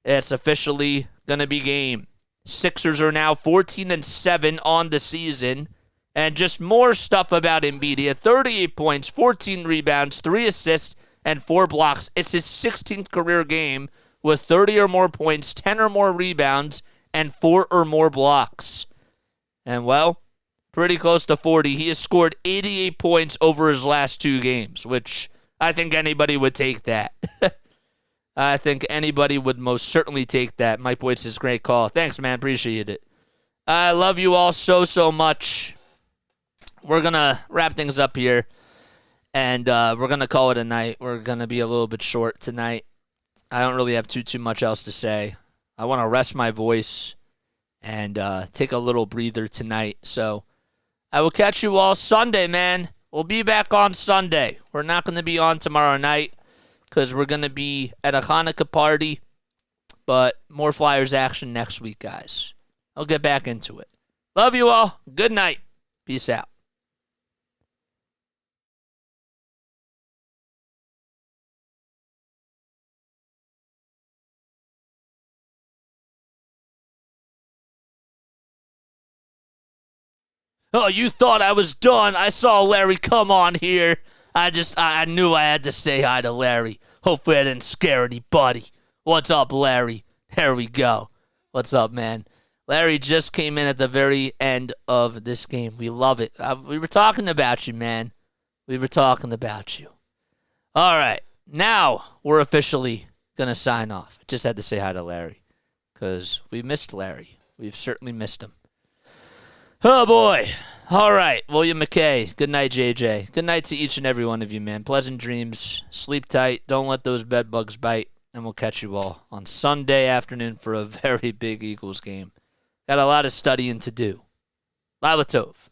it's officially going to be game. Sixers are now 14-7 on the season. And just more stuff about Embiid. He had 38 points, 14 rebounds, 3 assists, and 4 blocks. It's his 16th career game with 30 or more points, 10 or more rebounds, and 4 or more blocks. And, well, pretty close to 40. He has scored 88 points over his last 2 games, which I think anybody would take that. I think anybody would most certainly take that. Mike Boyd's his great call. Thanks, man. Appreciate it. I love you all so, so much. We're going to wrap things up here, and we're going to call it a night. We're going to be a little bit short tonight. I don't really have too much else to say. I want to rest my voice and take a little breather tonight. So I will catch you all Sunday, man. We'll be back on Sunday. We're not going to be on tomorrow night because we're going to be at a Hanukkah party. But more Flyers action next week, guys. I'll get back into it. Love you all. Good night. Peace out. Oh, you thought I was done. I saw Larry come on here. I knew I had to say hi to Larry. Hopefully I didn't scare anybody. What's up, Larry? There we go. What's up, man? Larry just came in at the very end of this game. We love it. We were talking about you, man. We were talking about you. All right. Now we're officially going to sign off. I just had to say hi to Larry because we missed Larry. We've certainly missed him. Oh, boy. All right. William McKay. Good night, JJ. Good night to each and every one of you, man. Pleasant dreams. Sleep tight. Don't let those bed bugs bite. And we'll catch you all on Sunday afternoon for a very big Eagles game. Got a lot of studying to do. Lila Tov.